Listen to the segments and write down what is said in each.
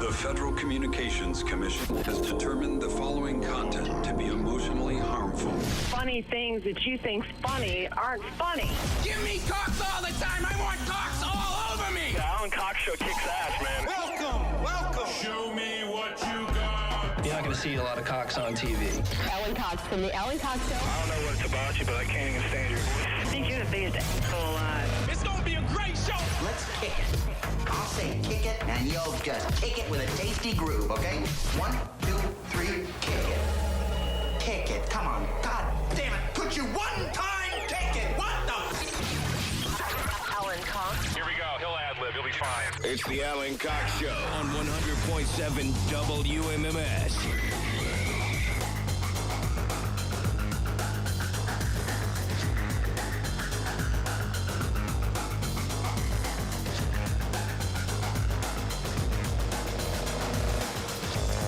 The Federal Communications Commission has determined the following content to be emotionally harmful. Funny things that you think's funny aren't funny. Give me cocks all the time. I want cocks all over me. The Alan Cox Show kicks ass, man. Welcome. Show me what you got. You're not going to see a lot of cocks on TV. Alan Cox from the Alan Cox Show. I don't know what it's about you, but I can't even stand your voice. I think you're the biggest asshole alive. It's gonna be a great show. Let's kick it. I'll say kick it, and you'll just kick it with a tasty groove, okay? 1, 2, 3, kick it. Kick it. Come on. God damn it. Could you one time kick it? What the? Alan Cox. Here we go. He'll ad-lib. He'll be fine. It's the Alan Cox Show on 100.7 WMMS.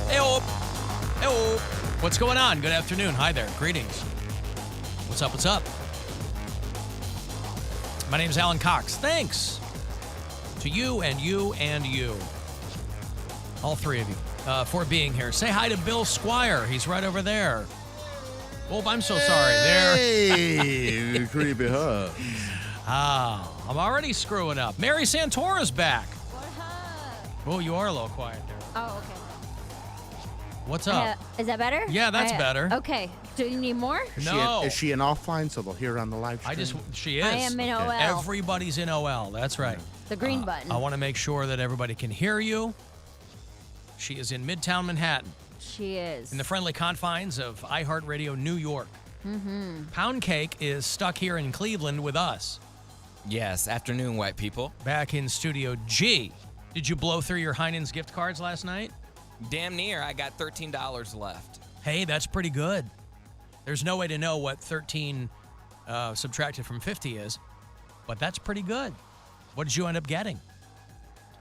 Hey-oh. What's going on? Good afternoon. Hi there. Greetings. What's up? What's up? My name's Alan Cox. Thanks to you and you and you. All three of you for being here. Say hi to Bill Squire. He's right over there. Oh, I'm so sorry. There. Hey, creepy, huh? I'm already screwing up. Mary Santora's back. Oh, you are a little quiet there. Oh, okay. What's up? Is that better? Yeah, that's better. Okay. Do you need more? No. Is she in offline so they'll hear her on the live stream? She is. I am in OL. Everybody's in OL. That's right. The green button. I want to make sure that everybody can hear you. She is in Midtown Manhattan. She is. In the friendly confines of iHeartRadio New York. Mm-hmm. Poundcake is stuck here in Cleveland with us. Yes, afternoon, white people. Back in Studio G. Did you blow through your Heinen's gift cards last night? Damn near. I got $13 left. Hey, that's pretty good. There's no way to know what 13 subtracted from 50 is, but that's pretty good. What did you end up getting?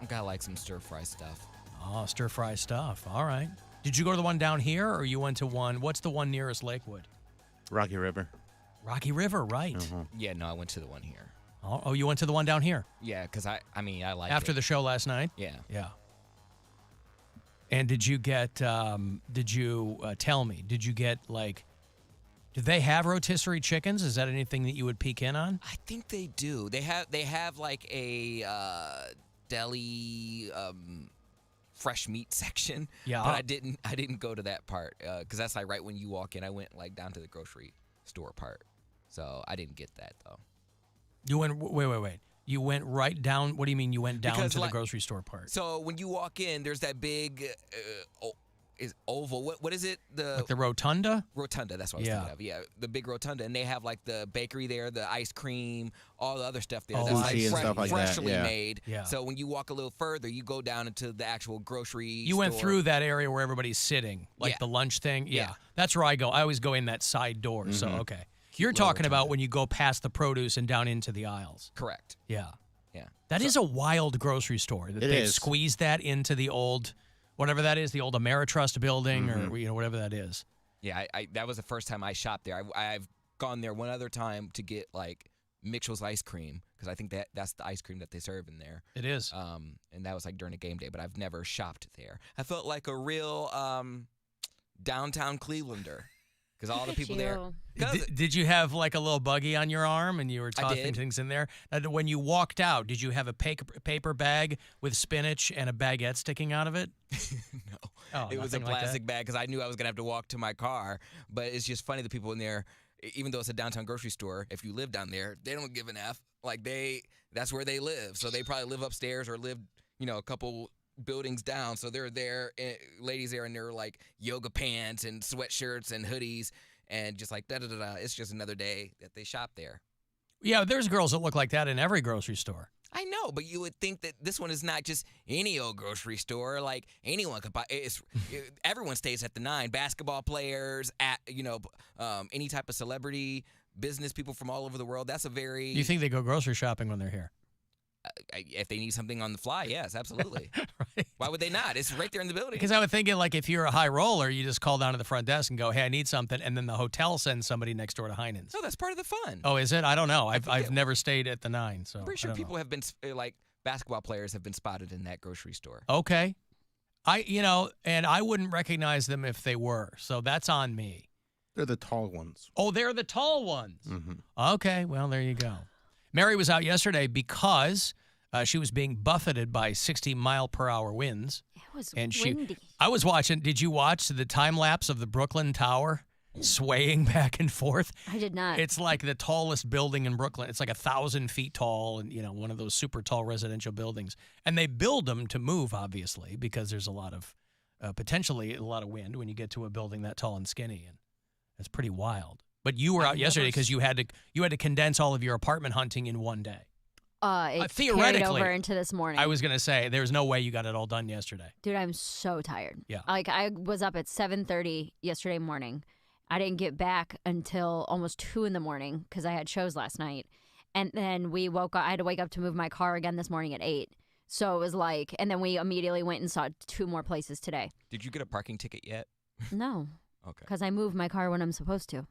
I got like some stir-fry stuff. Oh, stir-fry stuff. All right. Did you go to the one down here, or you went to one? What's the one nearest Lakewood? Rocky River. Rocky River, right. Yeah, no, I went to the one here. Oh, you went to the one down here? Yeah, because I like After it. the show last night? Yeah. Yeah. And did you get, tell me, did you get, like, do they have rotisserie chickens? Is that anything that you would peek in on? I think they do. They have like a deli fresh meat section. Yeah. But I didn't go to that part because that's like right when you walk in. I went like down to the grocery store part. So I didn't get that though. You went, wait. You went right down. What do you mean you went down Because, to the like, grocery store part? So when you walk in, there's that big is oval. What is it? Like the rotunda? Rotunda, that's what I was thinking of. Yeah, the big rotunda. And they have like the bakery there, the ice cream, all the other stuff there. Oh, that's sushi and stuff like that, freshly yeah. made. Yeah. So when you walk a little further, you go down into the actual grocery You went store. through that area where everybody's sitting, like Yeah. the lunch thing? Yeah. That's where I go. I always go in that side door, so okay. You're little talking about rotunda. when you go past the produce and down into the aisles. Correct. Yeah. Yeah. That is a wild grocery store. That It they've is. squeezed that into the old, whatever that is, the old Ameritrust building or whatever that is. Yeah, I that was the first time I shopped there. I've gone there one other time to get like Mitchell's ice cream because I think that's the ice cream that they serve in there. It is. And that was like during a game day, but I've never shopped there. I felt like a real downtown Clevelander because all the people there. Did you have like a little buggy on your arm and you were tossing did. things in there? When you walked out, did you have a paper bag with spinach and a baguette sticking out of it? No, Oh, it was a nothing like that? plastic bag because I knew I was gonna have to walk to my car. But it's just funny the people in there, even though it's a downtown grocery store, if you live down there, they don't give an F. Like that's where they live. So they probably live upstairs or live, a couple buildings down. So they're there, ladies there in their like yoga pants and sweatshirts and hoodies and just like da-da-da-da. It's just another day that they shop there. Yeah, there's girls that look like that in every grocery store. I know, but you would think that this one is not just any old grocery store. Like anyone could buy. Everyone stays at the 9. Basketball players, any type of celebrity, business people from all over the world. That's a very. Do you think they go grocery shopping when they're here? If they need something on the fly, yes, absolutely. Right. Why would they not? It's right there in the building. Because I would think like if you're a high roller, you just call down to the front desk and go, "Hey, I need something," and then the hotel sends somebody next door to Heinen's. No, that's part of the fun. Oh, is it? I don't know. I've never stayed at the 9, so I'm pretty sure people have been like basketball players have been spotted in that grocery store. Okay. And I wouldn't recognize them if they were. So that's on me. They're the tall ones. Oh, they're the tall ones. Mm-hmm. Okay, well, there you go. Mary was out yesterday because she was being buffeted by 60-mile-per-hour winds. It was windy. I was watching. Did you watch the time lapse of the Brooklyn Tower swaying back and forth? I did not. It's like the tallest building in Brooklyn. It's like 1,000 feet tall, and one of those super tall residential buildings. And they build them to move, obviously, because there's a lot of potentially a lot of wind when you get to a building that tall and skinny, and it's pretty wild. But you were out yesterday because you had to condense all of your apartment hunting in one day. It theoretically, carried over into this morning. I was going to say, there's no way you got it all done yesterday. Dude, I'm so tired. Yeah. Like, I was up at 7:30 yesterday morning. I didn't get back until almost 2 in the morning because I had shows last night. And then we woke up. I had to wake up to move my car again this morning at 8. So it was like, and then we immediately went and saw 2 more places today. Did you get a parking ticket yet? No. Okay. Because I moved my car when I'm supposed to.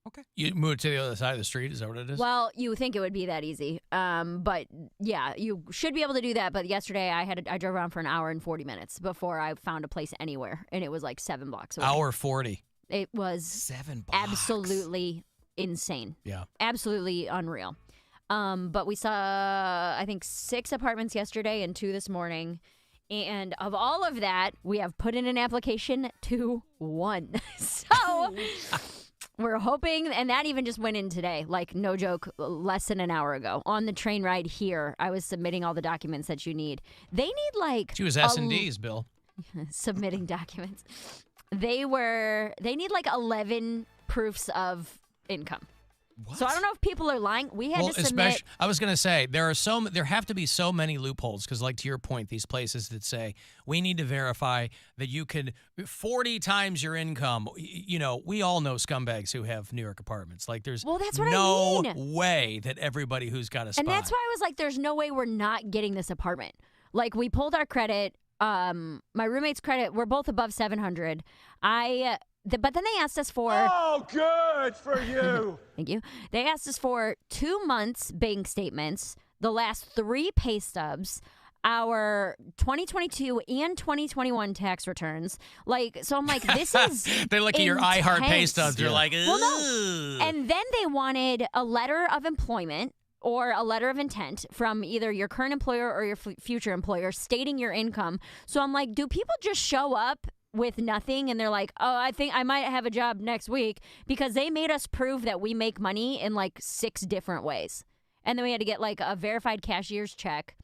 Okay. You moved to the other side of the street? Is that what it is? Well, you think it would be that easy. But yeah, you should be able to do that. But yesterday I drove around for an hour and 40 minutes before I found a place anywhere. And it was like 7 blocks away. Hour 40. It was 7 blocks. Absolutely insane. Yeah. Absolutely unreal. But we saw, I think, 6 apartments yesterday and 2 this morning. And of all of that, we have put in an application to 1. So we're hoping, and that even just went in today, like no joke, less than an hour ago. On the train ride here, I was submitting all the documents that you need. They need like... She was S&Ds, Bill. Submitting documents. They need like 11 proofs of income. What? So I don't know if people are lying. We had to submit. I was going to say there have to be so many loopholes because, like to your point, these places that say we need to verify that you could 40 times your income. We all know scumbags who have New York apartments. Like there's that's what no I mean. way that everybody who's got a spot. And that's why I was like, there's no way we're not getting this apartment. Like we pulled our credit. My roommate's credit, we're both above 700. But then they asked us for... Oh, good for you. Thank you. They asked us for 2 months bank statements, the last 3 pay stubs, our 2022 and 2021 tax returns. So I'm like, this is They look at your iHeart pay stubs. They're like, ugh. Well, no. And then they wanted a letter of employment or a letter of intent from either your current employer or your future employer stating your income. So I'm like, do people just show up with nothing and they're like, oh, I think I might have a job next week? Because they made us prove that we make money in like 6 different ways. And then we had to get like a verified cashier's check.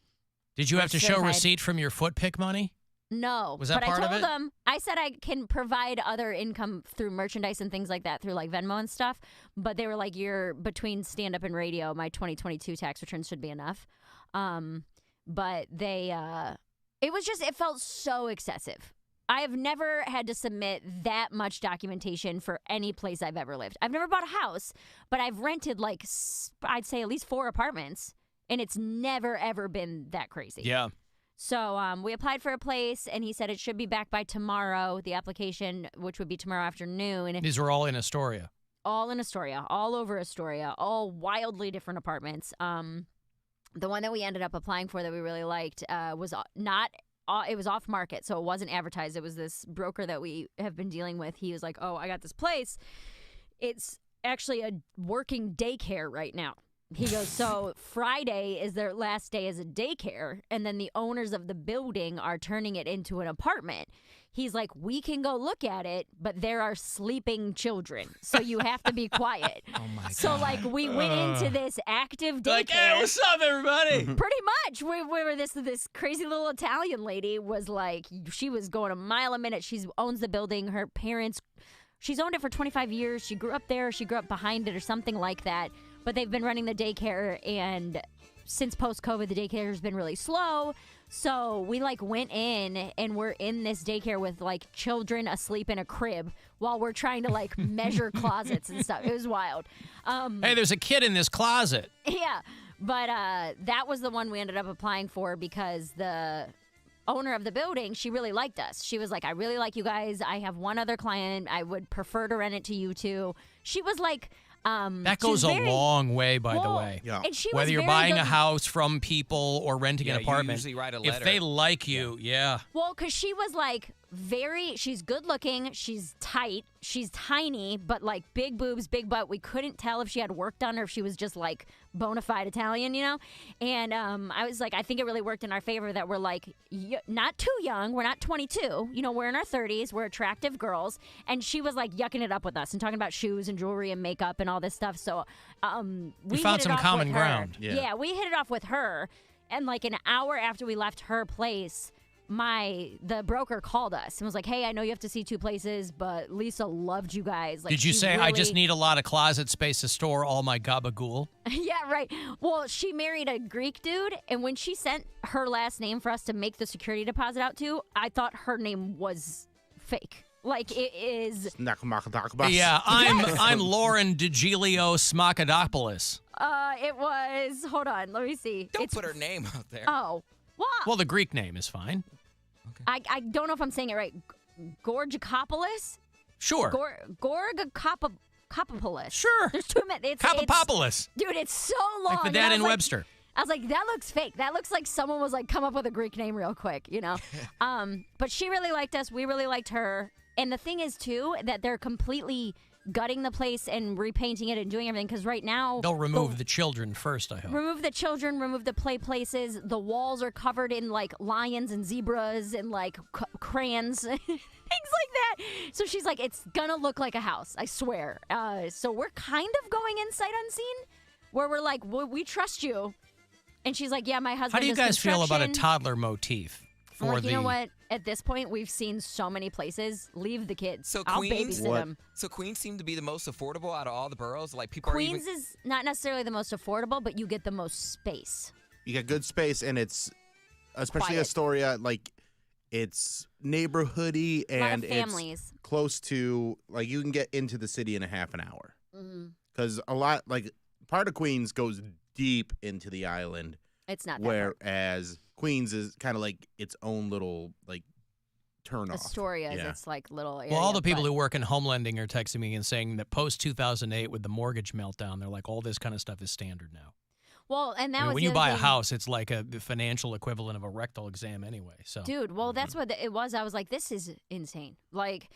Did you have to show receipt from your foot pick money? No. Was that part of it? But I told them, I said I can provide other income through merchandise and things like that, through like Venmo and stuff. But they were like, you're between stand-up and radio, my 2022 tax returns should be enough. But it felt so excessive. I have never had to submit that much documentation for any place I've ever lived. I've never bought a house, but I've rented like, I'd say at least 4 apartments, and it's never, ever been that crazy. Yeah. So we applied for a place, and he said it should be back by tomorrow, the application, which would be tomorrow afternoon. These were all in Astoria. All in Astoria, all over Astoria, all wildly different apartments. The one that we ended up applying for that we really liked was not... it was off market, so it wasn't advertised. It was this broker that we have been dealing with. He was like, oh, I got this place. It's actually a working daycare right now. He goes, so Friday is their last day as a daycare, and then the owners of the building are turning it into an apartment. He's like, we can go look at it, but there are sleeping children, so you have to be quiet. Oh, my God. So, like, we went into this active daycare. Like, hey, what's up, everybody? Pretty much. We were this crazy little Italian lady was like, she was going a mile a minute. She owns the building. Her parents, she's owned it for 25 years. She grew up there. She grew up behind it or something like that. But they've been running the daycare, and since post-COVID, the daycare has been really slow. So we went in, and we're in this daycare with children asleep in a crib while we're trying to measure closets and stuff. It was wild. Hey, there's a kid in this closet. Yeah, but that was the one we ended up applying for because the owner of the building, she really liked us. She was like, I really like you guys. I have one other client. I would prefer to rent it to you two. She was like, That goes a long way, by the way. Yeah. And she Whether was you're very buying good. a house from people or renting an Yeah, you apartment, usually write a if letter. they like you, Well, because she was like she's good looking, she's tight, she's tiny, but like big boobs, big butt. We couldn't tell if she had work done or if she was just like bona fide Italian, you know? And I was like, I think it really worked in our favor that we're like, not too young, we're not 22, you know, we're in our 30s, we're attractive girls. And she was like yucking it up with us and talking about shoes and jewelry and makeup and all this stuff. So we found hit some it off common with her. ground. Yeah, we hit it off with her. And like an hour after we left her place, the broker called us and was like, hey, I know you have to see two places, but Lisa loved you guys. Like, Did you she say, I just really- need a lot of closet space to store all my gabagool? Yeah, right. Well, she married a Greek dude, and when she sent her last name for us to make the security deposit out to, I thought her name was fake. Like, it is... Yeah, I'm Lauren DiGilio Smakadopoulos. It was... Hold on, let me see. Don't put her name out there. Oh. Well, the Greek name is fine. I don't know if I'm saying it right. Gorgakopoulos? Sure. Gorgakopoulos. Sure. There's too many. Kapopopoulos. Dude, it's so long. Like the And dad I was in like- Webster. I was like, that looks fake. That looks like someone was like, come up with a Greek name real quick, you know? But she really liked us. We really liked her. And the thing is, too, that they're completely gutting the place and repainting it and doing everything. Because right now... They'll remove the children first, I hope. Remove the children, remove the play places. The walls are covered in like lions and zebras and like crayons, things like that. So she's like, it's gonna look like a house, I swear. So we're kind of going in sight unseen, where we're like, we trust you. And she's like, yeah, my husband. How do you does guys feel about a construction. toddler motif? I'm like, you know what? At this point, we've seen so many places. Leave the kids. So I'll Queens, babysit them. So Queens seemed to be the most affordable out of all the boroughs. Like people are even. Queens is not necessarily the most affordable, but you get the most space. You get good space, and it's, especially Quiet. Astoria, like, it's neighborhoody, A lot of and families. it's close to, like, you can get into the city in a half an hour. Mm-hmm. Because a lot, like, part of Queens goes deep into the island. It's not that far. Whereas Queens is kind of like its own little, like, turn off. Astoria is Yeah. its like little area. Well, all the people but- who work in home lending are texting me and saying that post 2008 with the mortgage meltdown, they're like, all this kind of stuff is standard now. Well, and that I mean, was when the you other buy a thing- house, it's like a financial equivalent of a rectal exam anyway. So, Dude, well, that's what it was. I was like, this is insane. Like,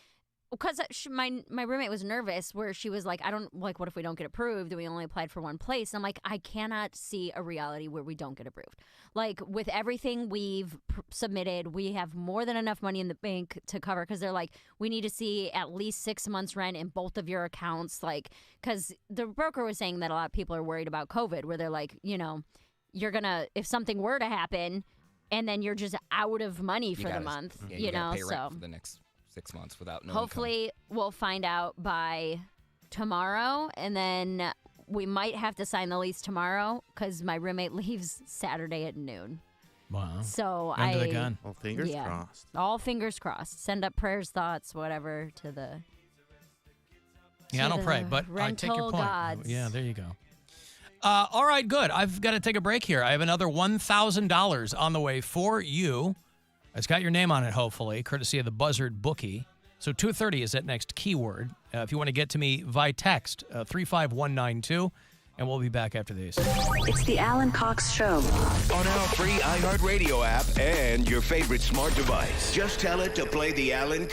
because my roommate was nervous where she was like, I don't, like, what if we don't get approved? We only applied for one place. And I'm like, I cannot see a reality where we don't get approved. Like, with everything we've submitted, we have more than enough money in the bank to cover, because they're like, we need to see at least 6 months rent in both of your accounts. Like, because the broker was saying that a lot of people are worried about COVID, where they're like, you know, you're going to, if something were to happen and then you're just out of money for the month, Yeah, you know, gotta pay rent so. for the next 6 months without no Hopefully, we'll find out by tomorrow, and then we might have to sign the lease tomorrow because my roommate leaves Saturday at noon. wow. So Under the gun. Well, fingers yeah, crossed. all fingers crossed. Send up prayers, thoughts, whatever to the. Yeah, I to don't pray, the but I take your rental point. gods. Yeah, there you go. All right, good. I've got to take a break here. I have another $1,000 on the way for you. It's got your name on it, hopefully, courtesy of the Buzzard bookie. So 2:30 is that next keyword. If you want to get to me via text, 35192, and we'll be back after these. It's the Alan Cox Show. On our free iHeartRadio app and your favorite smart device. Just tell it to play the Alan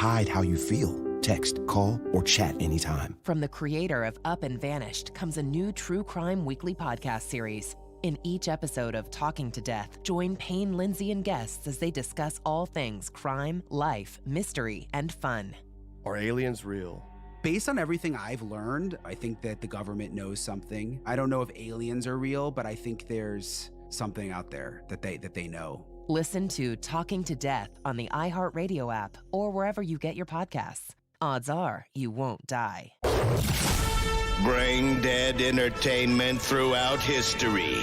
hide how you feel. Text, call, or chat anytime. From the creator of Up and Vanished comes a new true crime weekly podcast series. In each episode of Talking to Death, join Payne, Lindsay, and guests as they discuss all things crime, life, mystery, and fun. Are aliens real? Based on everything I've learned, I think that the government knows something. I don't know if aliens are real, but I think there's something out there that they know. Listen to Talking to Death on the iHeartRadio app or wherever you get your podcasts. Odds are you won't die. Brain dead entertainment throughout history.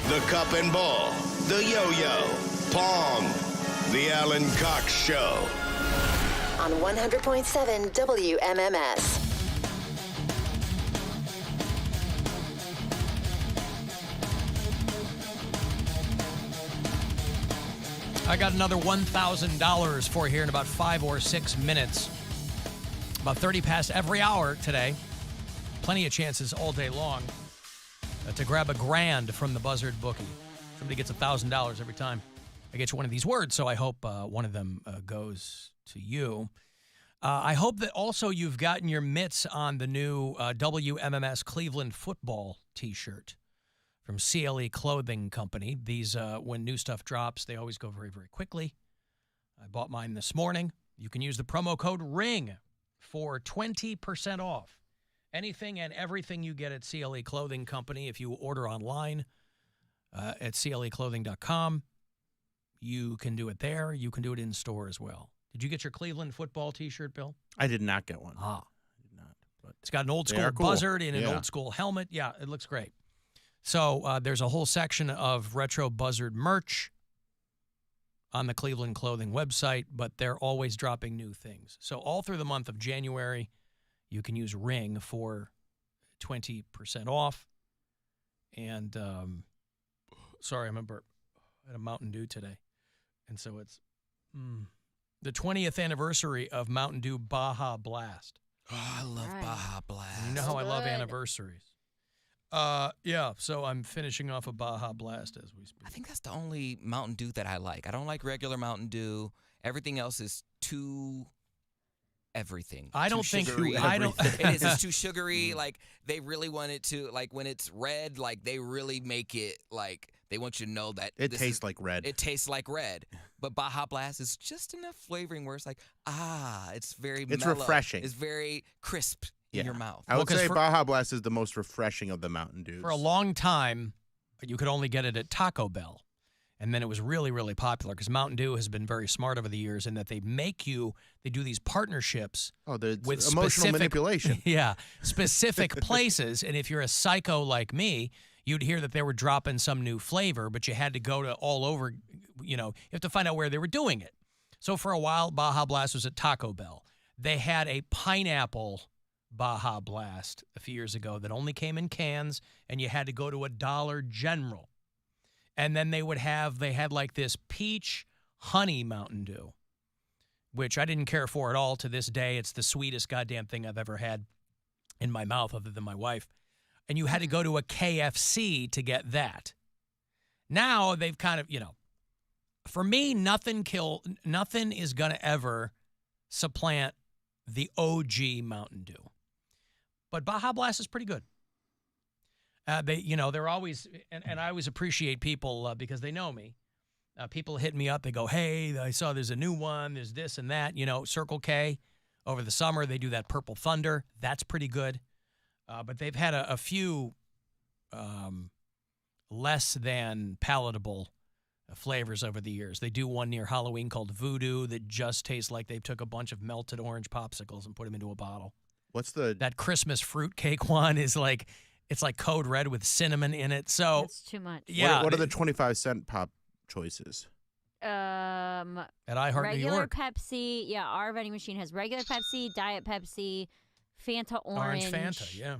The Cup and Ball, the Yo-Yo, Pong, the Alan Cox Show. On 100.7 WMMS. I got another $1,000 for here in about 5 or 6 minutes. About 30 past every hour today. Plenty of chances all day long to grab $1,000 from the Buzzard bookie. Somebody gets $1,000 every time I get you one of these words, so I hope one of them goes to you. I hope that also you've gotten your mitts on the new WMMS Cleveland football T-shirt from CLE Clothing Company. These, when new stuff drops, they always go very, very quickly. I bought mine this morning. You can use the promo code RING for 20% off anything and everything you get at CLE Clothing Company. If you order online at cleclothing.com, you can do it there. You can do it in store as well. Did you get your Cleveland football T-shirt, Bill? I did not get one. Ah. I did not. But it's got an old school cool. buzzard in an old school helmet. Yeah, it looks great. So there's a whole section of retro buzzard merch on the Cleveland Clothing website, but they're always dropping new things. So all through the month of January, you can use Ring for 20% off. And, sorry, I remember I had a Mountain Dew today. And so it's the 20th anniversary of Mountain Dew Baja Blast. Oh, I love Baja Blast. You know how I love anniversaries. Yeah, so I'm finishing off a Baja Blast as we speak. I think that's the only Mountain Dew that I like. I don't like regular Mountain Dew. Everything else is too everything. I don't too think sugary. It's too sugary. Like they really want it to, like when it's red, like they really make it like they want you to know that it tastes like red. It tastes like red. But Baja Blast is just enough flavoring where it's like, it's very It's mellow. refreshing. It's very crisp in your mouth. I would say Baja Blast is the most refreshing of the Mountain Dews. For a long time, you could only get it at Taco Bell. And then it was really, really popular because Mountain Dew has been very smart over the years in that they do these partnerships with emotional manipulation. Yeah, specific places. And if you're a psycho like me, you'd hear that they were dropping some new flavor, but you had to go to all over, you have to find out where they were doing it. So for a while, Baja Blast was at Taco Bell. They had a pineapple Baja Blast a few years ago that only came in cans, and you had to go to a Dollar General. And then they had like this peach honey Mountain Dew, which I didn't care for at all to this day. It's the sweetest goddamn thing I've ever had in my mouth other than my wife. And you had to go to a KFC to get that. Now they've kind of, for me, nothing is going to ever supplant the OG Mountain Dew. But Baja Blast is pretty good. They're always, and I always appreciate people because they know me. People hit me up. They go, hey, I saw there's a new one. There's this and that. Circle K over the summer, they do that Purple Thunder. That's pretty good. But they've had a few less than palatable flavors over the years. They do one near Halloween called Voodoo that just tastes like they took a bunch of melted orange popsicles and put them into a bottle. That Christmas fruitcake one is like, it's like Code Red with cinnamon in it. So it's too much. Yeah. What are the 25-cent pop choices? At iHeart regular New York. Pepsi. Yeah, our vending machine has regular Pepsi, Diet Pepsi, Fanta Orange. Fanta, yeah.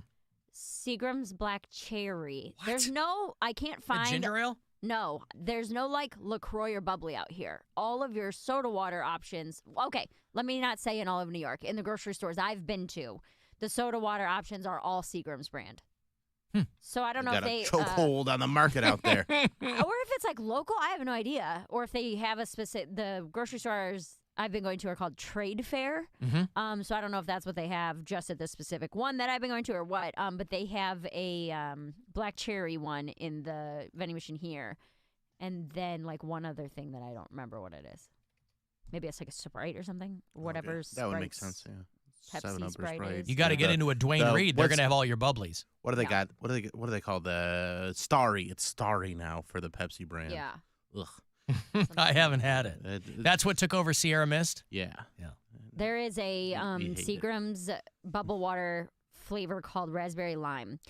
Seagram's Black Cherry. What? There's no, I can't find. Ginger ale? No, there's no like LaCroix or bubbly out here. All of your soda water options. Okay, let me not say in all of New York. In the grocery stores I've been to, the soda water options are all Seagram's brand. So I don't know if they got a chokehold on the market out there. Or if it's like local, I have no idea. Or if they have a specific, the grocery stores I've been going to are called Trade Fair. So I don't know if that's what they have just at this specific one that I've been going to or what. But they have a black cherry one in the vending machine here. And then like one other thing that I don't remember what it is. Maybe it's like a Sprite or something. Whatever. That would make sense, yeah. Pepsi 7-Up or Sprite is. You got to get into a Dwayne Reed. They're going to have all your bubblies. What do they got? What do they call the Starry? It's Starry now for the Pepsi brand. Yeah. Ugh. I haven't had it. That's what took over Sierra Mist? Yeah. There is a Seagram's bubble water flavor called raspberry lime.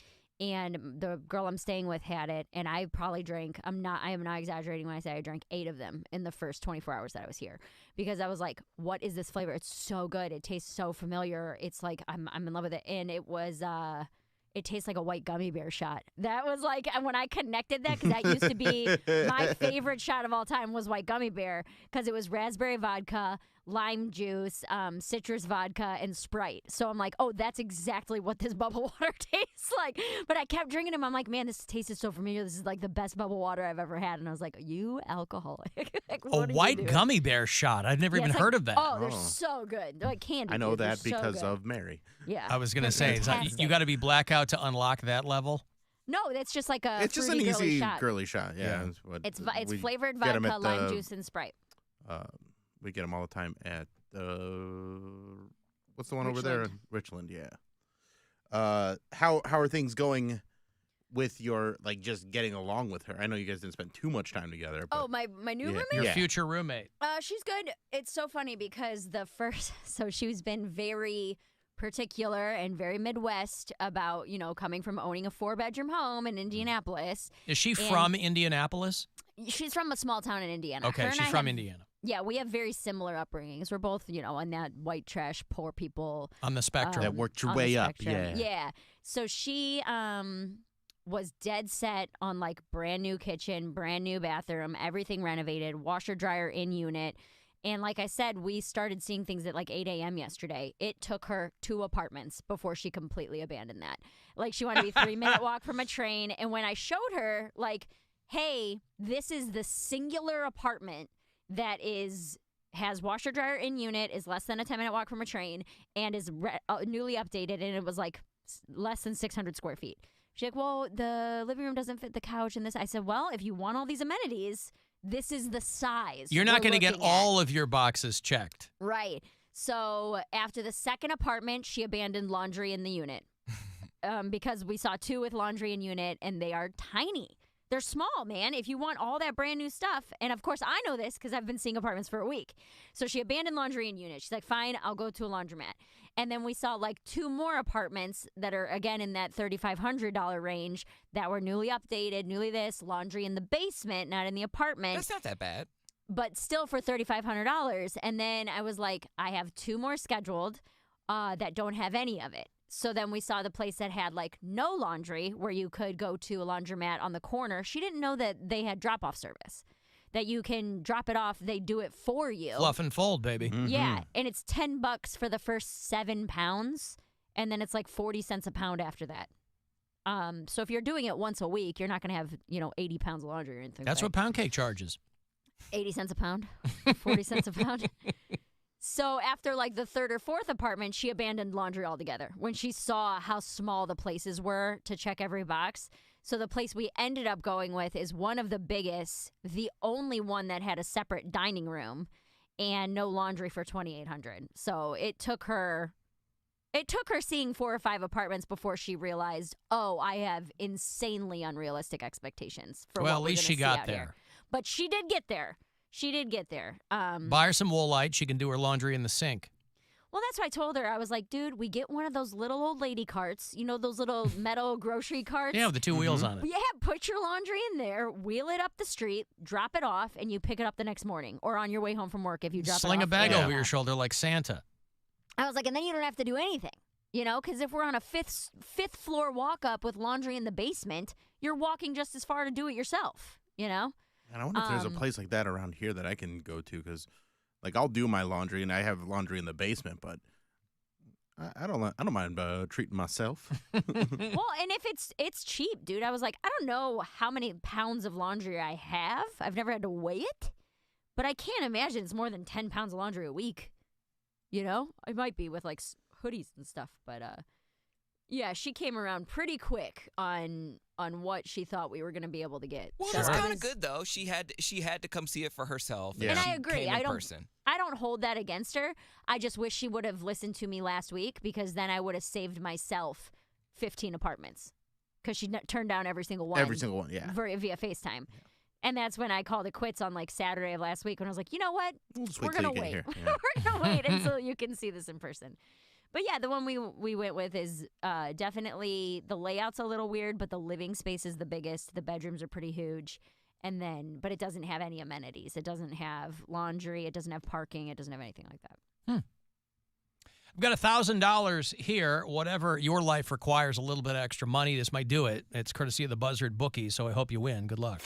And the girl I'm staying with had it, and I probably drank, I am not exaggerating when I say I drank 8 of them in the first 24 hours that I was here. Because I was like, what is this flavor? It's so good. It tastes so familiar. It's like, I'm in love with it. And it was, it tastes like a white gummy bear shot. That was like, when I connected that, because that used to be my favorite shot of all time was white gummy bear, because it was raspberry vodka, lime juice, citrus vodka, and Sprite. So I'm like, oh, that's exactly what this bubble water tastes like. But I kept drinking them. I'm like, man, this tastes so familiar. This is like the best bubble water I've ever had. And I was like, you alcoholic. Like, a white gummy bear shot. I've never even heard of that. Oh, they're so good. They're like candy. I know food. that They're so because good. of Mary. Yeah. I was going to say, you got to be blackout to unlock that level. No, it's just like a It's just an fruity, girly easy shot. girly shot. Yeah. It's flavored get 'em vodka, at lime juice, and Sprite. We get them all the time at what's the one over there? Richland, yeah. How are things going with your just getting along with her? I know you guys didn't spend too much time together. But Oh, my new roommate? Your future roommate. She's good. It's so funny because so she's been very particular and very Midwest about, coming from owning a 4-bedroom home in Indianapolis. Is she from Indianapolis? She's from a small town in Indiana. Okay, she's from Indiana. Yeah, we have very similar upbringings. We're both, in that white trash, poor people. On the spectrum. That worked your way up, yeah. Yeah. So she was dead set on brand new kitchen, brand new bathroom, everything renovated, washer dryer in unit. And like I said, we started seeing things at 8 a.m. yesterday. It took her 2 apartments before she completely abandoned that. She wanted to be 3-minute walk from a train. And when I showed her, hey, this is the singular apartment that has washer dryer in unit, is less than a 10-minute walk from a train, and is newly updated, and it was less than 600 square feet. She's like, well, the living room doesn't fit the couch and this. I said, well, if you want all these amenities, this is the size. You're not going to get all of your boxes checked. Right. So after the second apartment, she abandoned laundry in the unit because we saw 2 with laundry in unit, and they are tiny. They're small, man, if you want all that brand new stuff. And, of course, I know this because I've been seeing apartments for a week. So she abandoned laundry in unit. She's like, fine, I'll go to a laundromat. And then we saw 2 more apartments that are, again, in that $3,500 range that were newly updated, newly this, laundry in the basement, not in the apartment. That's not that bad. But still for $3,500. And then I was like, I have 2 more scheduled that don't have any of it. So then we saw the place that had no laundry, where you could go to a laundromat on the corner. She didn't know that they had drop-off service, that you can drop it off. They do it for you. Fluff and fold, baby. Mm-hmm. Yeah, and it's $10 for the first 7 pounds, and then it's 40 cents a pound after that. So if you're doing it once a week, you're not going to have 80 pounds of laundry or anything. That's what Poundcake charges. 80 cents a pound, 40 cents a pound. So after the 3rd or 4th apartment, she abandoned laundry altogether when she saw how small the places were to check every box. So the place we ended up going with is one of the biggest, the only one that had a separate dining room and no laundry for $2,800. So it took her seeing 4 or 5 apartments before she realized, oh, I have insanely unrealistic expectations for well, what at we're least gonna she see got out there. here. But she did get there. Buy her some Woolite. She can do her laundry in the sink. Well, that's what I told her. I was like, dude, we get one of those little old lady carts. Those little metal grocery carts? Yeah, with the 2 wheels on it. Yeah, put your laundry in there, wheel it up the street, drop it off, and you pick it up the next morning or on your way home from work if you drop it off. Sling a bag over your shoulder like Santa. I was like, and then you don't have to do anything. Because if we're on a fifth floor walk up with laundry in the basement, you're walking just as far to do it yourself, And I wonder if there's a place like that around here that I can go to, because, I'll do my laundry and I have laundry in the basement, but I don't mind treating myself. Well, and if it's cheap, dude. I was like, I don't know how many pounds of laundry I have. I've never had to weigh it, But I can't imagine it's more than 10 pounds of laundry a week. You know? It might be with, like, hoodies and stuff. But, yeah, she came around pretty quick on what she thought we were going to be able to get. Well, so that's kind of good, though. She had to come see it for herself. Yeah. And I she agree. came in I person. don't hold that against her. I just wish she would have listened to me last week, because then I would have saved myself 15 apartments, because she turned down every single one. Every single one, yeah. Via FaceTime. Yeah. And that's when I called it quits on like Saturday of last week, when I was like, you know what? We're going to wait. Yeah. We're going to wait until you can see this in person. But yeah, the one we went with is definitely, the layout's a little weird, but the living space is the biggest. The bedrooms are pretty huge. And then, but it doesn't have any amenities. It doesn't have laundry. It doesn't have parking. It doesn't have anything like that. I've got $1,000 here. Whatever your life requires a little bit of extra money, this might do it. It's courtesy of the Buzzard Bookie, so I hope you win. Good luck.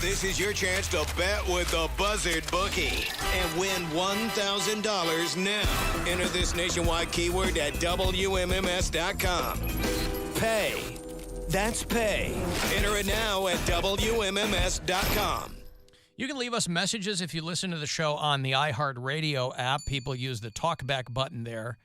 This is your chance to bet with the Buzzard Bookie and win $1,000 now. Enter this nationwide keyword at WMMS.com. Pay. That's pay. Enter it now at WMMS.com. You can leave us messages if you listen to the show on the iHeartRadio app. People use the talkback button there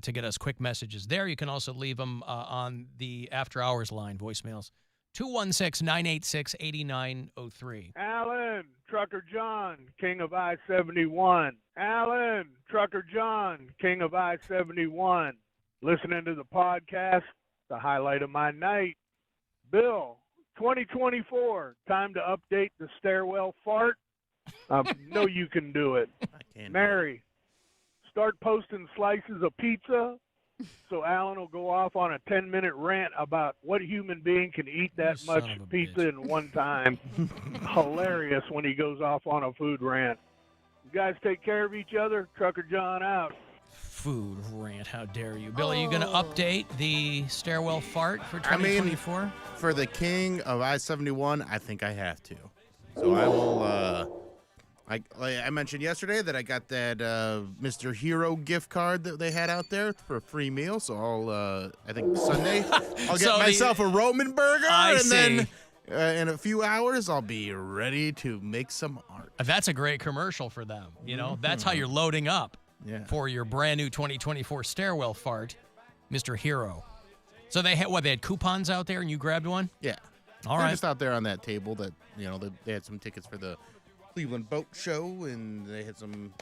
to get us quick messages there. You can also leave them on the after hours line, voicemails. 216-986-8903. Alan, Trucker John, King of I-71. Alan, Trucker John, King of I-71. Listening to the podcast, the highlight of my night. Bill, 2024, time to update the stairwell fart. I know you can do it. Mary, start posting slices of pizza so Alan will go off on a 10-minute rant about what human being can eat that much pizza in one time. Hilarious when he goes off on a food rant. You guys take care of each other. Trucker John out. Food rant, how dare you. Bill, are you going to update the stairwell fart for 2024? For the King of I-71, I think I have to. So I will, I mentioned yesterday that I got that Mr. Hero gift card that they had out there for a free meal. So I'll, I think Sunday, I'll get myself a Roman burger. Then in a few hours, I'll be ready to make some art. That's a great commercial for them. You know, that's how you're loading up for your brand new 2024 stairwell fart, Mr. Hero. So they had coupons out there and you grabbed one? Yeah. All They're right. just out there on that table that, you know, they had some tickets for the Cleveland Boat Show, and they had some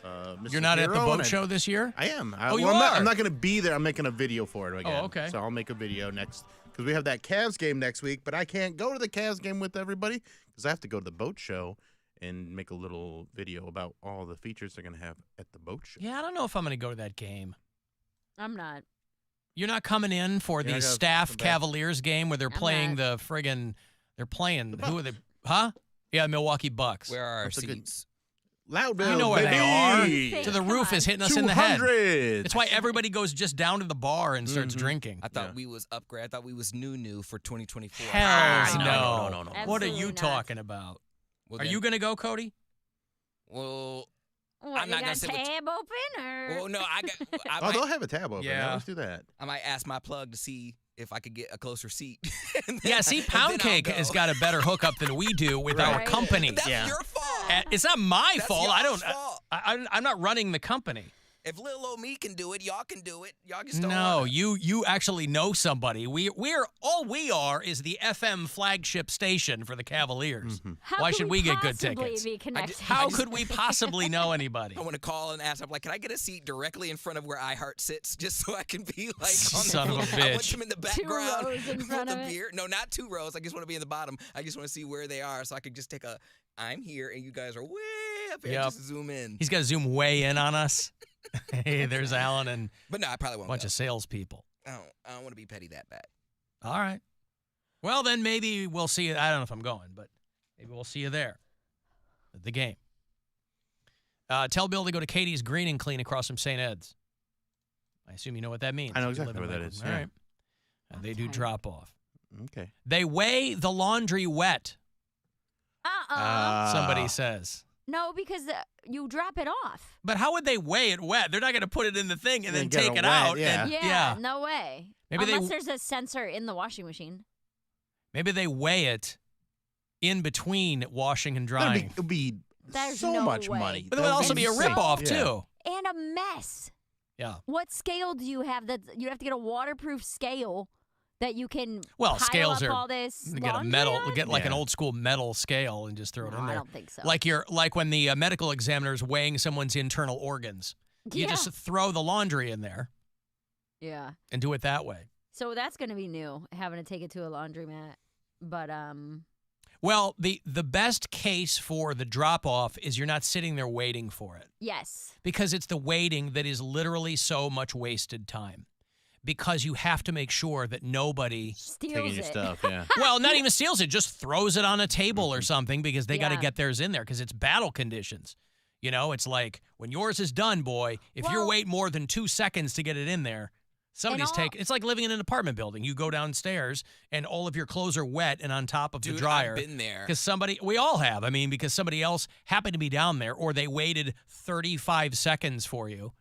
Mr. You're not Hero, at the boat show this year? I am. You are? I'm not going to be there. I'm making a video for it again. Oh, okay. So I'll make a video next, because we have that Cavs game next week, but I can't go to the Cavs game with everybody because I have to go to the boat show and make a little video about all the features they're going to have at the boat show. Yeah, I don't know if I'm going to go to that game. I'm not. You're not coming in for the staff Cavaliers game where they're playing the friggin', who are they? Huh? Yeah, Milwaukee Bucks. Where are our seats? Loudville, you know where baby. they are. To the roof is hitting us in the head. 200. That's why everybody goes just down to the bar and starts drinking. I thought we was upgrade. I thought we was new for 2024. Hells no. No. What are you talking about? Well, are you going to go, Cody? Well, What, I'm not you going got to say tab open or? Well, no, they'll have a tab open. Yeah. Let's do that. I might ask my plug to see if I could get a closer seat. Yeah, see, Poundcake has got a better hookup than we do with our company. That's your fault. It's not my That's fault. y'all's fault. I'm not running the company. If little old me can do it, y'all can do it. Y'all just don't No, wanna. you actually know somebody. We're all we are is the FM flagship station for the Cavaliers. Why should we get good tickets? How could we possibly know anybody? I want to call and ask. I'm like, can I get a seat directly in front of where iHeart sits, just so I can be like, Son of a I bitch. want them in the background 2 rows in front with of a it. beer. No, not 2 rows. I just want to be in the bottom. I just want to see where they are, so I could just take a. I'm here, and you guys are way up here. Yep. Just zoom in. He's got to zoom way in on us. Hey, there's Alan and But no, I probably won't. a bunch of salespeople. I don't want to be petty that bad. All right. Well, then maybe we'll see you. I don't know if I'm going, but maybe we'll see you there at the game. Tell Bill to go to Katie's Green and Clean across from St. Ed's. I assume you know what that means. I know if you live exactly in what that Lakewood. is. All Yeah. right. And they do drop off. Okay. They weigh the laundry wet, somebody says. No, because you drop it off. But how would they weigh it wet? They're not going to put it in the thing and then get take it it wet, out. yeah. And, Yeah, no way. Maybe Unless there's a sensor in the washing machine. Maybe they weigh it in between washing and drying. It'll be There's so no much way. money. But it would also be a insane. ripoff, Yeah. too. And a mess. Yeah. What scale do you have? That you have to get a waterproof scale that you can Well, pile scales up are all this get a laundry metal, on? get like an old school metal scale and just throw it No, in there. I don't think so. Like when the medical examiner's weighing someone's internal organs. You Yeah. just throw the laundry in there Yeah. and do it that way. So that's going to be new, having to take it to a laundromat. But Well, the best case for the drop off is you're not sitting there waiting for it. yes. Because it's the waiting that is literally so much wasted time. Because you have to make sure that nobody Steals Taking your it. stuff, yeah. well, not even steals it, just throws it on a table or something because they got to Yeah. get theirs in there because it's battle conditions. You know, it's like when yours is done, boy, if you Well- wait more than 2 seconds to get it in there, somebody's all- taking. It's like living in an apartment building. You go downstairs and all of your clothes are wet and on top of the Dude, dryer. I've been there. Because we all have. I mean, because somebody else happened to be down there or they waited 35 seconds for you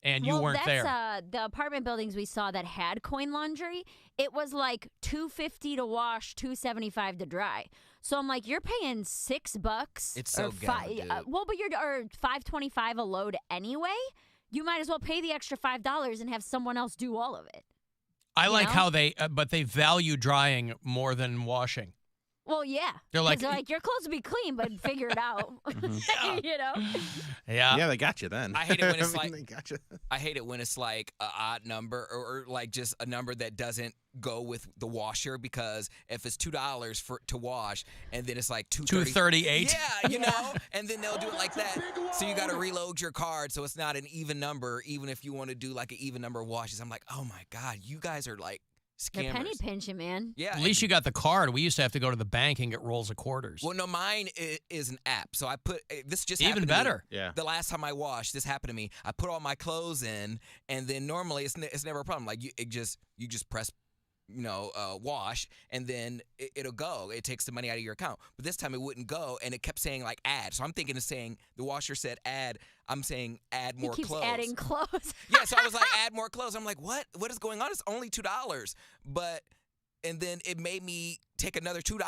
and you well, weren't there. that's the apartment buildings we saw that had coin laundry. It was like $250 to wash, $275 to dry. So I'm like, you're paying $6. It's so or ghetto, dude. well, but you're or $5.25 a load anyway. You might as well pay the extra $5 and have someone else do all of it. I you like know? how but they value drying more than washing. Well, yeah. They're 'Cause like- your clothes will be clean, but figure it out. You know? Yeah. Yeah, they got you then. I hate it when it's I mean, like they got you. I hate it when it's like an odd number or like just a number that doesn't go with the washer because if it's $2 to wash and then it's like $2.38. Yeah, you know, and then they'll do it like that. So you got to reload your card so it's not an even number, even if you want to do like an even number of washes. I'm like, oh my god, you guys are like They're scammers. penny pinching, man. Yeah. At least you got the card. We used to have to go to the bank and get rolls of quarters. Well, no, mine is an app. So I put this just Even happened to me. better. Yeah. The last time I washed, this happened to me. I put all my clothes in, and then normally it's never a problem. Like you just press, wash, and then it'll go. It takes the money out of your account. But this time it wouldn't go, and it kept saying like add. So I'm thinking it's saying the washer said add. I'm saying add more He keeps clothes. adding clothes. Yeah. So I was like add more clothes. I'm like what? What is going on? It's only $2, but. And then it made me take another $2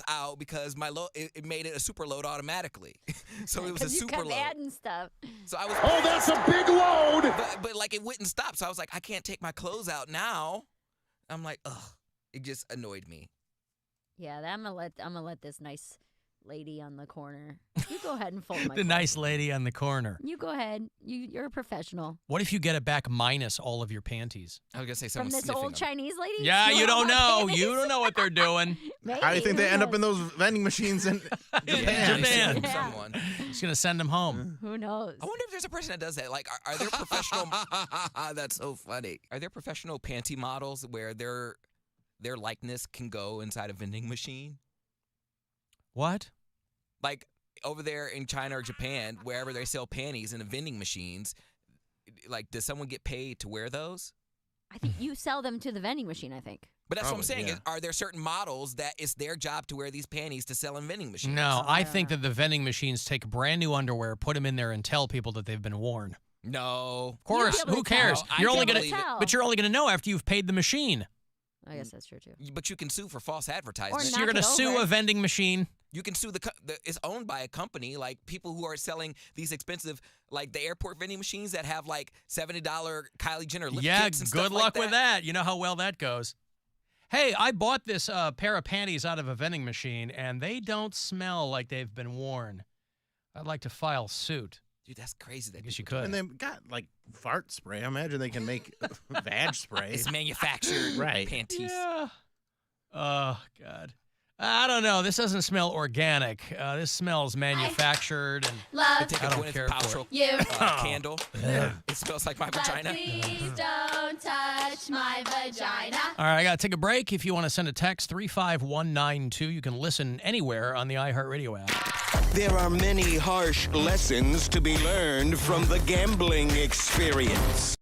out because it made it a super load automatically. So it was a super you kept load. adding stuff. So I was. Oh, that's a big load. But like it wouldn't stop. So I was like, I can't take my clothes out now. I'm like, ugh. It just annoyed me. Yeah, I'm gonna let this nice lady on the corner. You go ahead and fold my The clothes. nice lady on the corner. You go ahead. You're a professional. What if you get it back minus all of your panties? I was gonna say From someone's this old sniffing them. Chinese lady? Yeah, you want don't my know. panties? You don't know what they're doing. Maybe. How do you think they Who end up in knows? those vending machines in Japan? Japan. Yeah. Someone. Just gonna send them home. Who knows? I wonder if there's a person that does that. Like, are there professional? That's so funny. Are there professional panty models where their likeness can go inside a vending machine? What? Like over there in China or Japan, wherever they sell panties in the vending machines, like does someone get paid to wear those? I think you sell them to the vending machine, I think. But that's what I'm Probably, saying. yeah. Is, are there certain models that it's their job to wear these panties to sell in vending machines? No, I think that the vending machines take brand new underwear, put them in there, and tell people that they've been worn. No. Of course, able to who cares? tell. I You're only can't gonna, believe it. but you're only gonna know after you've paid the machine. I guess that's true too. But you can sue for false advertising. Or So knock you're gonna it sue over. a vending machine. You can sue it's owned by a company, like people who are selling these expensive, like the airport vending machines that have like $70 Kylie Jenner lip Yeah, kits and stuff good like luck with that. You know how well that goes. Hey, I bought this pair of panties out of a vending machine, and they don't smell like they've been worn. I'd like to file suit. Dude, that's crazy. I guess you could. And they've got like fart spray. I imagine they can make vag spray. It's manufactured Right. panties. Yeah. Oh, God. I don't know. This doesn't smell organic. This smells manufactured. And They take I a don't Gwyneth care for Paltrow it. candle. It smells like my vagina. Please don't touch my vagina. All right, I got to take a break. If you want to send a text, 35192, you can listen anywhere on the iHeartRadio app. There are many harsh lessons to be learned from the gambling experience.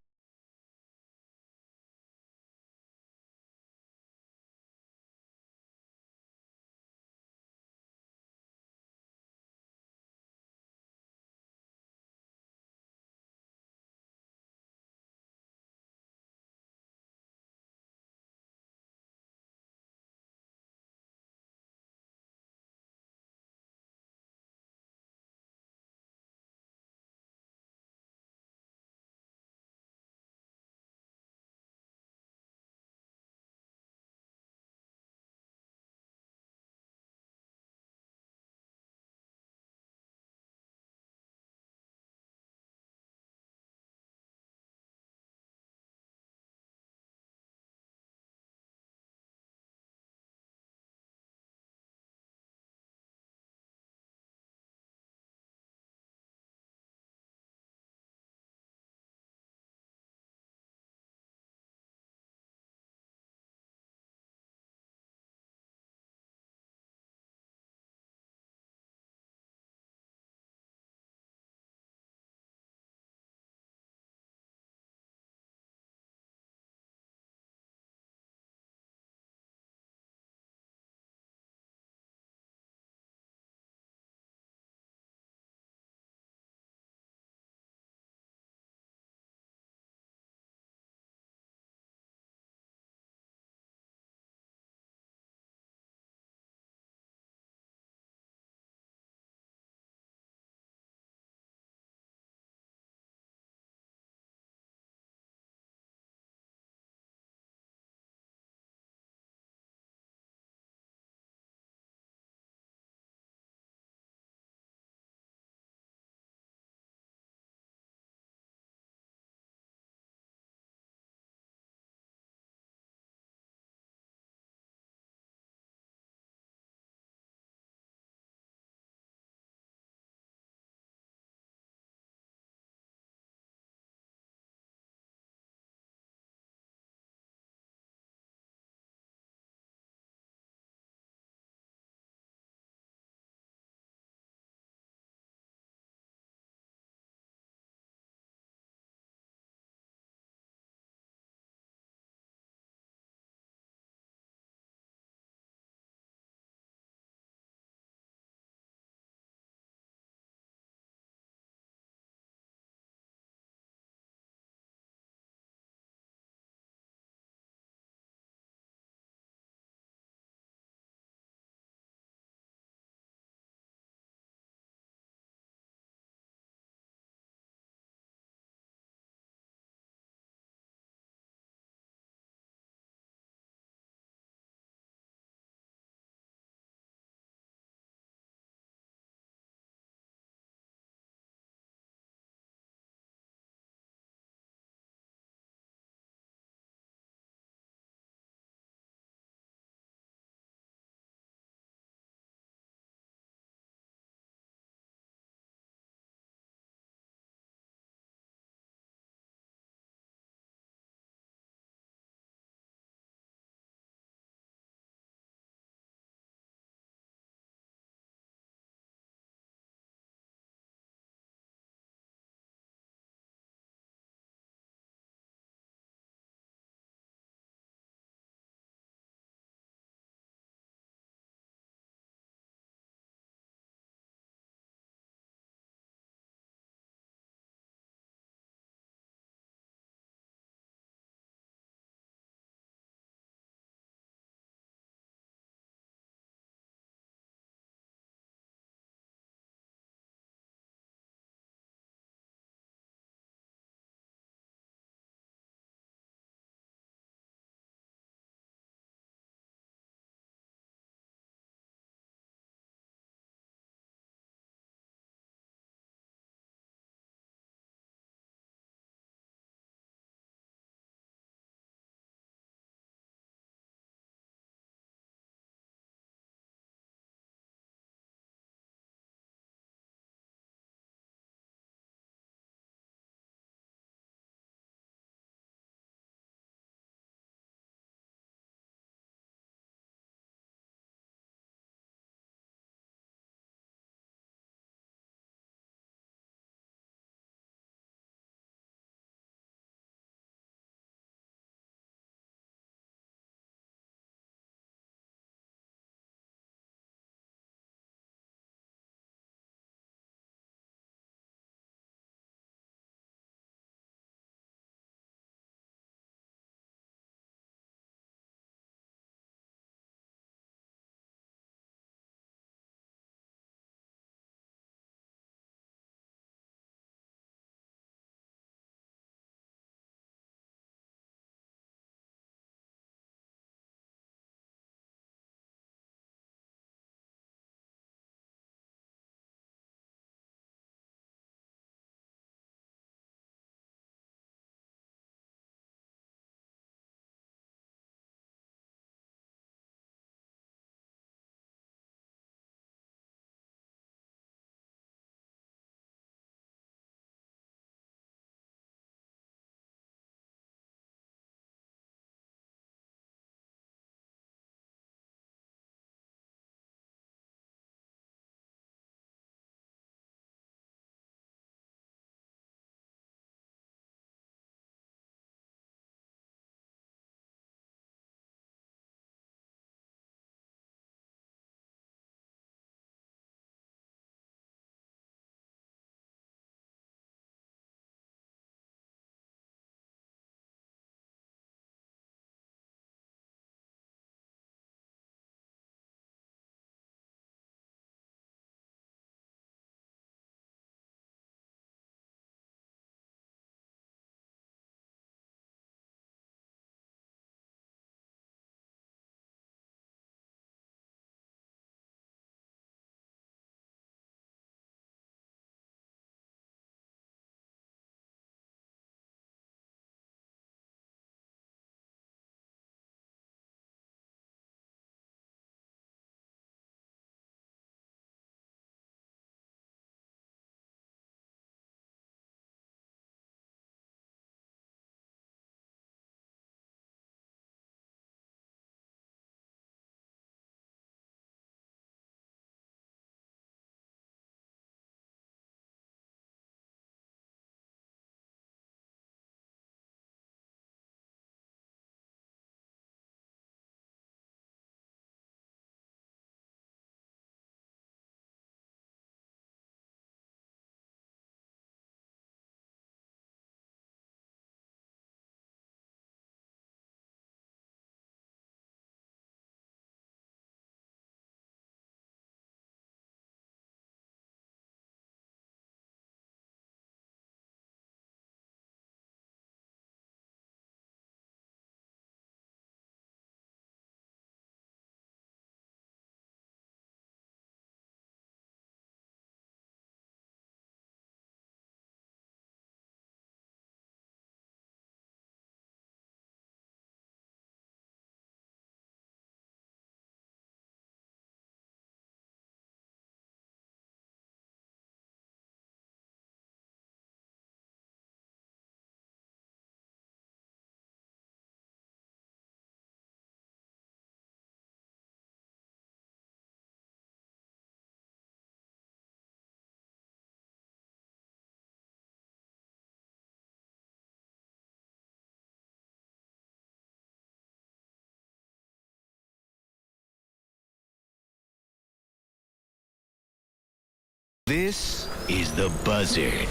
This is The Buzzard.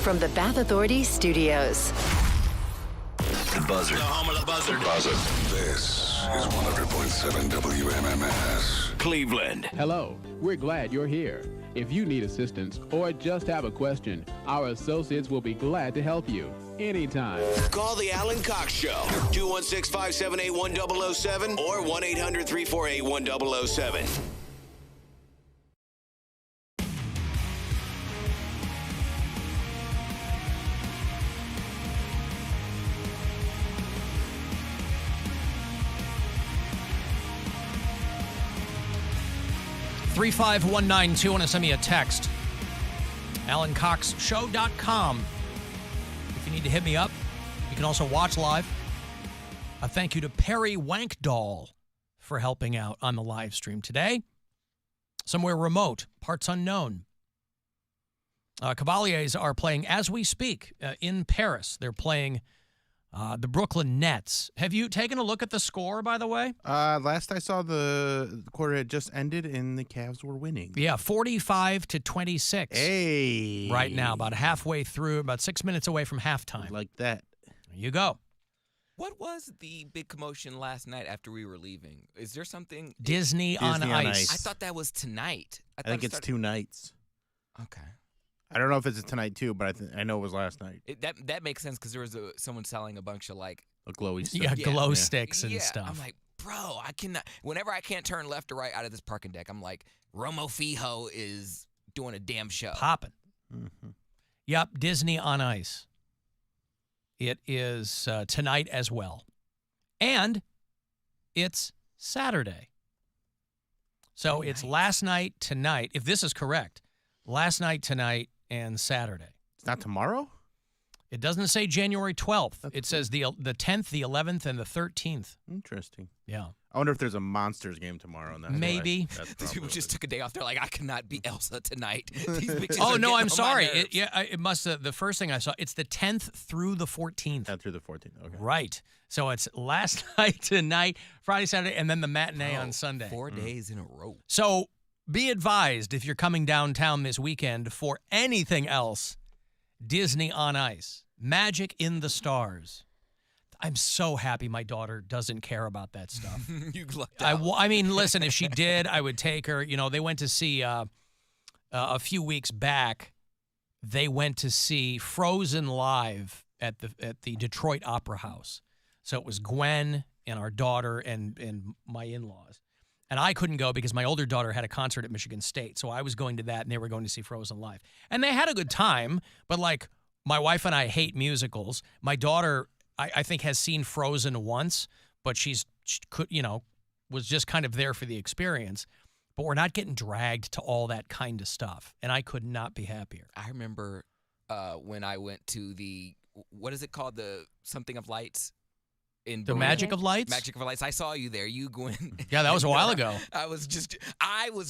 From the Bath Authority Studios. The Buzzard. The home of the Buzzard. The Buzzard. This is 100.7 WMMS. Cleveland. Hello, we're glad you're here. If you need assistance or just have a question, our associates will be glad to help you anytime. Call the Alan Cox Show, 216-578-1007 or 1-800-348-1007. Three 35192. Want to send me a text. AlanCoxShow.com. If you need to hit me up, you can also watch live. A thank you to Perry Wankdoll for helping out on the live stream today. Somewhere remote, parts unknown. Cavaliers are playing as we speak in Paris. They're playing the Brooklyn Nets. Have you taken a look at the score, by the way? Last I saw, the quarter had just ended and the Cavs were winning. Yeah, 45-26. Hey. Right now, about halfway through, about 6 minutes away from halftime. Like that. There you go. What was the big commotion last night after we were leaving? Is there something? Disney on Ice. I thought that was tonight. I think it's 2 nights. Okay. I don't know if it's tonight too, but I know it was last night. That makes sense because there was someone selling a bunch of like a glowy stuff. Yeah, glow sticks and yeah. stuff. I'm like, bro, I cannot. Whenever I can't turn left or right out of this parking deck, I'm like, Romo Fijo is doing a damn show. Popping. Mm-hmm. Yep, Disney on Ice. It is tonight as well. And it's Saturday. So it's last night, tonight, if this is correct, last night, tonight, and Saturday. It's not tomorrow? It doesn't say January 12th. It says the 10th, the 11th, and the 13th. Interesting. Yeah. I wonder if there's a Monsters game tomorrow. And Maybe. These people just took a day off. They're like, I cannot be Elsa tonight. These bitches oh, are no, getting I'm on my sorry. nerves. It must have, the first thing I saw, it's the 10th through the 14th. 10th through the 14th, okay. Right. So it's last night, tonight, Friday, Saturday, and then the matinee on Sunday. 4 days in a row. So be advised if you're coming downtown this weekend for anything else, Disney on Ice, Magic in the Stars. I'm so happy my daughter doesn't care about that stuff. You lucked out. I mean, listen, if she did, I would take her. You know, they went to see a few weeks back. They went to see Frozen live at the Detroit Opera House. So it was Gwen and our daughter and my in-laws. And I couldn't go because my older daughter had a concert at Michigan State. So I was going to that, and they were going to see Frozen live. And they had a good time, but, like, my wife and I hate musicals. My daughter, I think, has seen Frozen once, but she was just kind of there for the experience. But we're not getting dragged to all that kind of stuff, and I could not be happier. I remember when I went to the, what is it called? The something of lights? The Magic of Lights? Magic of Lights. I saw you there. You, Gwen. Yeah, that was a while ago. I was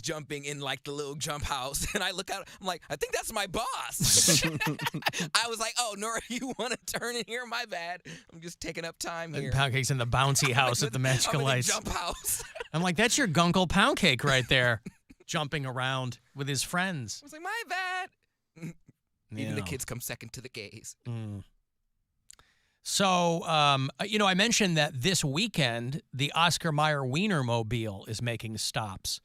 jumping in like the little jump house, and I look out. I'm like, I think that's my boss. I was like, oh, Nora, you want to turn in here? My bad. I'm just taking up time here. Poundcake's in the bouncy house at the Magic of Lights. Jump house. I'm like, that's your Gunkle Poundcake right there, jumping around with his friends. I was like, my bad. Even the kids come second to the gays. Mm. So, I mentioned that this weekend, the Oscar Mayer Wienermobile is making stops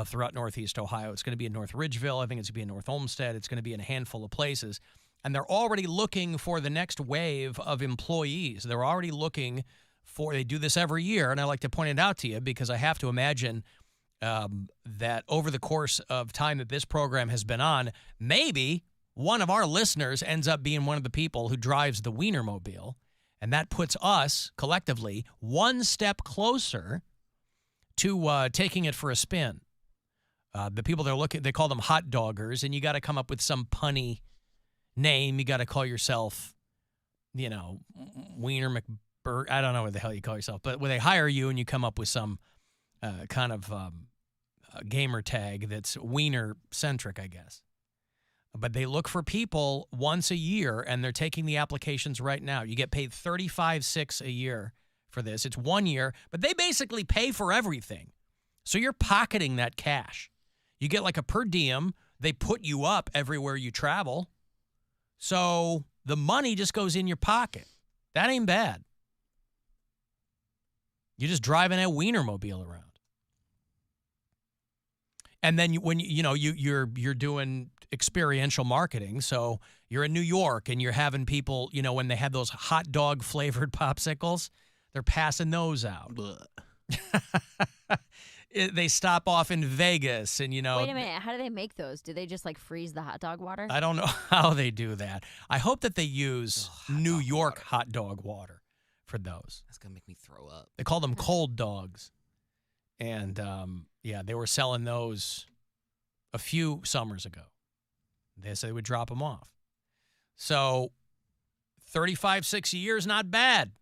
throughout Northeast Ohio. It's going to be in North Ridgeville. I think it's going to be in North Olmsted. It's going to be in a handful of places. And they're already looking for the next wave of employees. They're already looking they do this every year, and I like to point it out to you because I have to imagine that over the course of time that this program has been on, maybe one of our listeners ends up being one of the people who drives the Wienermobile, and that puts us collectively one step closer to taking it for a spin. The people they're looking, they call them hot doggers, and you got to come up with some punny name. You got to call yourself, Wiener McBurg. I don't know what the hell you call yourself, but when they hire you and you come up with some kind of gamer tag that's Wiener centric, I guess. But they look for people once a year, and they're taking the applications right now. You get paid $35,600 a year for this. It's 1 year, but they basically pay for everything. So you're pocketing that cash. You get like a per diem They put you up everywhere you travel. So the money just goes in your pocket. That ain't bad. You're just driving a Wienermobile around. And then you're doing experiential marketing. So you're in New York and you're having people, when they have those hot dog flavored popsicles, they're passing those out. They stop off in Vegas and, Wait a minute. How do they make those? Do they just freeze the hot dog water? I don't know how they do that. I hope that they use New York hot dog water for those. That's going to make me throw up. They call them cold dogs. And, they were selling those a few summers ago. They said they would drop them off. So 35-6 a year is not bad.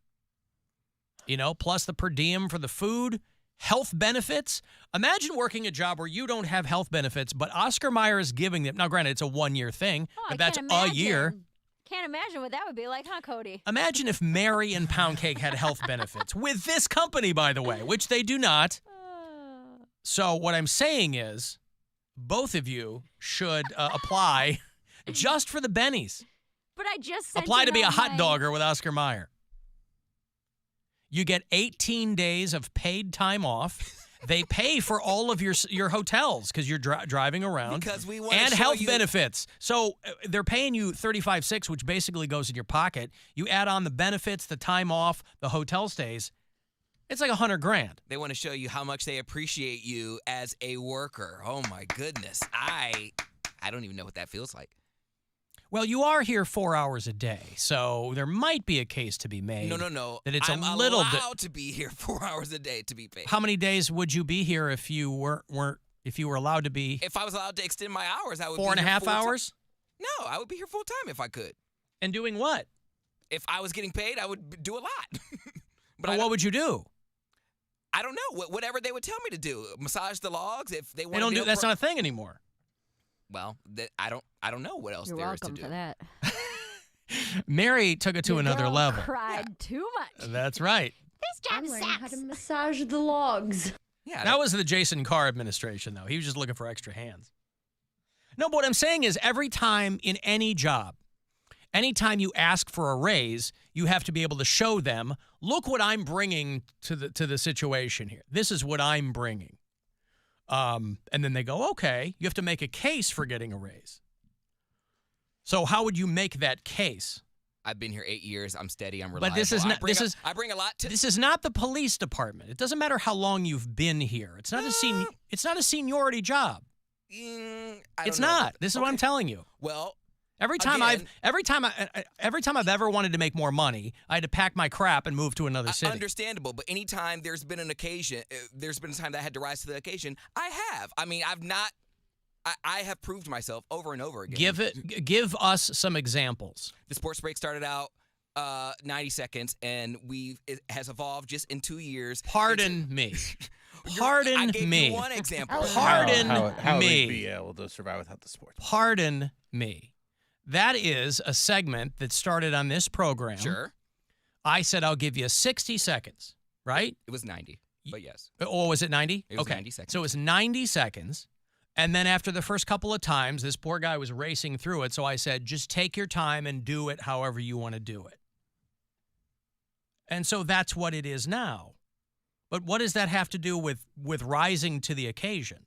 Plus the per diem for the food, health benefits. Imagine working a job where you don't have health benefits, but Oscar Mayer is giving them. Now, granted, it's a 1-year thing, but that's a year. Can't imagine what that would be like, huh, Cody? Imagine if Mary and Poundcake had health benefits with this company, by the way, which they do not. So what I'm saying is both of you should apply just for the bennies. But I just sent apply to be a hot my... dogger with Oscar Mayer. You get 18 days of paid time off. They pay for all of your hotels because you're driving around. Because we want and to show health you... benefits. So they're paying you $35,600, which basically goes in your pocket. You add on the benefits, the time off, the hotel stays. It's like $100,000. They want to show you how much they appreciate you as a worker. Oh my goodness. I don't even know what that feels like. Well, you are here 4 hours a day, so there might be a case to be made. No. That it's I'm a little allowed to be here 4 hours a day to be paid. How many days would you be here if you were allowed to be? If I was allowed to extend my hours, I would 4.5 hours? No, I would be here full time if I could. And doing what? If I was getting paid, I would do a lot. But what would you do? I don't know. Whatever they would tell me to do. Massage the logs if they want. They don't do. That's not a thing anymore. Well, I don't know what else You're there is to welcome do. for that. Mary took it to another level. Cried too much. That's right. This job learning how sucks. to massage the logs. Yeah, that was the Jason Carr administration, though. He was just looking for extra hands. No, but what I'm saying is every time in any job, anytime you ask for a raise, you have to be able to show them, look what I'm bringing to the situation here. This is what I'm bringing. And then they go, okay, you have to make a case for getting a raise. So how would you make that case? I've been here 8 years. I'm steady. I'm reliable. But this is not. I bring a lot to. This is not the police department. It doesn't matter how long you've been here. It's not It's not a seniority job. It's not. This is what I'm telling you. Well, every time I've ever wanted to make more money, I had to pack my crap and move to another city. Understandable, but anytime there's been an occasion, there's been a time that I had to rise to the occasion. I have. I mean, I have proved myself over and over again. Give us some examples. The sports break started out 90 seconds, and it has evolved just in 2 years. Pardon me. Pardon I gave me. You one example. Pardon how me. Would we be able to survive without the sports? Pardon me. That is a segment that started on this program. Sure. I said I'll give you 60 seconds, right? It was 90, but yes. Oh, was it 90? It was okay. 90 seconds. So it was 90 seconds. And then after the first couple of times, this poor guy was racing through it. So I said, just take your time and do it however you want to do it. And so that's what it is now. But what does that have to do with rising to the occasion?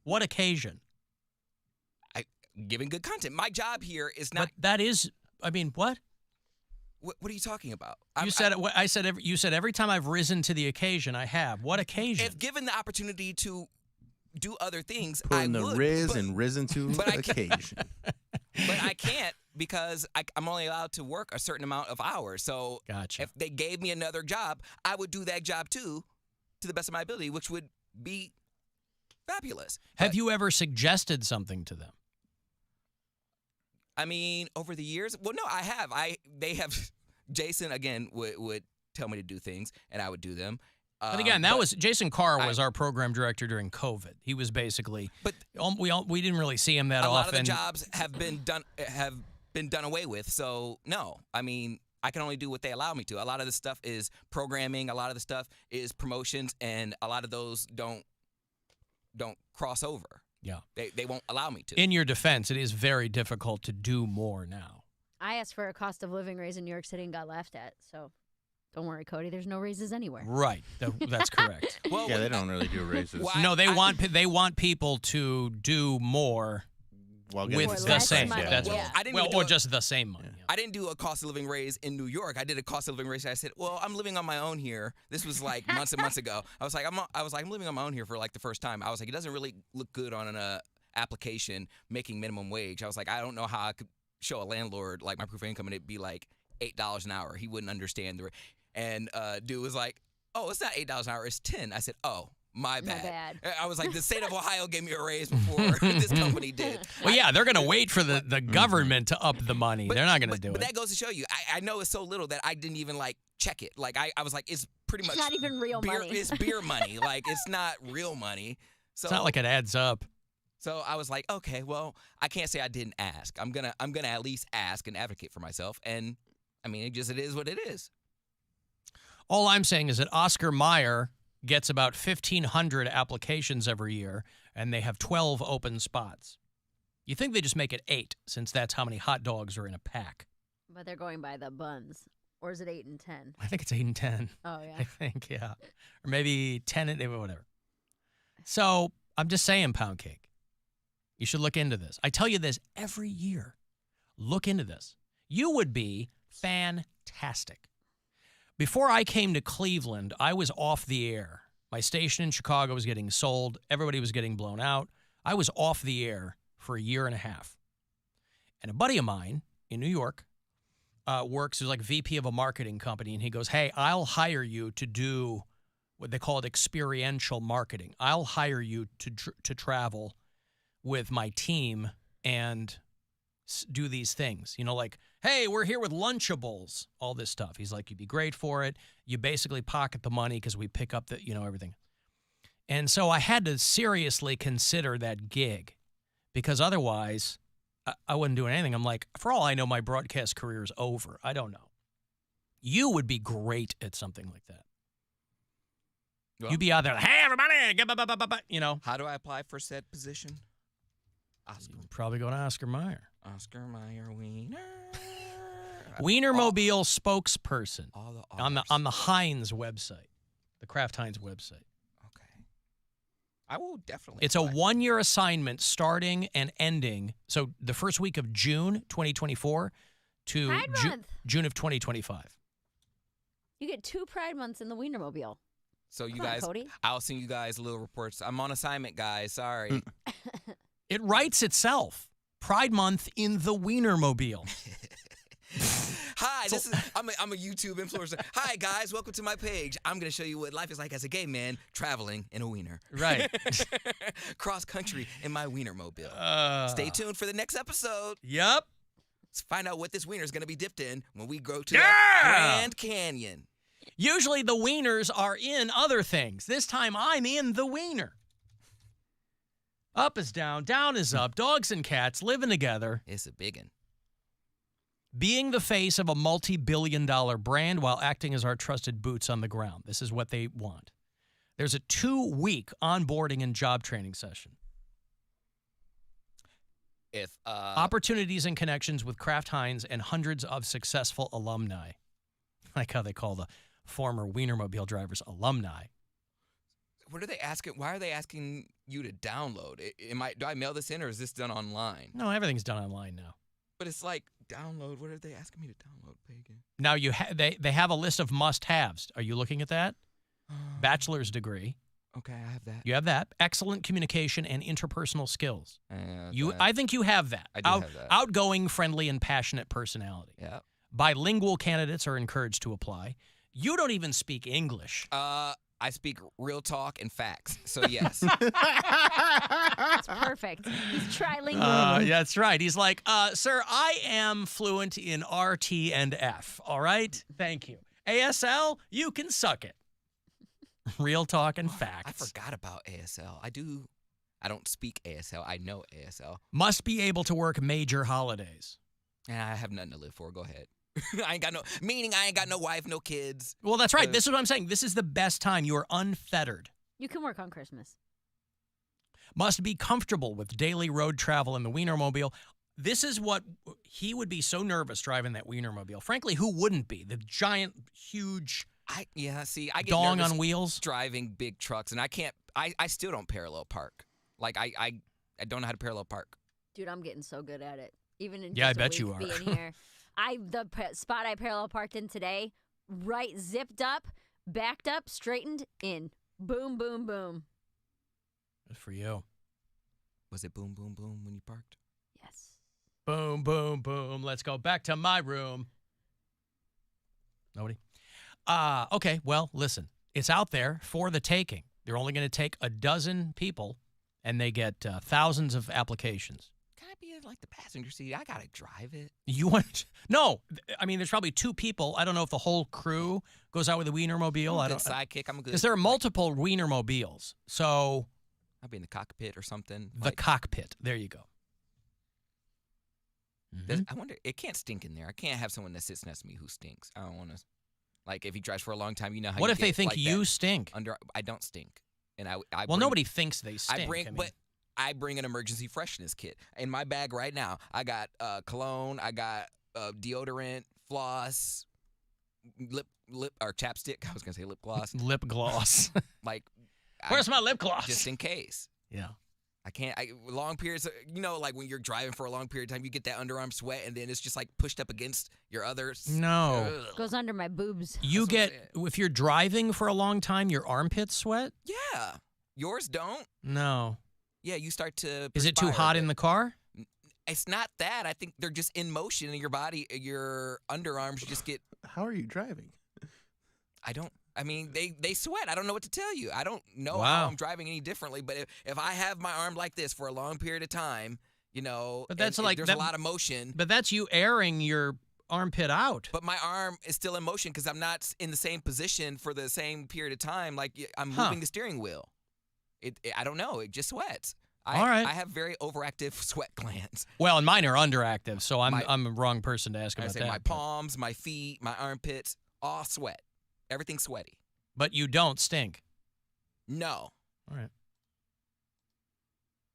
What occasion? Giving good content. My job here is not. But that is, I mean, what? What are you talking about? You said every time I've risen to the occasion, I have. What occasion? If given the opportunity to do other things, Put in the would, Riz and risen to occasion. But I can't because I'm only allowed to work a certain amount of hours. So gotcha. If they gave me another job, I would do that job too, to the best of my ability, which would be fabulous. Have you ever suggested something to them? I mean, over the years, well, no, I have. They have. Jason again would tell me to do things, and I would do them. But again, was Jason Carr was our program director during COVID. He was basically. But we didn't really see him that often. A lot of the jobs have been done away with. So no, I mean, I can only do what they allow me to. A lot of the stuff is programming. A lot of the stuff is promotions, and a lot of those don't cross over. Yeah. They won't allow me to. In your defense, it is very difficult to do more now. I asked for a cost of living raise in New York City and got laughed at. So don't worry, Cody. There's no raises anywhere. Right. That's correct. Well, yeah, they don't really do raises. No, they want people to do more with the same. That's or just the same money. Yeah. I didn't do a cost of living raise in New York. I did a cost of living raise. I said, well, I'm living on my own here. This was like months and months ago. I was like, I'm living on my own here for like the first time. I was like, it doesn't really look good on an application making minimum wage. I was like, I don't know how I could show a landlord like my proof of income and it'd be like $8 an hour. He wouldn't understand. And dude was like, oh, it's not $8 an hour. It's 10. I said, oh. My bad. I was like, the state of Ohio gave me a raise before this company did. Well, yeah, they're going to wait for the government to up the money. They're not going to do it. But that goes to show you, I know it's so little that I didn't even like check it. Like I was like, it's pretty much not even real money. It's beer money. Like it's not real money. So it's not like it adds up. So I was like, okay, well, I can't say I didn't ask. I'm gonna at least ask and advocate for myself. And I mean, it is what it is. All I'm saying is that Oscar Mayer gets about 1,500 applications every year, and they have 12 open spots. You think they just make it 8, since that's how many hot dogs are in a pack. But they're going by the buns. Or is it 8 and 10? I think it's 8 and 10. Oh, yeah. I think, yeah. Or maybe 10 and whatever. So I'm just saying, Poundcake, you should look into this. I tell you this every year. Look into this. You would be fantastic. Before I came to Cleveland, I was off the air. My station in Chicago was getting sold. Everybody was getting blown out. I was off the air for a year and a half. And a buddy of mine in New York works as like VP of a marketing company, and he goes, hey, I'll hire you to do what they call it experiential marketing. I'll hire you to travel with my team and do these things, like, hey, we're here with Lunchables, all this stuff. He's like, you'd be great for it. You basically pocket the money because we pick up the, everything. And so I had to seriously consider that gig because otherwise I wasn't doing anything. I'm like, for all I know, my broadcast career is over. I don't know. You would be great at something like that. Well, you'd be out there, hey, everybody, How do I apply for said position? Oscar. Probably go to Oscar Mayer. Oscar Mayer Wiener. Wienermobile spokesperson on the Heinz website, the Kraft Heinz website. Okay. I will definitely. It's apply. A 1-year assignment starting and ending. So the first week of June 2024 to June of 2025. You get 2 Pride months in the Wienermobile. So you guys, I'll send you guys little reports. I'm on assignment, guys. Sorry. It writes itself. Pride Month in the Wienermobile. Hi, I'm a YouTube influencer. Hi, guys. Welcome to my page. I'm going to show you what life is like as a gay man traveling in a wiener. Right. Cross country in my Wienermobile. Stay tuned for the next episode. Yep. Let's find out what this wiener is going to be dipped in when we go to the Grand Canyon. Usually the wieners are in other things. This time I'm in the wiener. Up is down, down is up, dogs and cats living together. It's a biggin. Being the face of a multi-billion-dollar brand while acting as our trusted boots on the ground. This is what they want. There's a 2-week onboarding and job training session. Opportunities and connections with Kraft Heinz and hundreds of successful alumni. Like how they call the former Wienermobile drivers alumni. What are they asking? Why are they asking you to download? Do I mail this in or is this done online? No, everything's done online now. But it's like download. What are they asking me to download, Pagan? Now they have a list of must-haves. Are you looking at that? Bachelor's degree. Okay, I have that. You have that. Excellent communication and interpersonal skills. I think you have that. I do have that. Outgoing, friendly, and passionate personality. Yeah. Bilingual candidates are encouraged to apply. You don't even speak English. I speak real talk and facts, so yes. That's perfect. He's trilingual. Yeah, that's right. He's like, sir, I am fluent in RT and F, all right? Thank you. ASL, you can suck it. Real talk and facts. I forgot about ASL. I don't speak ASL. I know ASL. Must be able to work major holidays. And I have nothing to live for. Go ahead. I ain't got no wife, no kids. Well, that's right. This is what I'm saying. This is the best time. You are unfettered. You can work on Christmas. must be comfortable with daily road travel in the Wienermobile. This is what he would be so nervous driving that Wienermobile. Frankly, who wouldn't be? The giant, huge I get dong nervous on wheels. driving big trucks, and I can't. I still don't parallel park. Like I don't know how to parallel park. Dude, I'm getting so good at it. Even in Yeah, just I a bet you week are. being here. The spot I parallel parked in today, right, zipped up, backed up, straightened in. Boom, boom, boom. Good for you. Was it boom, boom, boom when you parked? Yes. Boom, boom, boom. Let's go back to my room. Nobody? Okay, well, listen. It's out there for the taking. They're only going to take a dozen people, and they get thousands of applications. Can I be in, like, the passenger seat? I got to drive it. You want? No. I mean, there's probably 2 people. I don't know if the whole crew goes out with a Wienermobile. I'm a good sidekick. I'm a good... Because there are multiple Wienermobiles. So... I'll be in the cockpit or something. The cockpit. There you go. I wonder, it can't stink in there. I can't have someone that sits next to me who stinks. I don't want to, like, if he drives for a long time, you know how What you if they get think like you that stink? I don't stink. And Well, nobody thinks they stink. But I bring an emergency freshness kit. In my bag right now, I got cologne, I got deodorant, floss, lip or chapstick. I was going to say lip gloss. Lip gloss. Like, where's my lip gloss? Just in case. Yeah. I can't, long periods, like when you're driving for a long period of time, you get that underarm sweat and then it's just like pushed up against your others. No. Goes under my boobs. You get, if you're driving for a long time, your armpits sweat? Yeah. Yours don't? No. Yeah, you start to Is it too perspire hot a in bit. the car? It's not that. I think they're just in motion and your body, your underarms just get. How are you driving? I mean, they sweat. I don't know what to tell you. I don't know Wow. how I'm driving any differently. But if I have my arm like this for a long period of time, But that's and like there's that- a lot of motion. But that's you airing your armpit out. But my arm is still in motion because I'm not in the same position for the same period of time. Like I'm Huh. moving the steering wheel. I don't know. It just sweats. All right. I have very overactive sweat glands. Well, and mine are underactive, so I'm the wrong person to ask I about say that. my palms, my feet, my armpits, all sweat. Everything's sweaty. But you don't stink. No. All right.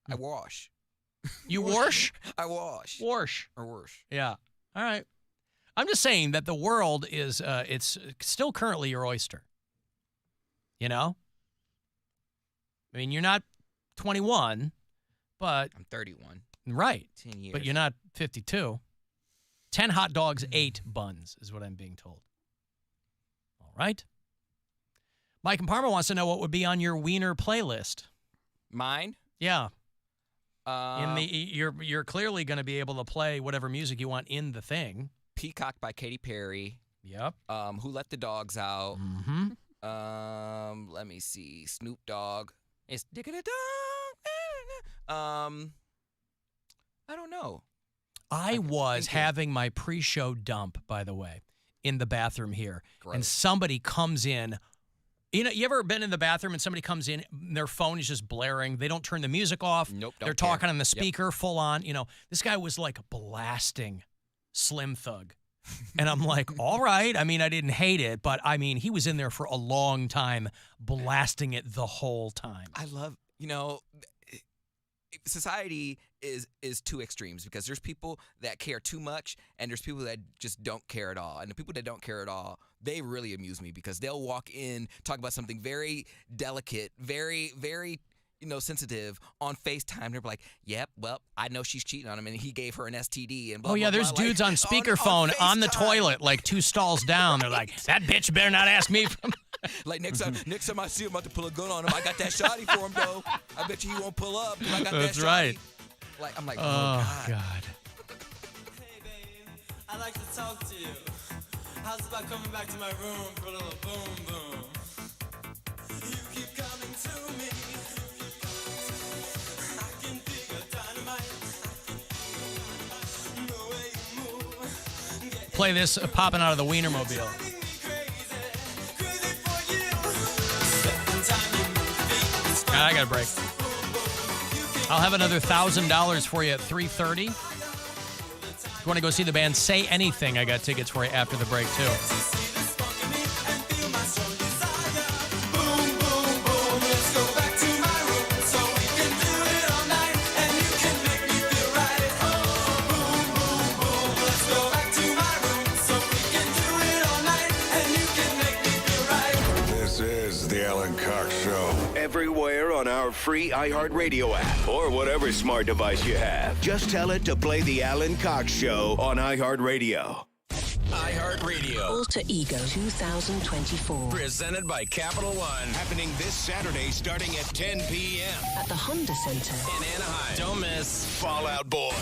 I wash. You wash? I wash. Wash. Or wash. Yeah. All right. I'm just saying that the world is, it's still currently your oyster. You know? I mean, you're not 21, but... I'm 31. Right. 10 years. But you're not 52. 10 hot dogs, 8 buns is what I'm being told. All right. Mike in Parma wants to know what would be on your wiener playlist. Mine? Yeah. You're clearly going to be able to play whatever music you want in the thing. Peacock by Katy Perry. Yep. Who Let the Dogs Out. Mm-hmm. Let me see. Snoop Dogg. It's digging a dog. I don't know. I was having my pre-show dump, by the way, in the bathroom here. Gross. And somebody comes in. You know, you ever been in the bathroom and somebody comes in, their phone is just blaring. They don't turn the music off. Nope. They're talking on the speaker full on. You know, this guy was like blasting Slim Thug. And I'm like, all right. I mean, I didn't hate it, but I mean, he was in there for a long time, blasting it the whole time. I love, society is two extremes because there's people that care too much and there's people that just don't care at all. And the people that don't care at all, they really amuse me because they'll walk in, talk about something very delicate, very, very, sensitive on FaceTime. They're like, yep, well, I know she's cheating on him and he gave her an STD and blah, Oh, yeah, blah, there's blah. dudes on speakerphone on the toilet, like 2 stalls down. They're like, that bitch better not ask me. Like next time I see him, I'm about to pull a gun on him. I got that shotty for him, though. I bet you he won't pull up. I got That's that right. Like, I'm like, oh, God. Hey, babe, I'd like to talk to you. How's about coming back to my room for a little boom boom? You keep coming to me. I can feel your dynamite. The way you move. Play this popping out of the Wienermobile. I got a break. I'll have another $1,000 for you at 3:30. If you want to go see the band Say Anything, I got tickets for you after the break, too. our free iHeartRadio app or whatever smart device you have. Just tell it to play the Alan Cox Show on iHeartRadio. iHeartRadio. Alter Ego 2024. Presented by Capital One. Happening this Saturday starting at 10 p.m. At the Honda Center in Anaheim. Don't miss Fallout Boy.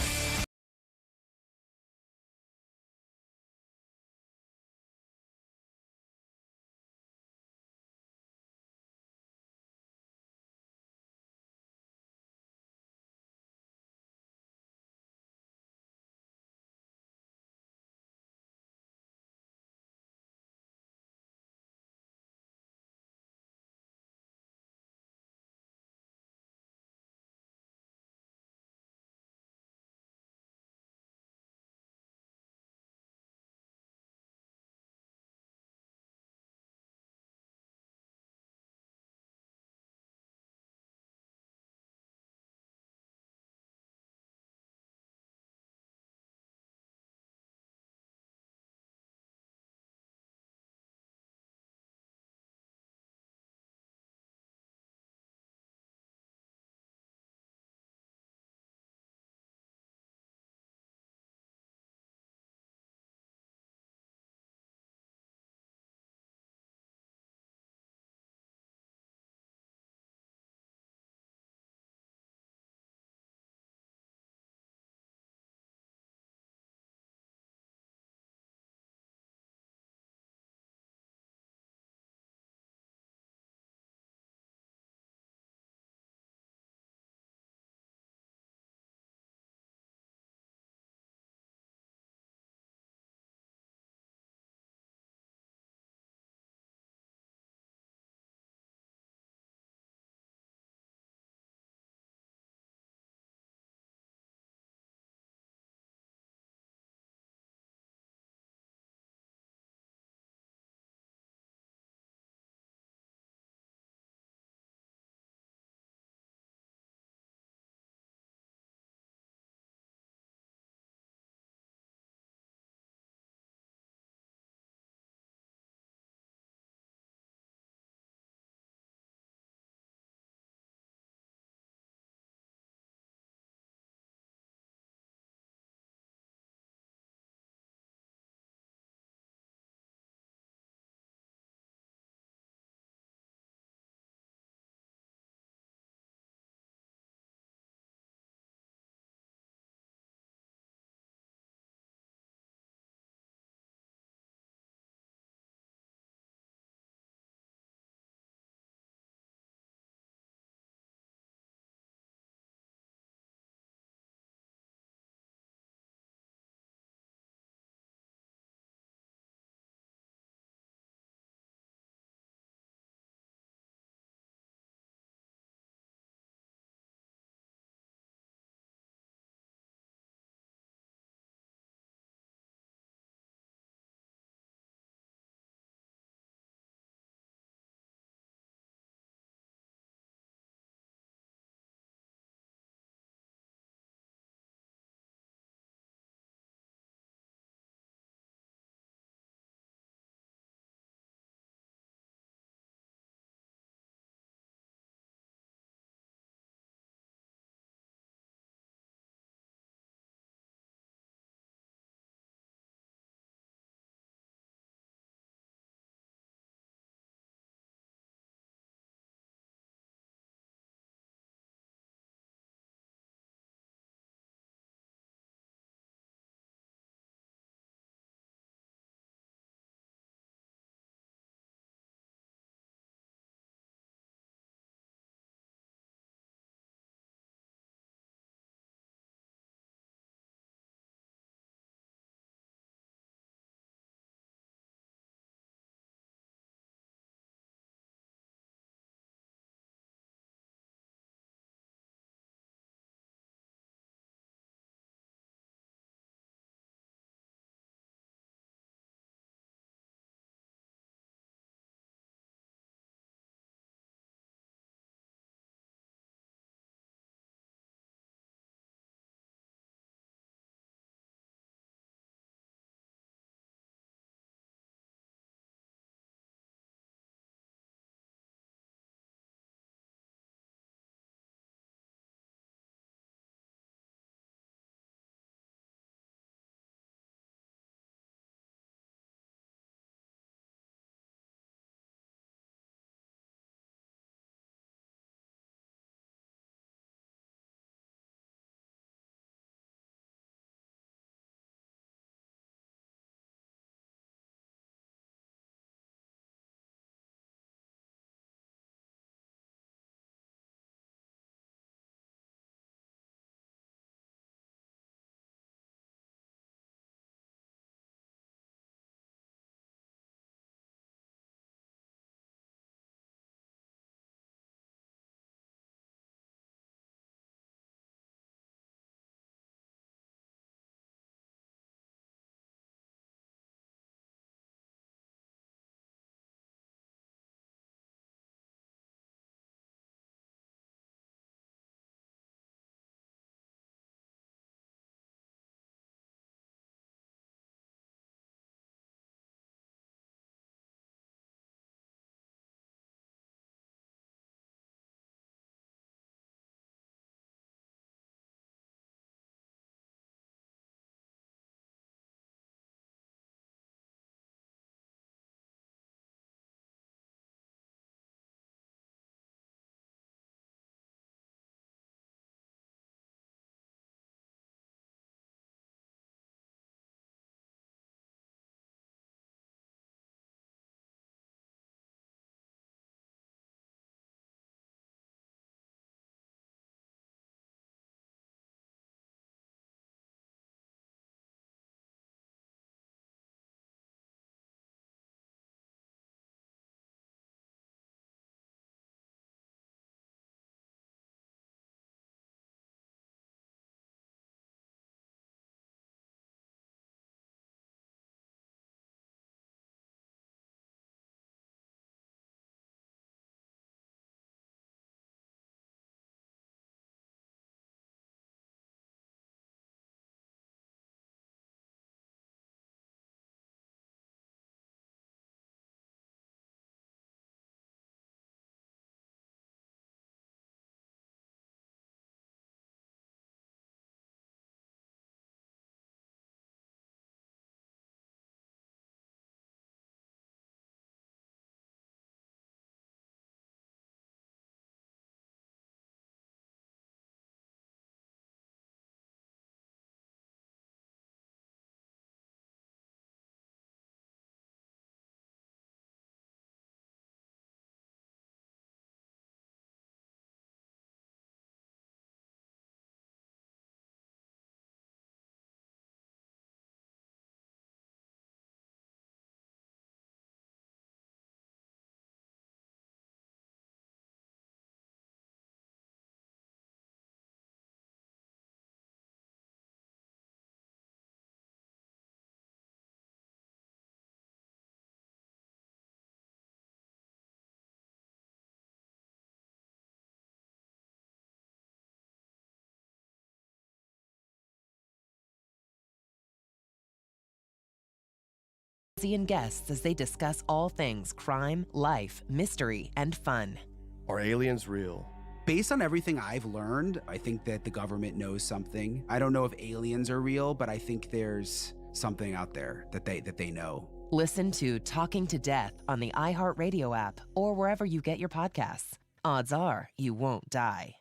and guests as they discuss all things crime, life, mystery, and fun. Are aliens real? Based on everything I've learned, I think that the government knows something. I don't know if aliens are real, but I think there's something out there that they know. Listen to Talking to Death on the iHeartRadio app or wherever you get your podcasts. Odds are you won't die.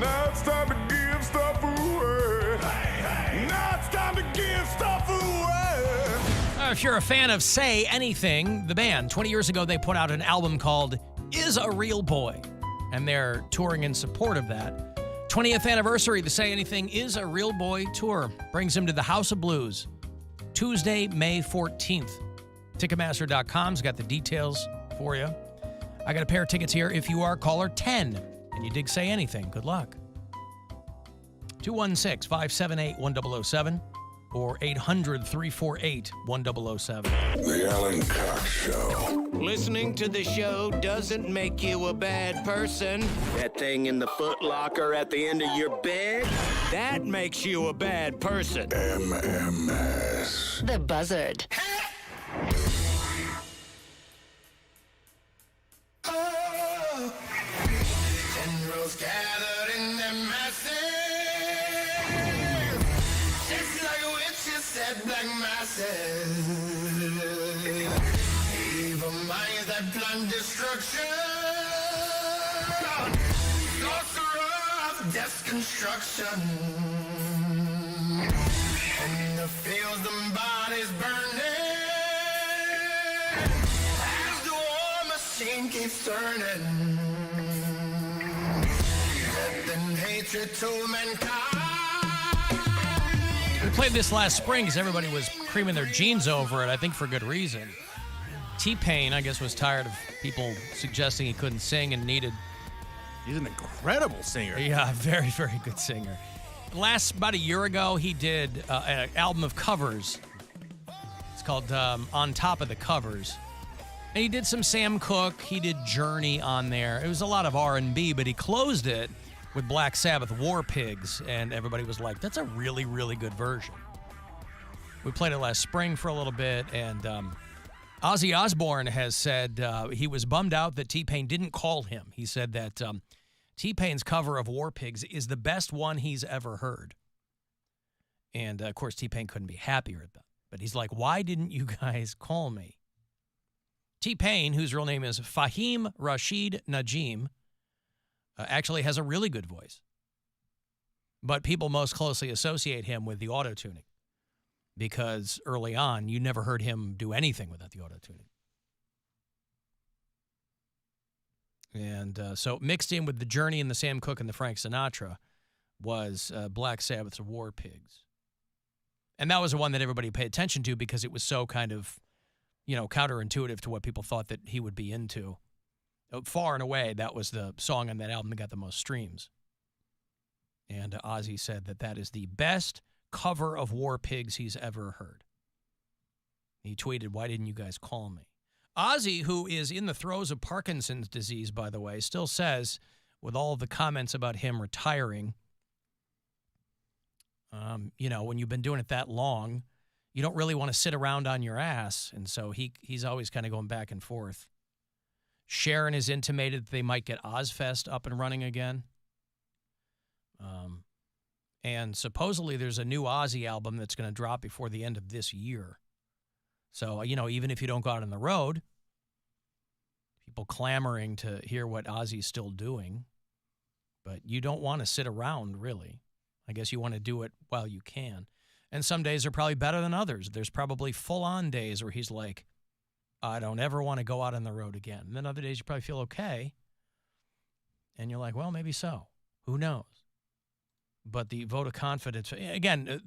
Now it's time to give stuff away. Now it's time to give stuff away. If you're a fan of Say Anything, the band, 20 years ago, they put out an album called Is a Real Boy, and they're touring in support of that. 20th anniversary, the Say Anything Is a Real Boy tour brings him to the House of Blues, Tuesday, May 14th. Ticketmaster.com's got the details for you. I got a pair of tickets here if you are caller 10 and you dig Say Anything. Good luck. 216-578-1007 or 800-348-1007. The Alan Cox Show. Listening to the show doesn't make you a bad person. That thing in the foot locker at the end of your bed, that makes you a bad person. MMS. The Buzzard. Generals gathered in their masses. Just like witches said black masses. Evil minds that plan destruction. Sorcerer of death's construction. In the fields, the bodies burning. As the war machine keeps turning. Death and hatred to mankind. We played this last spring because everybody was creaming their jeans over it, I think for good reason. T-Pain, I guess, was tired of people suggesting he couldn't sing and needed... He's an incredible singer. Yeah, very, very good singer. About a year ago, he did an album of covers. It's called On Top of the Covers. And he did some Sam Cooke. He did Journey on there. It was a lot of R&B, but he closed it with Black Sabbath, War Pigs, and everybody was like, that's a really, really good version. We played it last spring for a little bit, and Ozzy Osbourne has said he was bummed out that T-Pain didn't call him. He said that T-Pain's cover of War Pigs is the best one he's ever heard. And, of course, T-Pain couldn't be happier at that. But he's like, why didn't you guys call me? T-Pain, whose real name is Fahim Rashid Najim, actually has a really good voice. But people most closely associate him with the auto-tuning because early on, you never heard him do anything without the auto-tuning. And so mixed in with the Journey and the Sam Cooke and the Frank Sinatra was Black Sabbath's War Pigs. And that was the one that everybody paid attention to because it was so kind of, counterintuitive to what people thought that he would be into. Far and away, that was the song on that album that got the most streams. And Ozzy said that that is the best cover of War Pigs he's ever heard. He tweeted, why didn't you guys call me? Ozzy, who is in the throes of Parkinson's disease, by the way, still says, with all of the comments about him retiring, when you've been doing it that long, you don't really want to sit around on your ass. And so he's always kind of going back and forth. Sharon has intimated that they might get Ozfest up and running again. And supposedly there's a new Ozzy album that's going to drop before the end of this year. So, even if you don't go out on the road, people clamoring to hear what Ozzy's still doing. But you don't want to sit around, really. I guess you want to do it while you can. And some days are probably better than others. There's probably full-on days where he's like, I don't ever want to go out on the road again. And then other days you probably feel okay. And you're like, well, maybe so. Who knows? But the vote of confidence, again,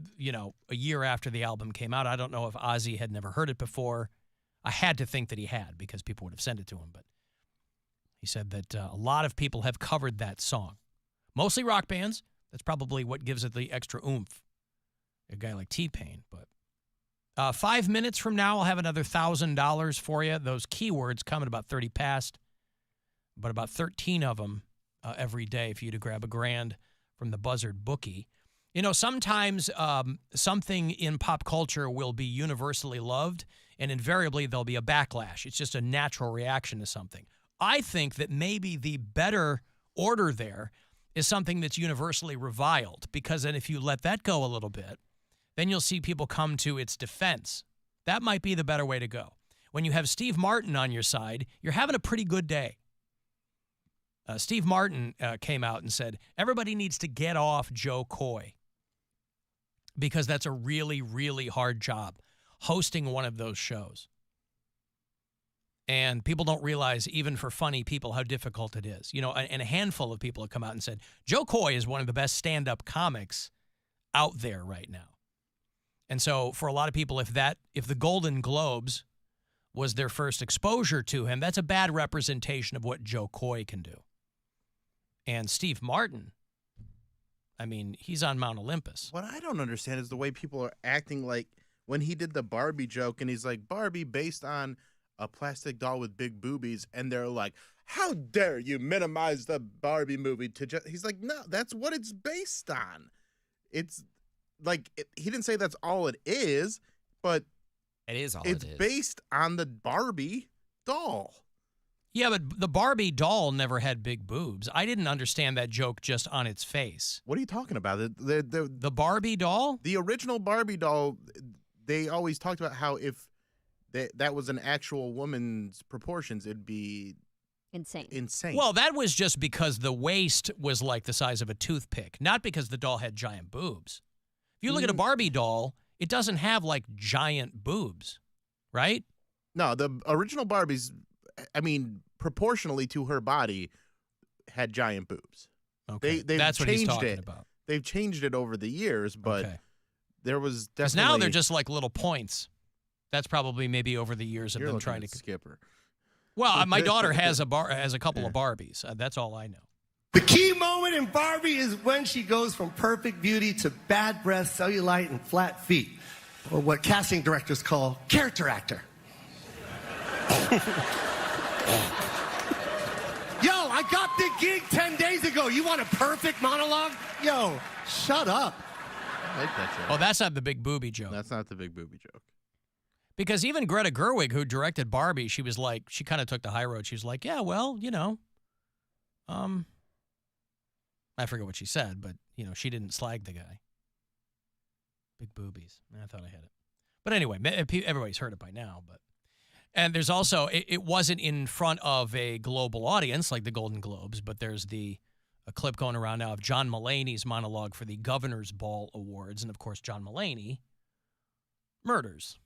a year after the album came out, I don't know if Ozzy had never heard it before. I had to think that he had because people would have sent it to him. But he said that a lot of people have covered that song. Mostly rock bands. That's probably what gives it the extra oomph. A guy like T-Pain. But 5 minutes from now, I'll have another $1,000 for you. Those keywords come at about 30 past, but about 13 of them every day for you to grab $1,000 from the Buzzard bookie. Sometimes something in pop culture will be universally loved and invariably there'll be a backlash. It's just a natural reaction to something. I think that maybe the better order there is something that's universally reviled, because then if you let that go a little bit, then you'll see people come to its defense. That might be the better way to go. When you have Steve Martin on your side, you're having a pretty good day. Steve Martin came out and said, everybody needs to get off Joe Coy, because that's a really, really hard job, hosting one of those shows. And people don't realize, even for funny people, how difficult it is. You know, and a handful of people have come out and said, Joe Coy is one of the best stand-up comics out there right now. And so for a lot of people, if the Golden Globes was their first exposure to him, that's a bad representation of what Joe Coy can do. And Steve Martin, I mean, he's on Mount Olympus. What I don't understand is the way people are acting, like when he did the Barbie joke and he's like, Barbie based on a plastic doll with big boobies, and they're like, how dare you minimize the Barbie movie to just... He's like, no, that's what it's based on. It's like, he didn't say that's all it is, but it is all it's based on the Barbie doll. Yeah, but the Barbie doll never had big boobs. I didn't understand that joke just on its face. What are you talking about? The Barbie doll? The original Barbie doll, they always talked about how if that was an actual woman's proportions, it'd be insane. Well, that was just because the waist was like the size of a toothpick, not because the doll had giant boobs. If you look at a Barbie doll, it doesn't have like giant boobs, right? No, the original Barbies, I mean, proportionally to her body, had giant boobs. Okay, they've that's what he's changed talking it. about. They've changed it over the years, but there was Because definitely... now they're just like little points. That's probably maybe over the years of You're them looking trying at to... Skipper. Well, my daughter has a couple of Barbies. That's all I know. The key moment in Barbie is when she goes from perfect beauty to bad breath, cellulite, and flat feet, or what casting directors call character actor. Yo, I got the gig 10 days ago. You want a perfect monologue? Yo, shut up. I like that joke. Oh, that's not the big booby joke. That's not the big booby joke. Because even Greta Gerwig, who directed Barbie, she was like, she kind of took the high road. She was like, yeah, well, you know, I forget what she said, but, you know, she didn't slag the guy. Big boobies. I thought I had it. But anyway, everybody's heard it by now. And there's also, it wasn't in front of a global audience like the Golden Globes, but there's a clip going around now of John Mulaney's monologue for the Governor's Ball Awards. And, of course, John Mulaney murders.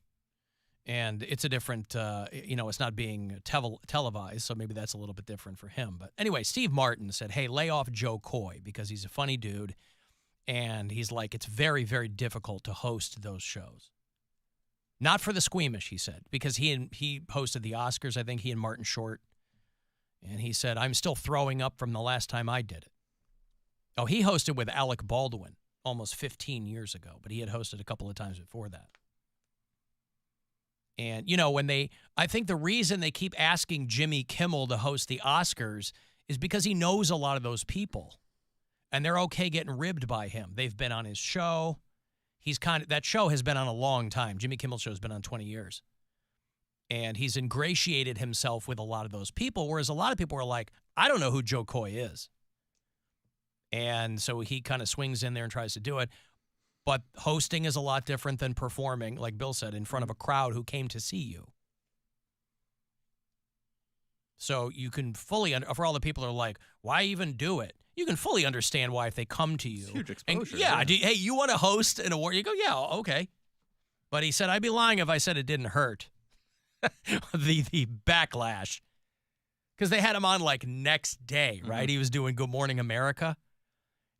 And it's a different, it's not being televised, so maybe that's a little bit different for him. But anyway, Steve Martin said, hey, lay off Joe Coy because he's a funny dude. And he's like, it's very, very difficult to host those shows. Not for the squeamish, he said, because he hosted the Oscars, I think, he and Martin Short. And he said, I'm still throwing up from the last time I did it. Oh, he hosted with Alec Baldwin almost 15 years ago, but he had hosted a couple of times before that. And, you know, I think the reason they keep asking Jimmy Kimmel to host the Oscars is because he knows a lot of those people. And they're okay getting ribbed by him. They've been on his show. That show has been on a long time. Jimmy Kimmel's show has been on 20 years. And he's ingratiated himself with a lot of those people, whereas a lot of people are like, I don't know who Joe Coy is. And so he kind of swings in there and tries to do it. But hosting is a lot different than performing, like Bill said, in front of a crowd who came to see you. So you can fully, for all the people who are like, why even do it? You can fully understand why if they come to you. It's huge exposure. And, hey, you want to host an award? You go, yeah, okay. But he said, I'd be lying if I said it didn't hurt. the backlash. Because they had him on like next day, right? He was doing Good Morning America.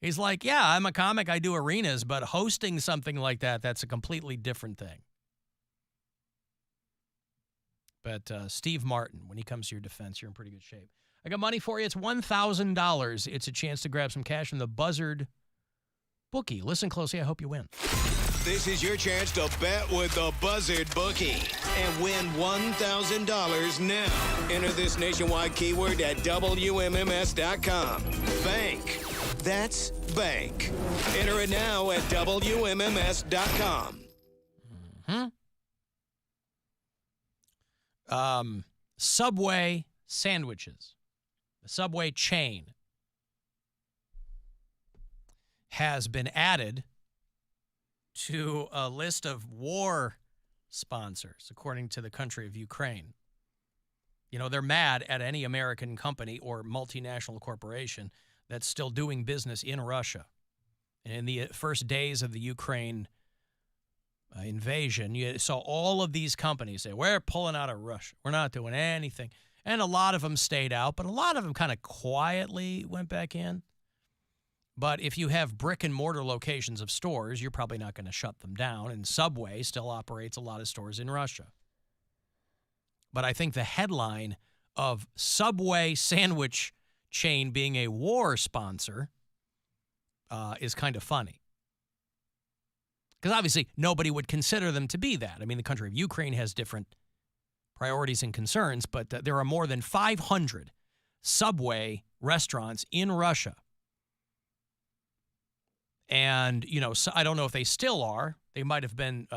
He's like, yeah, I'm a comic. I do arenas, but hosting something like that, that's a completely different thing. But Steve Martin, when he comes to your defense, you're in pretty good shape. I got money for you. It's $1,000. It's a chance to grab some cash from the Buzzard bookie. Listen closely. I hope you win. This is your chance to bet with the Buzzard bookie and win $1,000 now. Enter this nationwide keyword at WMMS.com. Bank. That's bank. Enter it now at WMMS.com. Subway sandwiches, the Subway chain, has been added to a list of war sponsors, according to the country of Ukraine. You know, they're mad at any American company or multinational corporation that's still doing business in Russia. And in the first days of the Ukraine invasion, you saw all of these companies say, we're pulling out of Russia. We're not doing anything. And a lot of them stayed out, but a lot of them kind of quietly went back in. But if you have brick and mortar locations of stores, you're probably not going to shut them down. And Subway still operates a lot of stores in Russia. But I think the headline of Subway sandwich chain being a war sponsor is kind of funny. Because obviously nobody would consider them to be that. I mean, the country of Ukraine has different priorities and concerns, but there are more than 500 Subway restaurants in Russia. And, you know, so I don't know if they still are. They might have been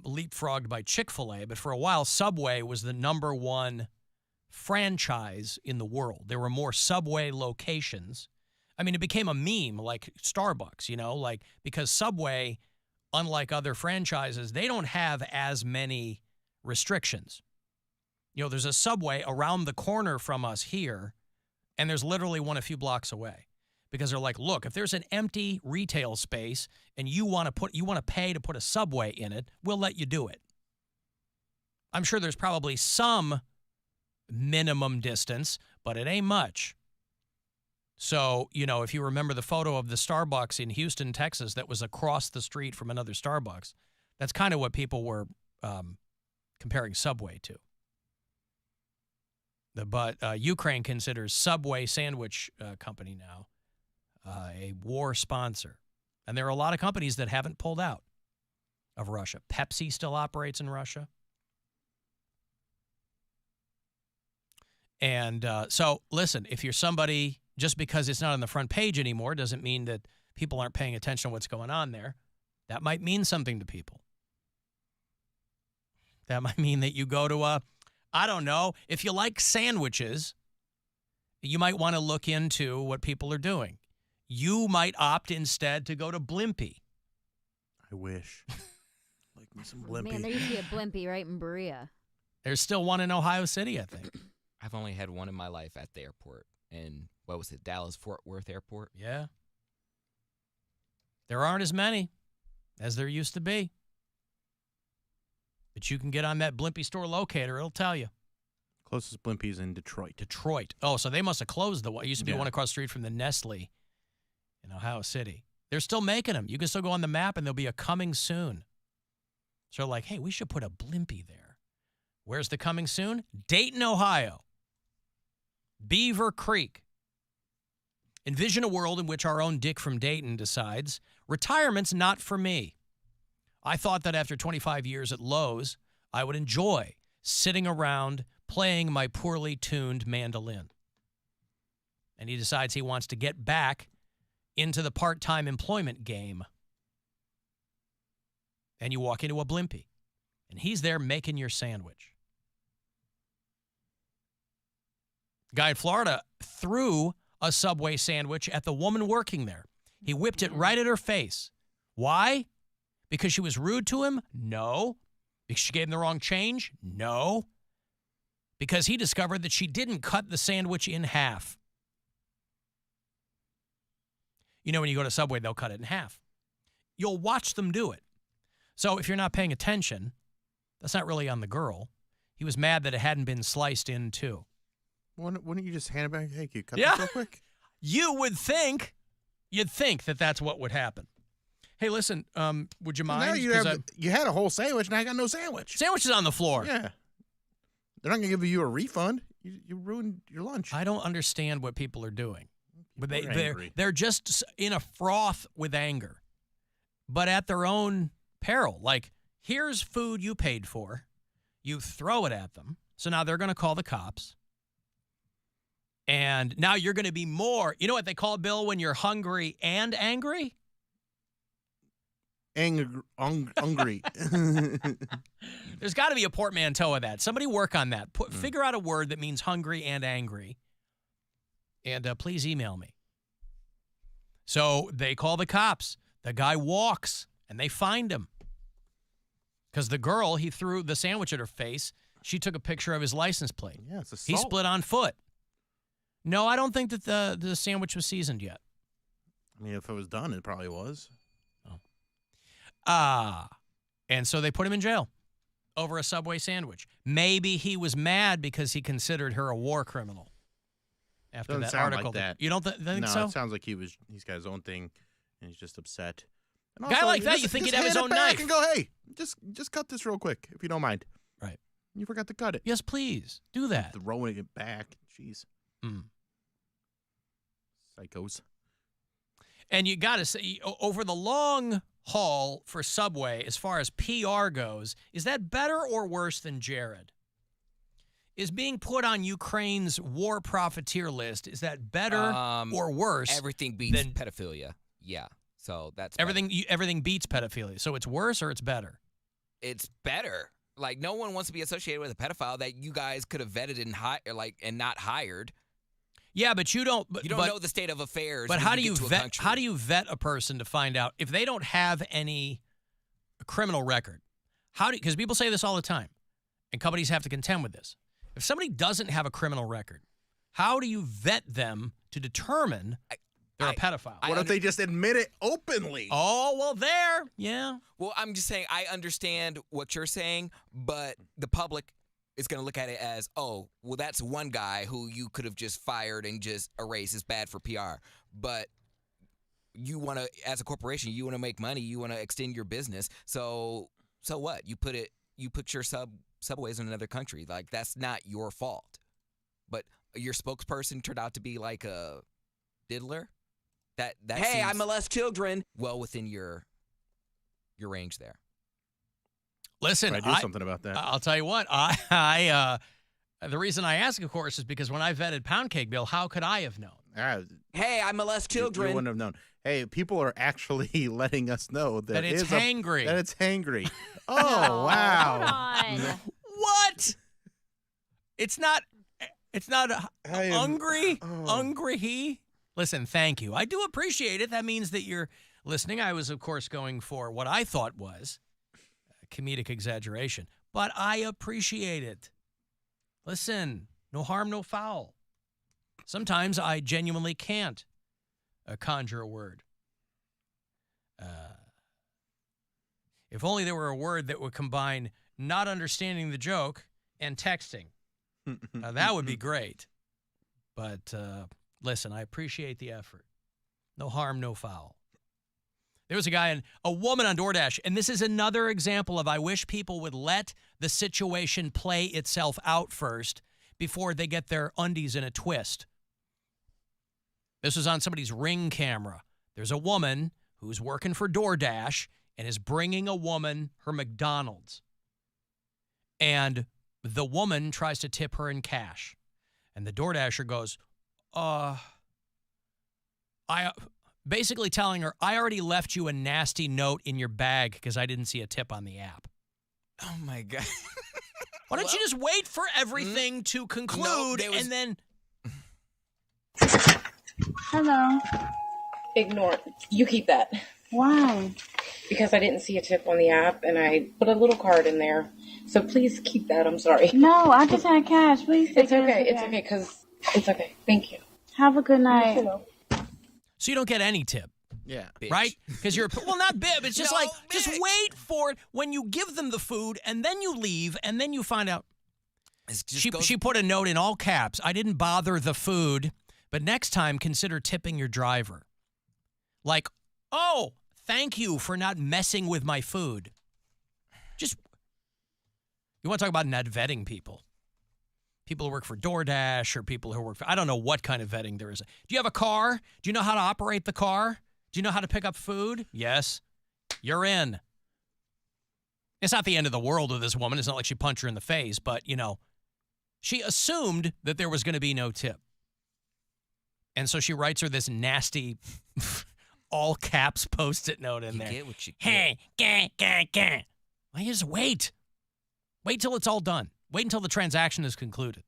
leapfrogged by Chick-fil-A, but for a while, Subway was the number one franchise in the world. There were more Subway locations. I mean, it became a meme like Starbucks, you know, like because Subway, unlike other franchises, they don't have as many restrictions. You know, there's a Subway around the corner from us here, and there's literally one a few blocks away. Because they're like, look, if there's an empty retail space and you want to pay to put a Subway in it, we'll let you do it. I'm sure there's probably some minimum distance, but it ain't much. So, you know, if you remember the photo of the Starbucks in Houston, Texas, that was across the street from another Starbucks, that's kind of what people were comparing Subway to. But Ukraine considers Subway sandwich company now a war sponsor. And there are a lot of companies that haven't pulled out of Russia. Pepsi still operates in Russia. And so, listen, if you're somebody, just because it's not on the front page anymore doesn't mean that people aren't paying attention to what's going on there. That might mean something to people. That might mean that you go to I don't know, if you like sandwiches, you might want to look into what people are doing. You might opt instead to go to Blimpie. I wish. Like me some Blimpie. Man, there used to be a Blimpie right in Berea. There's still one in Ohio City, I think. I've only had one in my life at the airport. In, what was it, Dallas-Fort Worth Airport? Yeah. There aren't as many as there used to be. But you can get on that Blimpie store locator. It'll tell you. Closest Blimpie's in Detroit. Detroit. Oh, so they must have closed the one. It used to be one across the street from the Nestle in Ohio City. They're still making them. You can still go on the map, and there'll be a coming soon. So like, hey, we should put a Blimpie there. Where's the coming soon? Dayton, Ohio. Beaver Creek. Envision a world in which our own Dick from Dayton decides, retirement's not for me. I thought that after 25 years at Lowe's, I would enjoy sitting around playing my poorly tuned mandolin. And he decides he wants to get back into the part-time employment game. And you walk into a Blimpie, and he's there making your sandwich. Guy in Florida threw a Subway sandwich at the woman working there. He whipped it right at her face. Why? Because she was rude to him? No. Because she gave him the wrong change? No. Because he discovered that she didn't cut the sandwich in half. You know, when you go to Subway, they'll cut it in half. You'll watch them do it. So if you're not paying attention, that's not really on the girl. He was mad that it hadn't been sliced in too. Wouldn't you just hand it back? Hey, can you cut Yeah. this real quick? You would think, you'd think that that's what would happen. Hey, listen, would you mind? Now you, 'Cause you had a whole sandwich, and I got no sandwich. Sandwich is on the floor. Yeah. They're not going to give you a refund. You ruined your lunch. I don't understand what people are doing. But People are angry. they're just in a froth with anger, but at their own peril. Like, here's food you paid for. You throw it at them. So now they're going to call the cops. And now you're going to be more. You know what they call, Bill, when you're hungry and angry? Hungry. There's got to be a portmanteau of that. Somebody work on that. Figure out a word that means hungry and angry. And please email me. So they call the cops. The guy walks, and they find him. Because the girl, he threw the sandwich at her face. She took a picture of his license plate. Yeah, it's assault. He split on foot. No, I don't think that the sandwich was seasoned yet. I mean, if it was done, it probably was. And so they put him in jail over a Subway sandwich. Maybe he was mad because he considered her a war criminal. After Doesn't that sound article, like that. You don't think no, so? It sounds like he's got his own thing, and he's just upset. And Guy also, like that, just- you think just he'd have his hand own it back knife. and go, hey, just cut this real quick, if you don't mind. Right. You forgot to cut it. Yes, please do that. Throwing it back. Jeez. Mm. Psychos. And you got to say, over the long haul for Subway, as far as PR goes, is that better or worse than Jared? Is being put on Ukraine's war profiteer list, is that better or worse? Everything beats pedophilia. Yeah. So that's everything beats pedophilia. So it's worse or it's better? It's better. Like, no one wants to be associated with a pedophile that you guys could have vetted and not hired. Yeah, but you don't. You don't know the state of affairs. But when how do get you to a vet? country. How do you vet a person to find out if they don't have any criminal record? Because people say this all the time, and companies have to contend with this. If somebody doesn't have a criminal record, how do you vet them to determine they're a pedophile? What if they just admit it openly? Oh, well, yeah. Well, I'm just saying, I understand what you're saying, but the public is going to look at it as, oh, well, that's one guy who you could have just fired and just erased. It's bad for PR. But you want to, as a corporation, you want to make money. You want to extend your business. So what? You put your Subways in another country. Like, that's not your fault. But your spokesperson turned out to be like a diddler. That Hey, I seems molest children. well within your range there. Listen, I do something about that. I'll tell you what. I the reason I ask, of course, is because when I vetted Poundcake, Bill, how could I have known? Hey, I molest children. You wouldn't have known. Hey, people are actually letting us know that it's hangry. That it's hangry. Oh, wow. Hold on. What? It's not hungry. Hungry. Listen, thank you. I do appreciate it. That means that you're listening. I was, of course, going for what I thought was comedic exaggeration, but I appreciate it. Listen, no harm, no foul. Sometimes I genuinely can't conjure a word. If only there were a word that would combine not understanding the joke and texting. That would be great. But listen, I appreciate the effort. No harm, no foul. There was a woman on DoorDash, and this is another example of I wish people would let the situation play itself out first before they get their undies in a twist. This was on somebody's Ring camera. There's a woman who's working for DoorDash and is bringing a woman her McDonald's. And the woman tries to tip her in cash. And the DoorDasher goes, basically telling her, I already left you a nasty note in your bag because I didn't see a tip on the app. Oh, my God. Why don't you just wait for everything to conclude and then... Hello. Ignore it. You keep that. Why? Because I didn't see a tip on the app and I put a little card in there. So please keep that. I'm sorry. No, I just had cash. Please take It's okay. It's okay because it's okay. Thank you. Have a good night. So you don't get any tip. Yeah. Right? Because you're, well, not bib. It's just just wait for it when you give them the food and then you leave and then you find out. She put a note in all caps. I didn't bother the food, but next time consider tipping your driver. Like, oh, thank you for not messing with my food. Just, you want to talk about not vetting people. People who work for DoorDash or people who work for, I don't know what kind of vetting there is. Do you have a car? Do you know how to operate the car? Do you know how to pick up food? Yes. You're in. It's not the end of the world with this woman. It's not like she punched her in the face, but, she assumed that there was going to be no tip. And so she writes her this nasty all caps Post-it note in You there. get what you Hey, gah. Why just wait? Wait till it's all done. Wait until the transaction is concluded.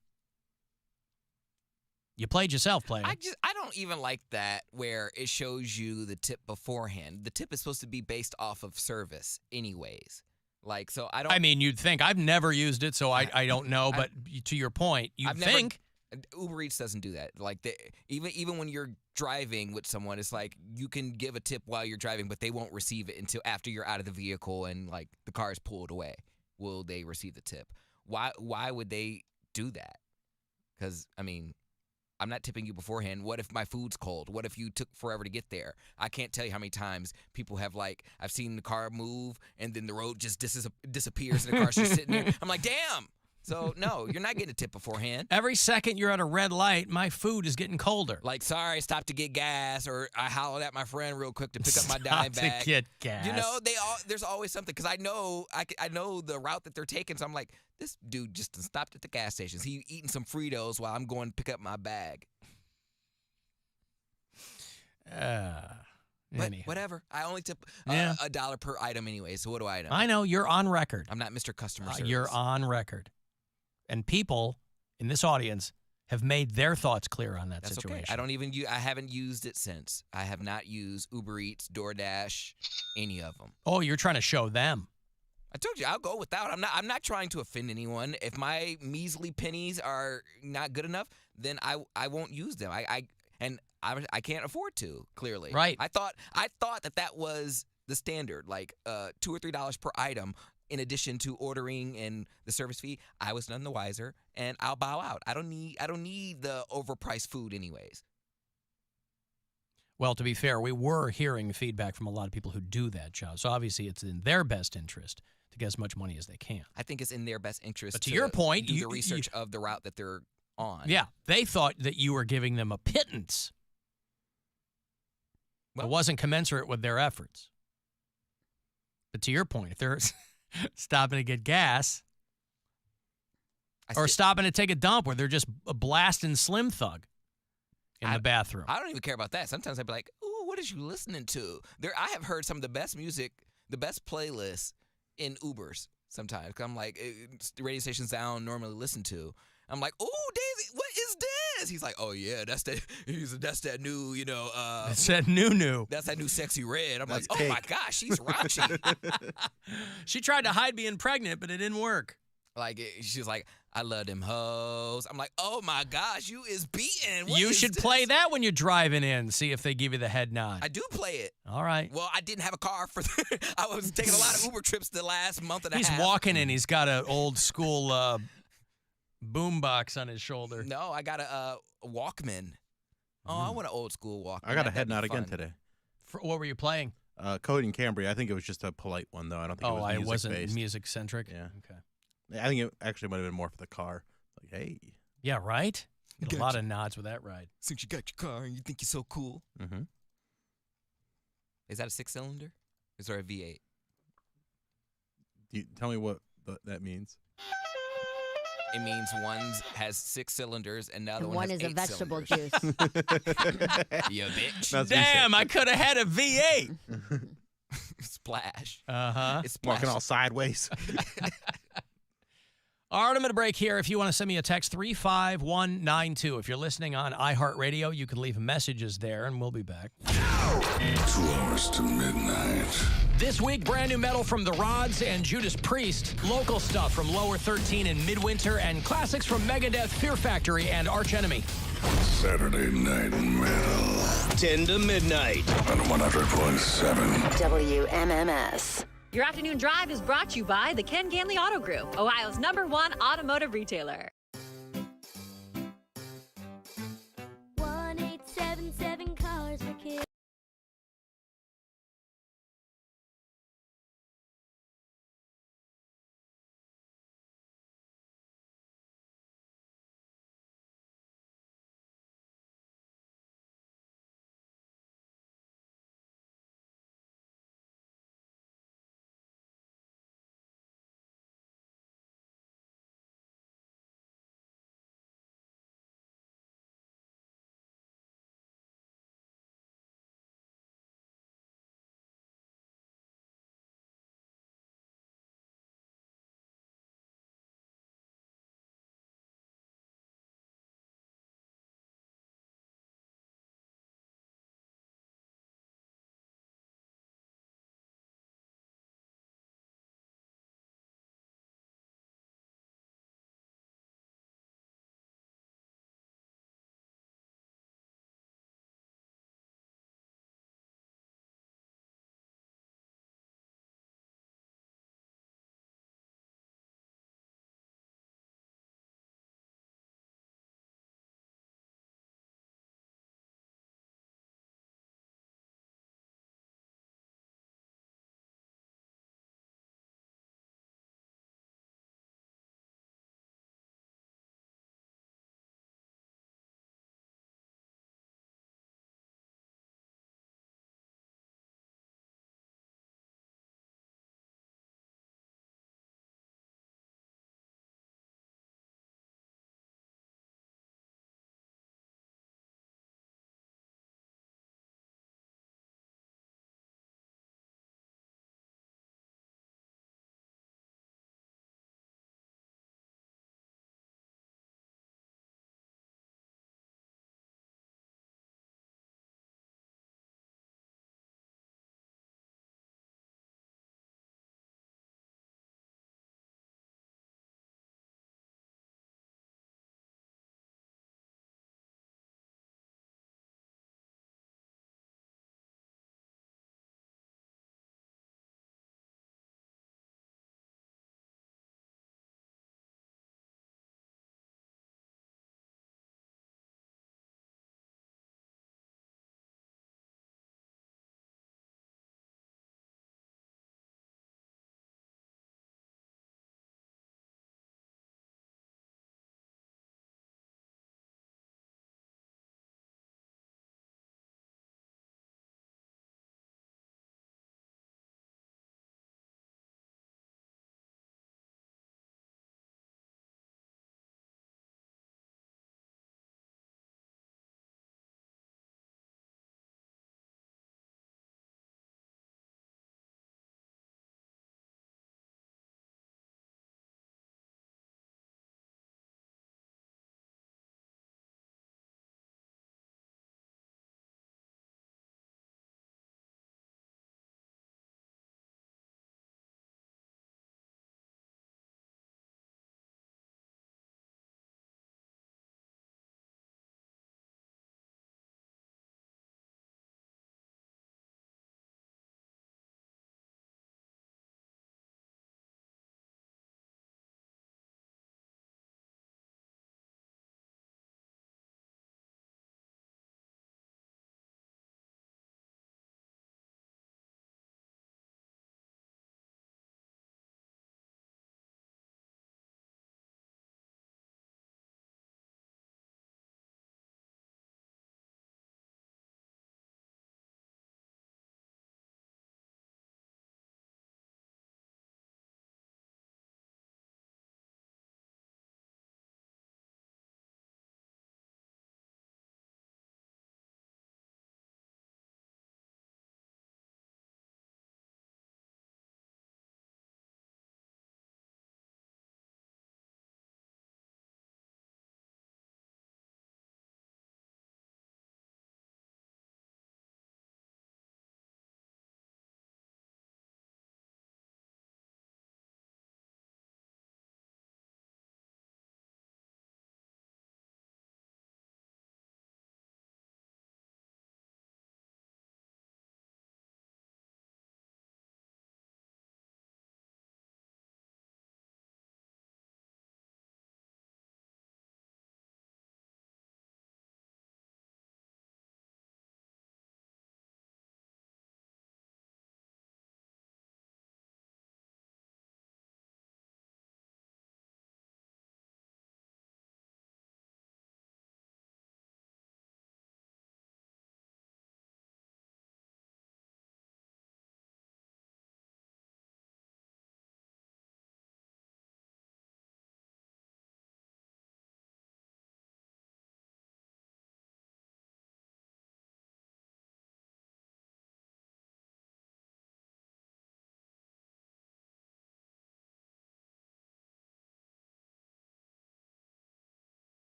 You played yourself, player. I don't even like that where it shows you the tip beforehand. The tip is supposed to be based off of service anyways. Like, so I don't. I mean, you'd think. I've never used it, so I don't know. But to your point, you'd think. Uber Eats doesn't do that. Like, even when you're driving with someone, it's like you can give a tip while you're driving, but they won't receive it until after you're out of the vehicle and like the car is pulled away. Will they receive the tip? Why would they do that? Because I mean, I'm not tipping you beforehand. What if my food's cold? What if you took forever to get there? I can't tell you how many times people have, like, I've seen the car move and then the road just disappears and the car's just sitting there. I'm like, damn. So, no, you're not getting a tip beforehand. Every second you're at a red light, my food is getting colder. Like, sorry, stopped to get gas, or I hollered at my friend real quick to pick up my dime Stop bag. to get gas. You know, there's always something, because I know the route that they're taking, so I'm like, this dude just stopped at the gas stations. He eating some Fritos while I'm going to pick up my bag. But whatever. I only tip $1 per item anyway, so what do I know? I know. You're on record. I'm not Mr. Customer Service. You're on record. And people in this audience have made their thoughts clear on that situation. Okay. I haven't used it since. I have not used Uber Eats, DoorDash, any of them. Oh, you're trying to show them. I told you I'll go without. I'm not trying to offend anyone. If my measly pennies are not good enough, then I won't use them. I can't afford to, clearly. Right. I thought that was the standard, like $2 or $3 per item in addition to ordering and the service fee. I was none the wiser, and I'll bow out. I don't need the overpriced food anyways. Well, to be fair, we were hearing feedback from a lot of people who do that job. So obviously it's in their best interest to get as much money as they can. I think it's in their best interest But to your point, do the research of the route that they're on. Yeah, they thought that you were giving them a pittance. It wasn't commensurate with their efforts. But to your point, if they're stopping to get gas or stopping to take a dump where they're just blasting Slim Thug in the bathroom. I don't even care about that. Sometimes I'd be like, ooh, what is you listening to? I have heard some of the best music, the best playlists in Ubers sometimes. I'm like, the radio stations I don't normally listen to. I'm like, ooh, Daisy, what is this? He's like, oh, yeah, that's that new, That's that new. That's that new Sexy Red. I'm like, oh, my gosh, she's raunchy. She tried to hide being pregnant, but it didn't work. Like, she's like, I love them hoes. I'm like, oh, my gosh, you is beating. You should play that when you're driving in, see if they give you the head nod. I do play it. All right. Well, I didn't have a car I was taking a lot of Uber trips the last month and a half. He's walking in. He's got an old school boombox on his shoulder. No, I got a Walkman. Oh, I want an old school Walkman. I got a head nod again today. What were you playing? Cody and Cambria. I think it was just a polite one, though. I don't think it was music-based. Wasn't music-centric? Yeah. Okay. I think it actually might have been more for the car. Like, hey. Yeah, right? Get a lot of nods with that ride. Since you got your car and you think you're so cool. Mm-hmm. Is that a 6-cylinder? Is there a V8? Tell me what that means. It means one has 6 cylinders and the other And one one has is a 8 vegetable cylinders. juice. You bitch. That's Damn, I could have had a V8. Splash. Uh-huh. It's walking all sideways. All right, I'm going to break here. If you want to send me a text, 35192. If you're listening on iHeartRadio, you can leave messages there, and we'll be back. 2 hours to midnight. This week, brand new metal from The Rods and Judas Priest, local stuff from Lower 13 and Midwinter, and classics from Megadeth, Fear Factory, and Arch Enemy. Saturday Night Metal. 10 to midnight. On 100.7. WMMS. Your afternoon drive is brought to you by the Ken Ganley Auto Group, Ohio's #1 automotive retailer.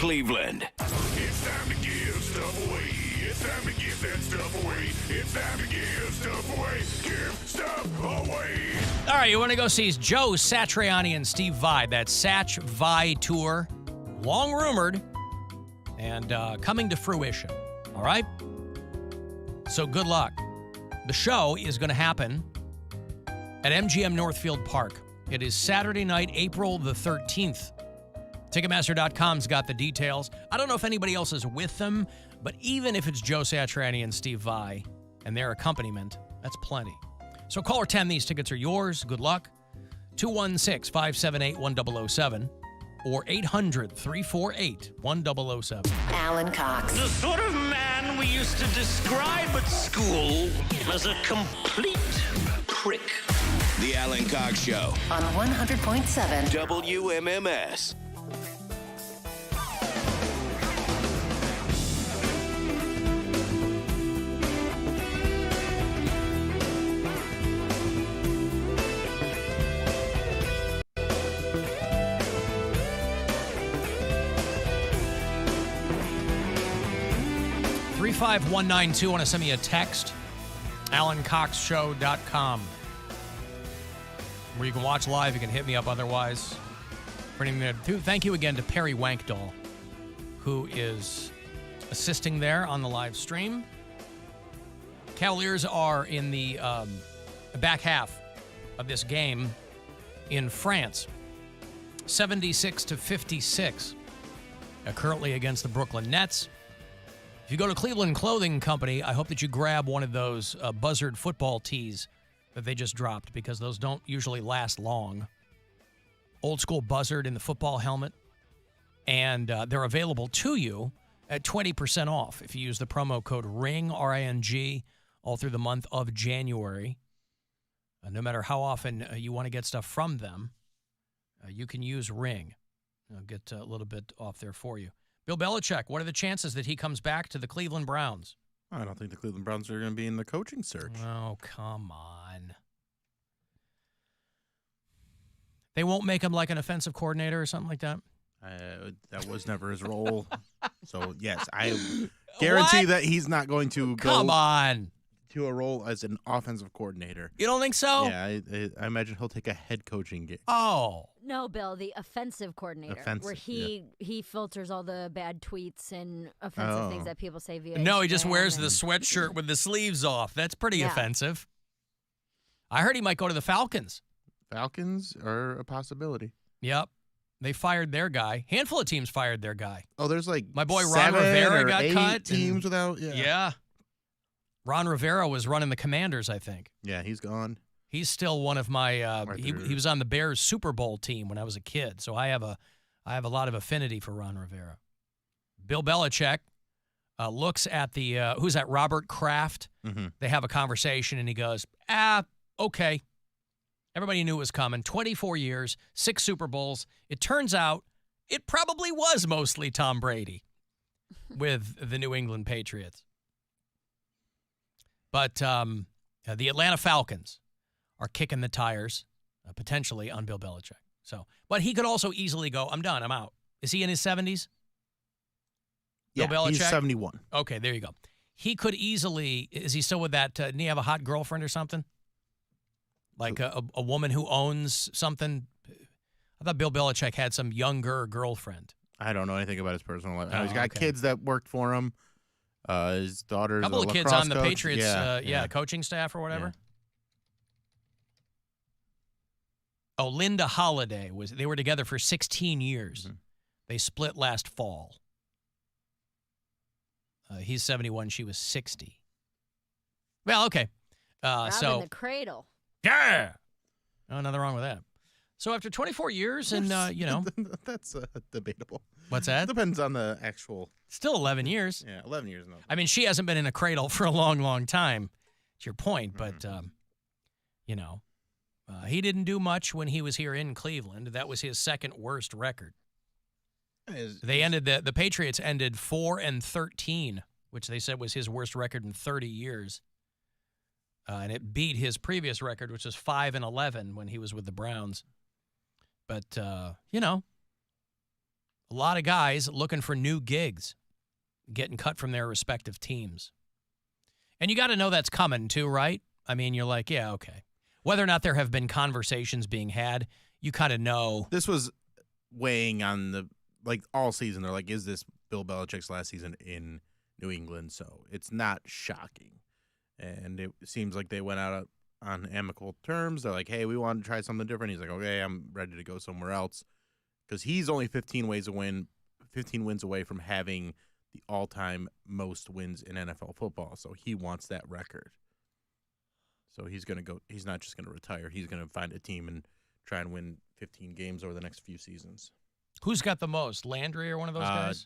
Cleveland. It's time to give stuff away. It's time to give that stuff away. It's time to give stuff away. Give stuff away. All right, you want to go see Joe Satriani and Steve Vai. That Satch Vai tour, long rumored, and coming to fruition. All right? So good luck. The show is going to happen at MGM Northfield Park. It is Saturday night, April the 13th. Ticketmaster.com's got the details. I don't know if anybody else is with them, but even if it's Joe Satriani and Steve Vai and their accompaniment, that's plenty. So caller 10, these tickets are yours. Good luck. 216-578-1007 or 800-348-1007. Alan Cox. The sort of man we used to describe at school as a complete prick. The Alan Cox Show. On 100.7 WMMS. Three 35192. Want to send me a text? AlanCoxShow.com. Where you can watch live. You can hit me up otherwise. Thank you again to Perry Wankdahl, who is assisting there on the live stream. Cavaliers are in the back half of this game in France. 76-56. Currently against the Brooklyn Nets. If you go to Cleveland Clothing Company, I hope that you grab one of those Buzzard football tees that they just dropped, because those don't usually last long. Old school Buzzard in the football helmet. And they're available to you at 20% off if you use the promo code RING, R-I-N-G, all through the month of January. No matter how often you want to get stuff from them, you can use RING. I'll get a little bit off there for you. Bill Belichick, what are the chances that he comes back to the Cleveland Browns? I don't think the Cleveland Browns are going to be in the coaching search. Oh, come on. They won't make him like an offensive coordinator or something like that? That was never his role. So, yes, I guarantee that he's not going to go to a role as an offensive coordinator. You don't think so? Yeah, I imagine he'll take a head coaching gig. Oh. No, Bill, the offensive coordinator, where he filters all the bad tweets and offensive things that people say via No, he just Instagram wears the sweatshirt with the sleeves off. That's pretty offensive. I heard he might go to the Falcons. Falcons are a possibility. Yep. They fired their guy. Handful of teams fired their guy. Oh, there's like my boy Ron Rivera got cut. Teams without, yeah. Ron Rivera was running the Commanders, I think. Yeah, he's gone. He's still one of my. He was on the Bears Super Bowl team when I was a kid, so I have a lot of affinity for Ron Rivera. Bill Belichick looks at the who's that? Robert Kraft. Mm-hmm. They have a conversation, and he goes, okay. Everybody knew it was coming. 24 years, 6 Super Bowls. It turns out it probably was mostly Tom Brady with the New England Patriots. But the Atlanta Falcons are kicking the tires, potentially, on Bill Belichick. So, but he could also easily go, I'm done, I'm out. Is he in his 70s? Yeah, Bill Belichick? he's 71. Okay, there you go. He could easily, is he still with that, didn't he have a hot girlfriend or something? Like a woman who owns something? I thought Bill Belichick had some younger girlfriend. I don't know anything about his personal life. He's got kids that worked for him. His daughter's a couple of kids on the coach. Patriots, coaching staff or whatever. Yeah. Oh, Linda Holliday they were together for 16 years. Mm-hmm. They split last fall. He's 71, she was 60. Well, okay. In the cradle. Yeah. Oh, nothing wrong with that. So after 24 years and, That's debatable. What's that? Depends on the actual. Still 11 years. Yeah, 11 years. No. I mean, she hasn't been in a cradle for a long, long time, to your point. But, he didn't do much when he was here in Cleveland. That was his second worst record. They ended the Patriots ended 4-13, which they said was his worst record in 30 years. And it beat his previous record, which was 5-11 when he was with the Browns. But, a A lot of guys looking for new gigs, getting cut from their respective teams. And you got to know that's coming too, right? I mean, you're like, yeah, okay. Whether or not there have been conversations being had, you kind of know. This was weighing on the, like, all season. They're like, is this Bill Belichick's last season in New England? So it's not shocking. And it seems like they went out on amicable terms. They're like, hey, we want to try something different. He's like, okay, I'm ready to go somewhere else. Because he's only 15 wins away from having the all-time most wins in NFL football. So he wants that record. So he's going to go. He's not just going to retire. He's going to find a team and try and win 15 games over the next few seasons. Who's got the most? Landry or one of those guys?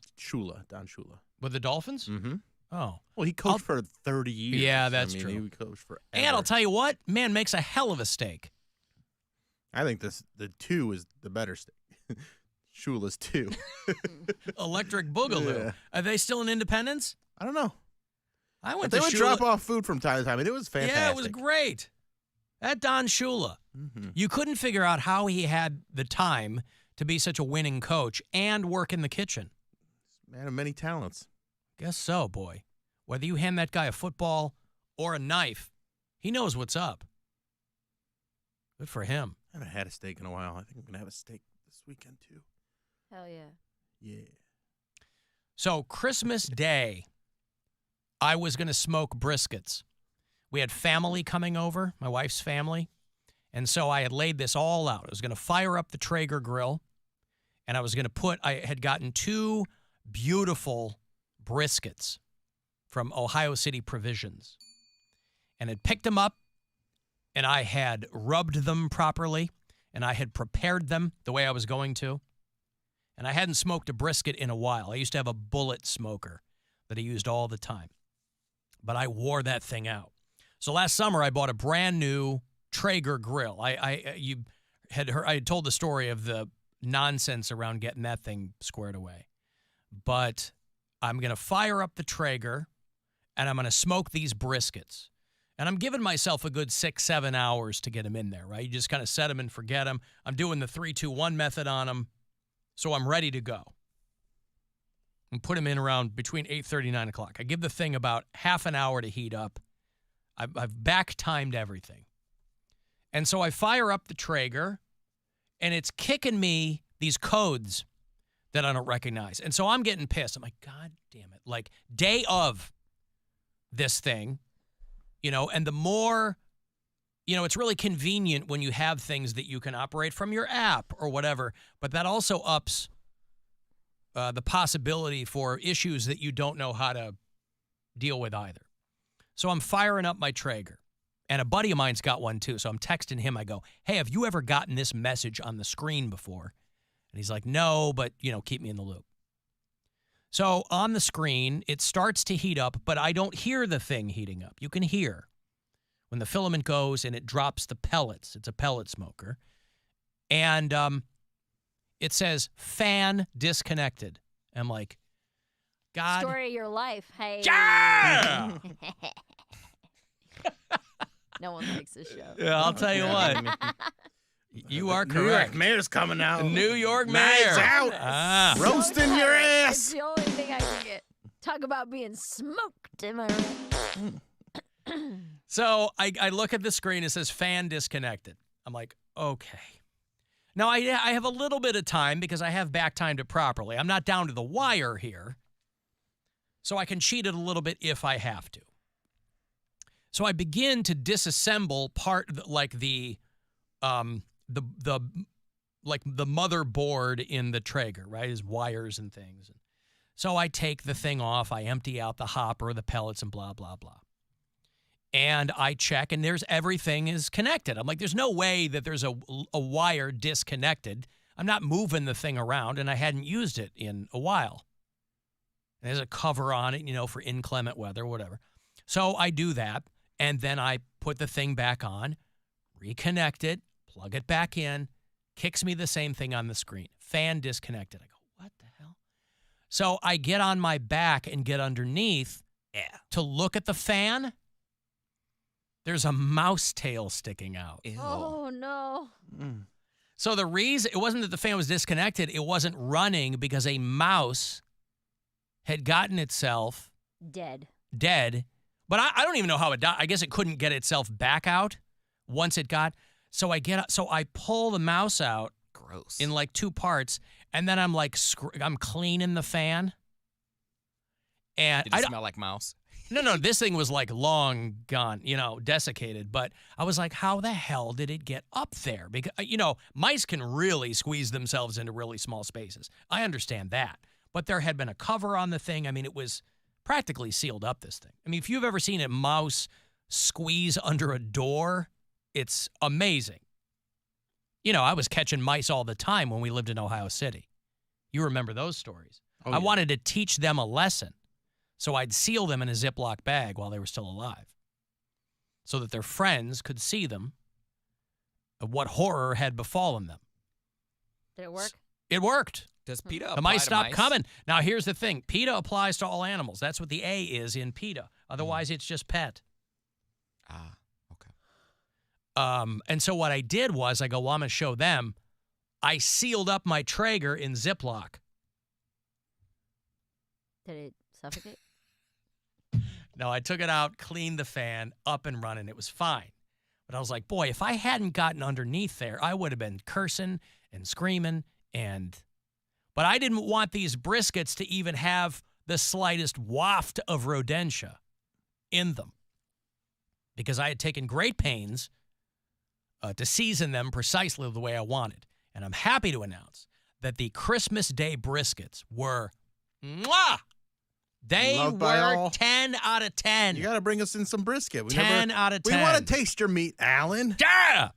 Don Shula. With the Dolphins? Mm-hmm. Oh. Well, he coached for 30 years. Yeah, that's true. He coached forever. And I'll tell you what, man makes a hell of a steak. I think the 2 is the better steak. Shula's 2. Electric Boogaloo. Yeah. Are they still in Independence? I don't know. I went They to would Shula. drop off food from time to time, and it was fantastic. Yeah, it was great. At Don Shula. Mm-hmm. You couldn't figure out how he had the time to be such a winning coach and work in the kitchen. Man of many talents. Guess so, boy. Whether you hand that guy a football or a knife, he knows what's up. Good for him. I haven't had a steak in a while. I think I'm going to have a steak this weekend, too. Hell yeah. Yeah. So Christmas Day, I was going to smoke briskets. We had family coming over, my wife's family. And so I had laid this all out. I was going to fire up the Traeger grill, and I was going to I had gotten 2 beautiful briskets from Ohio City Provisions. And had picked them up, and I had rubbed them properly, and I had prepared them the way I was going to. And I hadn't smoked a brisket in a while. I used to have a bullet smoker that I used all the time. But I wore that thing out. So last summer, I bought a brand new Traeger grill. I had told the story of the nonsense around getting that thing squared away. But I'm going to fire up the Traeger, and I'm going to smoke these briskets. And I'm giving myself a good 6-7 hours to get them in there, right? You just kind of set them and forget them. I'm doing the 3-2-1 method on them. So I'm ready to go. And put them in around between 8:30 and 9 o'clock. I give the thing about half an hour to heat up. I've back-timed everything. And so I fire up the Traeger, and it's kicking me these codes that I don't recognize. And so I'm getting pissed. I'm like, God damn it. Like, day of this thing, and the more, it's really convenient when you have things that you can operate from your app or whatever, but that also ups the possibility for issues that you don't know how to deal with either. So I'm firing up my Traeger, and a buddy of mine's got one too. So I'm texting him. I go, hey, have you ever gotten this message on the screen before? And he's like, no, but, keep me in the loop. So on the screen, it starts to heat up, but I don't hear the thing heating up. You can hear when the filament goes and it drops the pellets. It's a pellet smoker. And it says fan disconnected. I'm like, God. Story of your life. Hey. Yeah! No one likes this show. Yeah, I'll tell you what. You are correct. New York Mayor's coming out. New York Mayor. Nice out. Ah. Roasting your ass. It's the only thing I can get. Talk about being smoked. Am I right? So I look at the screen. It says fan disconnected. I'm like, okay. Now, I have a little bit of time because I have back-timed it properly. I'm not down to the wire here. So I can cheat it a little bit if I have to. So I begin to disassemble like the motherboard in the Traeger, right? His wires and things. So I take the thing off. I empty out the hopper, the pellets, and blah, blah, blah. And I check, and everything is connected. I'm like, there's no way that there's a wire disconnected. I'm not moving the thing around, and I hadn't used it in a while. There's a cover on it, for inclement weather, whatever. So I do that, and then I put the thing back on, reconnect it, plug it back in, kicks me the same thing on the screen. Fan disconnected. I go, what the hell? So I get on my back and get underneath to look at the fan. There's a mouse tail sticking out. Oh, no. So the reason, it wasn't that the fan was disconnected, it wasn't running because a mouse had gotten itself Dead. But I don't even know how it died. I guess it couldn't get itself back out once it got. So I pull the mouse out. Gross. In like 2 parts, and then I'm like, I'm cleaning the fan. And Did it smell like mouse? No, this thing was like long gone, desiccated. But I was like, how the hell did it get up there? Because, mice can really squeeze themselves into really small spaces. I understand that. But there had been a cover on the thing. I mean, it was practically sealed up, this thing. I mean, if you've ever seen a mouse squeeze under a door, it's amazing. I was catching mice all the time when we lived in Ohio City. You remember those stories. Oh, I wanted to teach them a lesson. So I'd seal them in a Ziploc bag while they were still alive so that their friends could see them, of what horror had befallen them. Did it work? It worked. Does PETA The apply mice to stopped coming. Now, here's the thing. PETA applies to all animals. That's what the A is in PETA. Otherwise, it's just pet. Ah, okay. And so what I did was, I go, well, I'm going to show them. I sealed up my Traeger in Ziploc. Did it suffocate? No, I took it out, cleaned the fan, up and running. It was fine. But I was like, boy, if I hadn't gotten underneath there, I would have been cursing and screaming. But I didn't want these briskets to even have the slightest waft of rodentia in them, because I had taken great pains to season them precisely the way I wanted. And I'm happy to announce that the Christmas Day briskets were, mwah! They Loved by were all. 10 out of 10. You got to bring us in some brisket. 10 out of 10. We want to taste your meat, Alan. Yeah!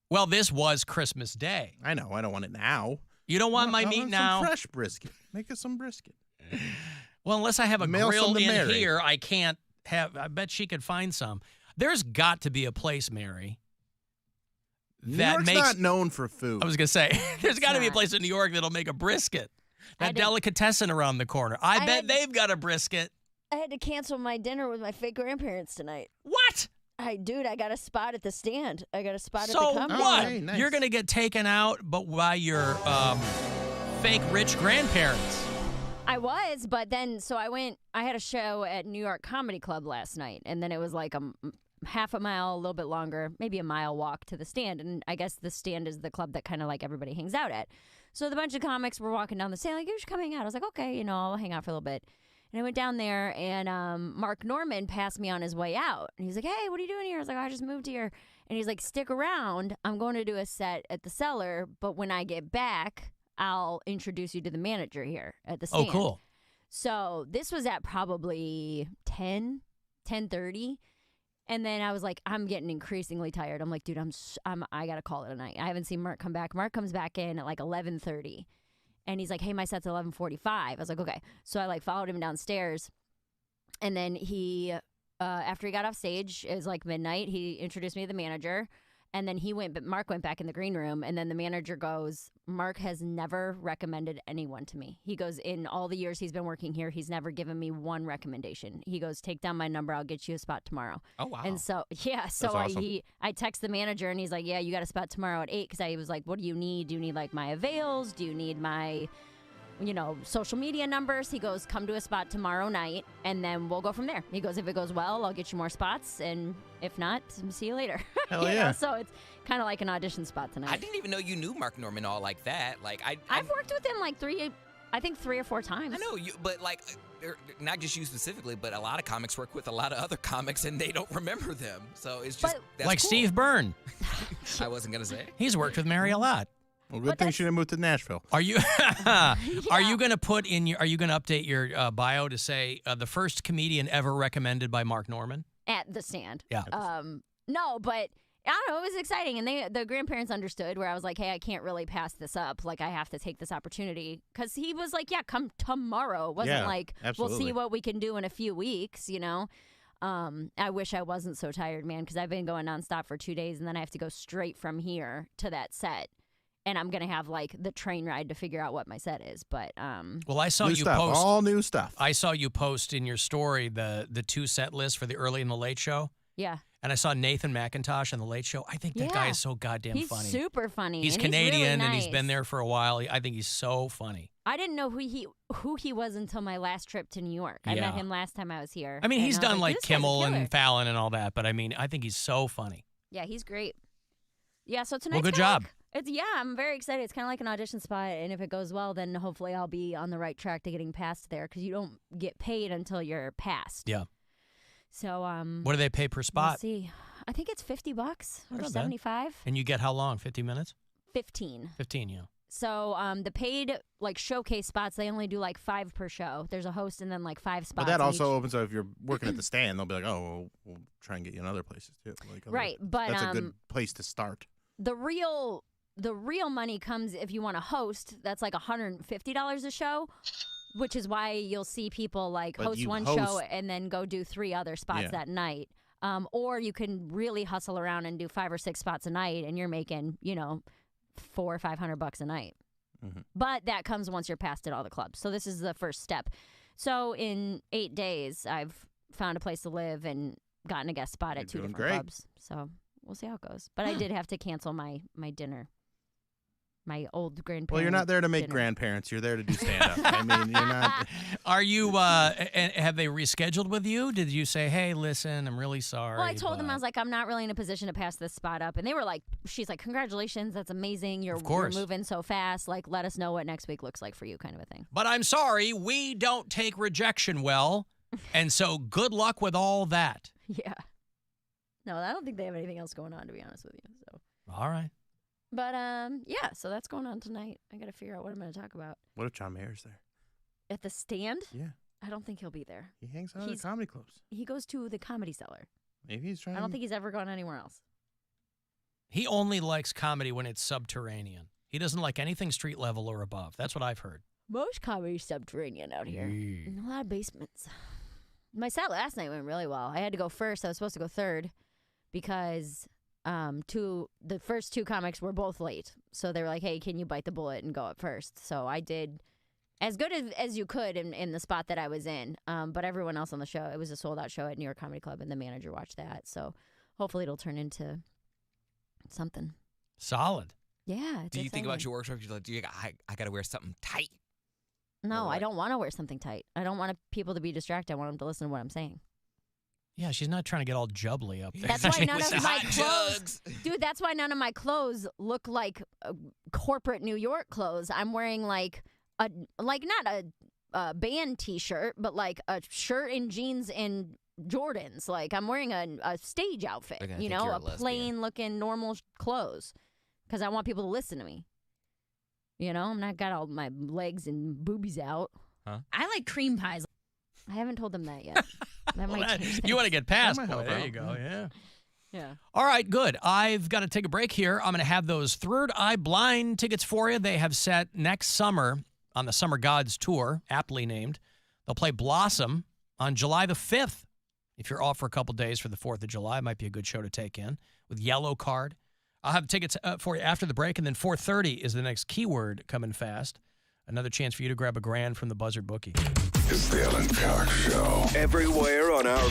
Well, this was Christmas Day. I know. I don't want it now. You don't want my I meat want now? Some fresh brisket. Make us some brisket. Well, unless I have a Mail grill some to in Mary. here, I can't have. I bet she could find some. There's got to be a place, Mary, New that York's makes. not known for food. I was gonna say, there's got to be a place in New York that'll make a brisket. That delicatessen around the corner. I bet they've got a brisket. I had to cancel my dinner with my fake grandparents tonight. What? I got a spot at the stand. I got a spot at So the comedy what? club. Hey, nice. You're gonna get taken out, but by your fake rich grandparents. I was, but then, so I had a show at New York Comedy Club last night, and then it was like half a mile, a little bit longer, maybe a mile walk to the stand. And I guess the stand is the club that kind of like everybody hangs out at. So the bunch of comics were walking down the stand, like, you should come hang out. I was like, okay, I'll hang out for a little bit. And I went down there, and Mark Norman passed me on his way out. And he's like, hey, what are you doing here? I was like, oh, I just moved here. And he's like, stick around. I'm going to do a set at the Cellar, but when I get back, I'll introduce you to the manager here at the stand. Oh, cool. So this was at probably 10:30. And then I was like, I'm getting increasingly tired. I'm like, dude, I got to call it a night. I haven't seen Mark come back. Mark comes back in at like 11:30. And he's like, hey, my set's 11:45. I was like, okay. So I like followed him downstairs. And then he, after he got off stage, it was like midnight. He introduced me to the manager. And then Mark went back in the green room. And then the manager goes, Mark has never recommended anyone to me. He goes, in all the years he's been working here, he's never given me one recommendation. He goes, take down my number. I'll get you a spot tomorrow. Oh, wow. And so, yeah. So That's awesome. I text the manager and he's like, yeah, you got a spot tomorrow at 8. Because I was like, what do you need? Do you need like my avails? Do you need my, social media numbers? He goes, come to a spot tomorrow night and then we'll go from there. He goes, if it goes well, I'll get you more spots. And if not, see you later. Hell yeah. So it's kind of like an audition spot tonight. I didn't even know you knew Mark Norman all like that. Like I've worked with him like 3 or 4 times. I know you, but like, not just you specifically, but a lot of comics work with a lot of other comics, and they don't remember them. So it's just that's like cool. Steve Byrne. I wasn't gonna say. He's worked with Mary a lot. Well, good thing she didn't move to Nashville. Are you Are you going to update your bio to say the first comedian ever recommended by Mark Norman? At the stand. Yeah. No, but I don't know. It was exciting, and the grandparents understood. Where I was like, "Hey, I can't really pass this up. Like, I have to take this opportunity." Because he was like, "Yeah, come tomorrow." It wasn't like absolutely. we'll see what we can do in a few weeks. I wish I wasn't so tired, man, because I've been going nonstop for 2 days, and then I have to go straight from here to that set. And I'm going to have, like, the train ride to figure out what my set is. But, well, I saw new you stuff, all new stuff. I saw you post in your story the 2 set list for the early and the late show. Yeah. And I saw Nathan McIntosh on The Late Show. I think that guy is so goddamn he's funny. He's super funny. He's and Canadian he's really and nice. he's been there for a while. I think he's so funny. I didn't know who he was until my last trip to New York. I met him last time I was here. I mean, he's and I was done like "This guy's a Kimmel killer." and Fallon and all that, but I mean, I think he's so funny. Yeah, he's great. Yeah, so tonight. Well, good job. I'm very excited. It's kind of like an audition spot, and if it goes well, then hopefully I'll be on the right track to getting passed there because you don't get paid until you're passed. Yeah. So what do they pay per spot? Let's see. I think it's $50 or Not bad. 75. And you get how long? 50 minutes? 15. 15, yeah. So the paid like showcase spots, they only do like 5 per show. There's a host and then like 5 spots. But that in also each. opens up if you're working at the stand. They'll be like, "Oh, well, we'll try and get you in other places too." Like Right, but that's a good place to start. The real money comes if you want to host. That's like $150 a show, which is why you'll see people like But host you one host- show and then go do 3 other spots that night. Or you can really hustle around and do 5 or 6 spots a night, and you're making $400 or $500 a night. Mm-hmm. But that comes once you're passed at all the clubs. So this is the first step. So in 8 days, I've found a place to live and gotten a guest spot at 2 doing different great. clubs. So we'll see how it goes. But I did have to cancel my dinner. My old grandparents. Well, you're not there to make dinner. grandparents. You're there to do stand-up. I mean, you're not. Are you, and have they rescheduled with you? Did you say, hey, listen, I'm really sorry? Well, I told them, I was like, I'm not really in a position to pass this spot up. And they were like, she's like, congratulations, that's amazing. You're moving so fast. Like, let us know what next week looks like for you, kind of a thing. But I'm sorry, we don't take rejection well. And so good luck with all that. Yeah. No, I don't think they have anything else going on, to be honest with you. So. All right. But, yeah, so that's going on tonight. I got to figure out what I'm going to talk about. What if John Mayer's there? At the stand? Yeah. I don't think he'll be there. He hangs out at comedy clubs. He goes to the Comedy Cellar. Maybe he's trying. I don't think he's ever gone anywhere else. He only likes comedy when it's subterranean. He doesn't like anything street level or above. That's what I've heard. Most comedy's subterranean out here. In a lot of basements. My set last night went really well. I had to go first. I was supposed to go third because the first 2 comics were both late. So they were like, hey, can you bite the bullet and go up first? So I did as good as you could in the spot that I was in. But everyone else on the show, it was a sold-out show at New York Comedy Club, and the manager watched that. So hopefully it'll turn into something. Solid. Yeah, it's Do you think exciting. about your workshop? You're like, I got to wear something tight. No, I don't want to wear something tight. I don't want people to be distracted. I want them to listen to what I'm saying. Yeah, she's not trying to get all jubbly up there. That's why none of my clothes, dude. That's why none of my clothes look like corporate New York clothes. I'm wearing like not a band T-shirt, but like a shirt and jeans and Jordans. Like I'm wearing a stage outfit. They're gonna You think know, you're a a lesbian. plain looking normal clothes, because I want people to listen to me. You know, I'm not got all my legs and boobies out. Huh? I like cream pies. I haven't told them that yet. That might change You want to things. get past. That might help There out. you go. Yeah. Yeah. All right, good. I've got to take a break here. I'm going to have those Third Eye Blind tickets for you. They have set next summer on the Summer Gods Tour, aptly named. They'll play Blossom on July the 5th. If you're off for a couple days for the 4th of July, it might be a good show to take in with Yellow Card. I'll have tickets for you after the break, and then 4:30 is the next keyword coming fast. Another chance for you to grab a grand from the Buzzard Bookie. It's the Alan Cox Show. Everywhere on our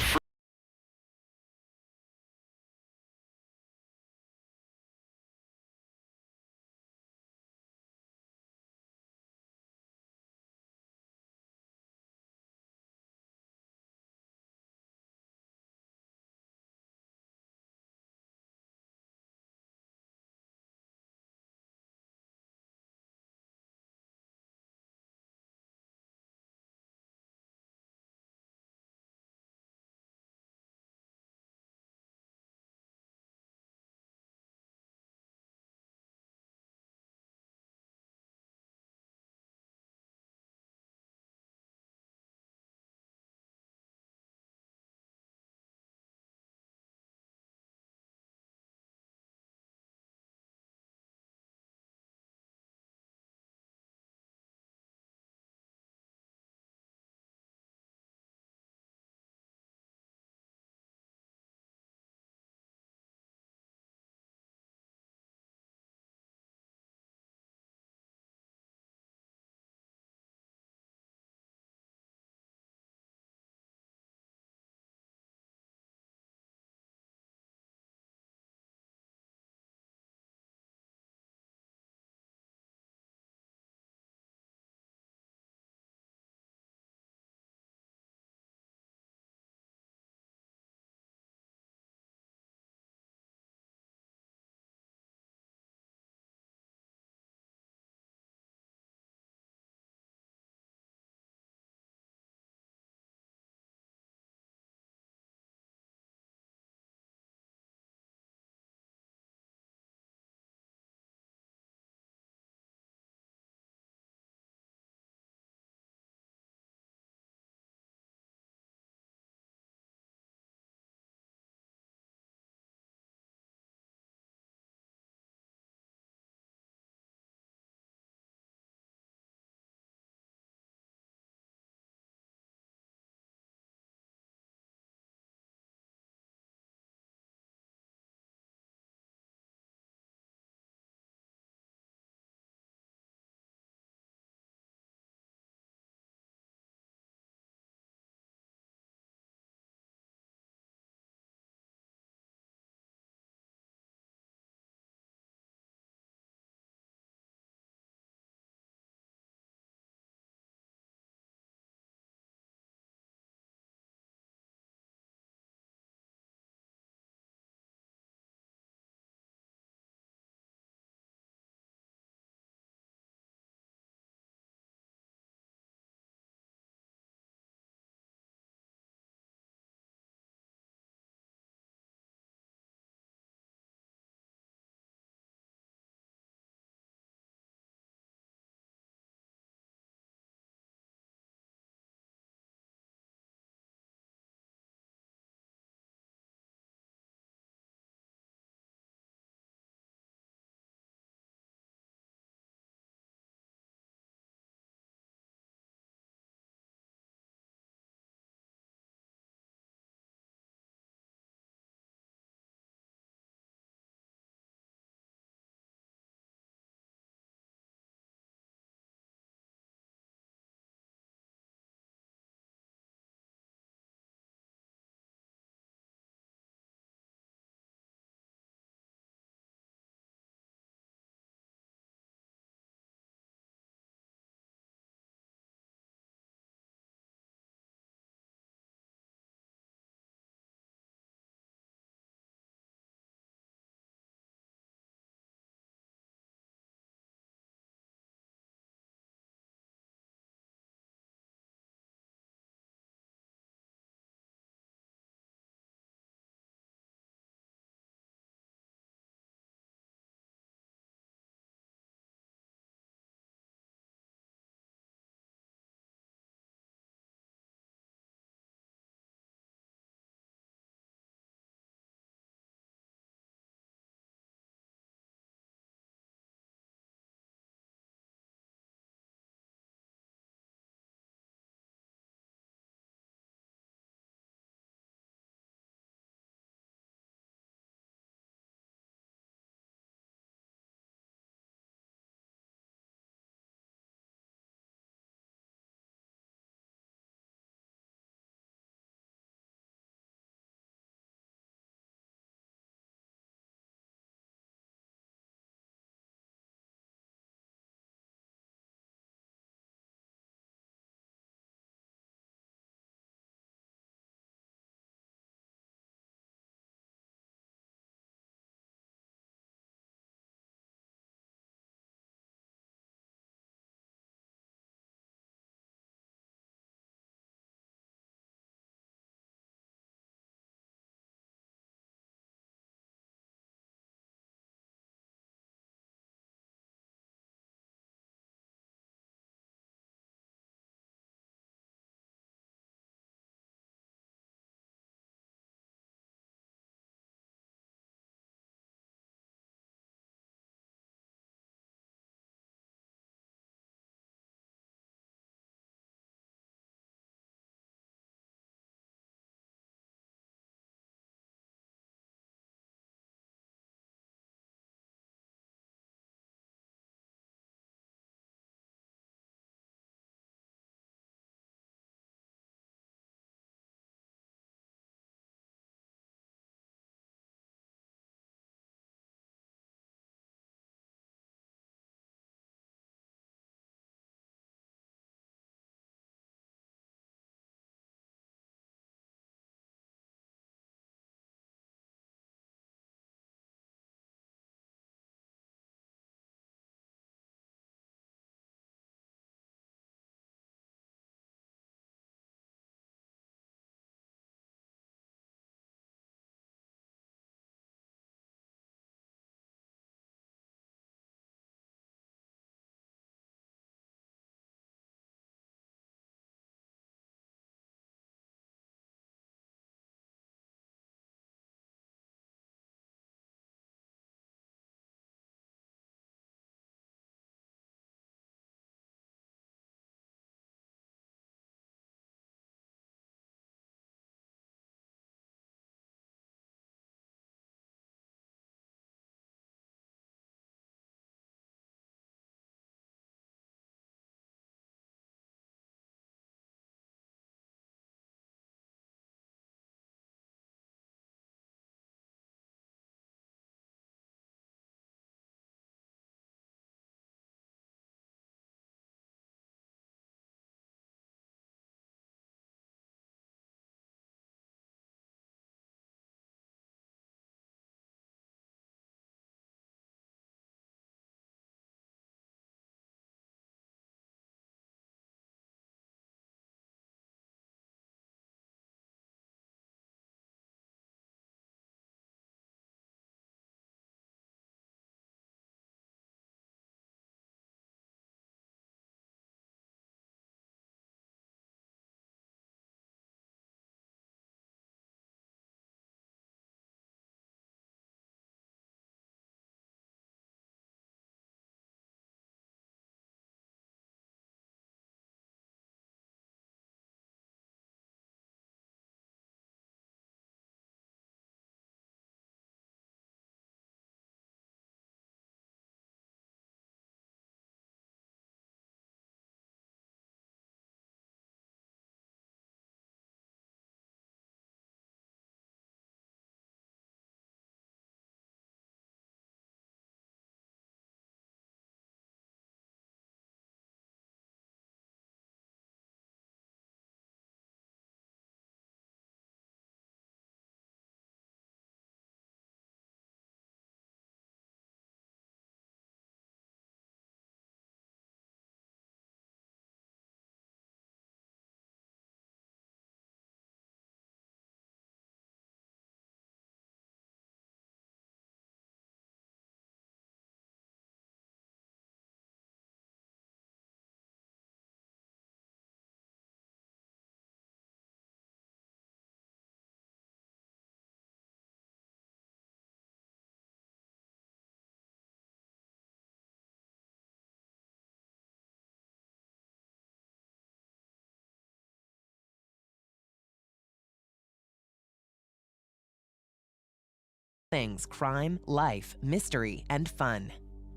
things crime, life, mystery, and fun.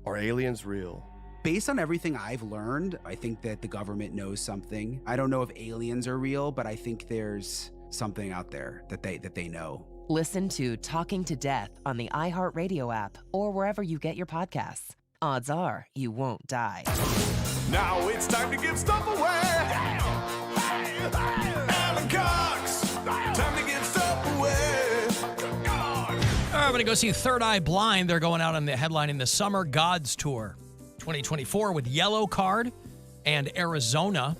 Are aliens real? Based on everything I've learned, I think that the government knows something. I don't know if aliens are real, but I think there's something out there that they know. Listen to Talking to Death on the iHeartRadio app or wherever you get your podcasts. Odds are you won't die. Now it's time to give stuff away. Alan Cox. Time to give stuff away. I'm going to go see Third Eye Blind. They're going out on the headline in the Summer Gods Tour 2024 with Yellow Card and Arizona.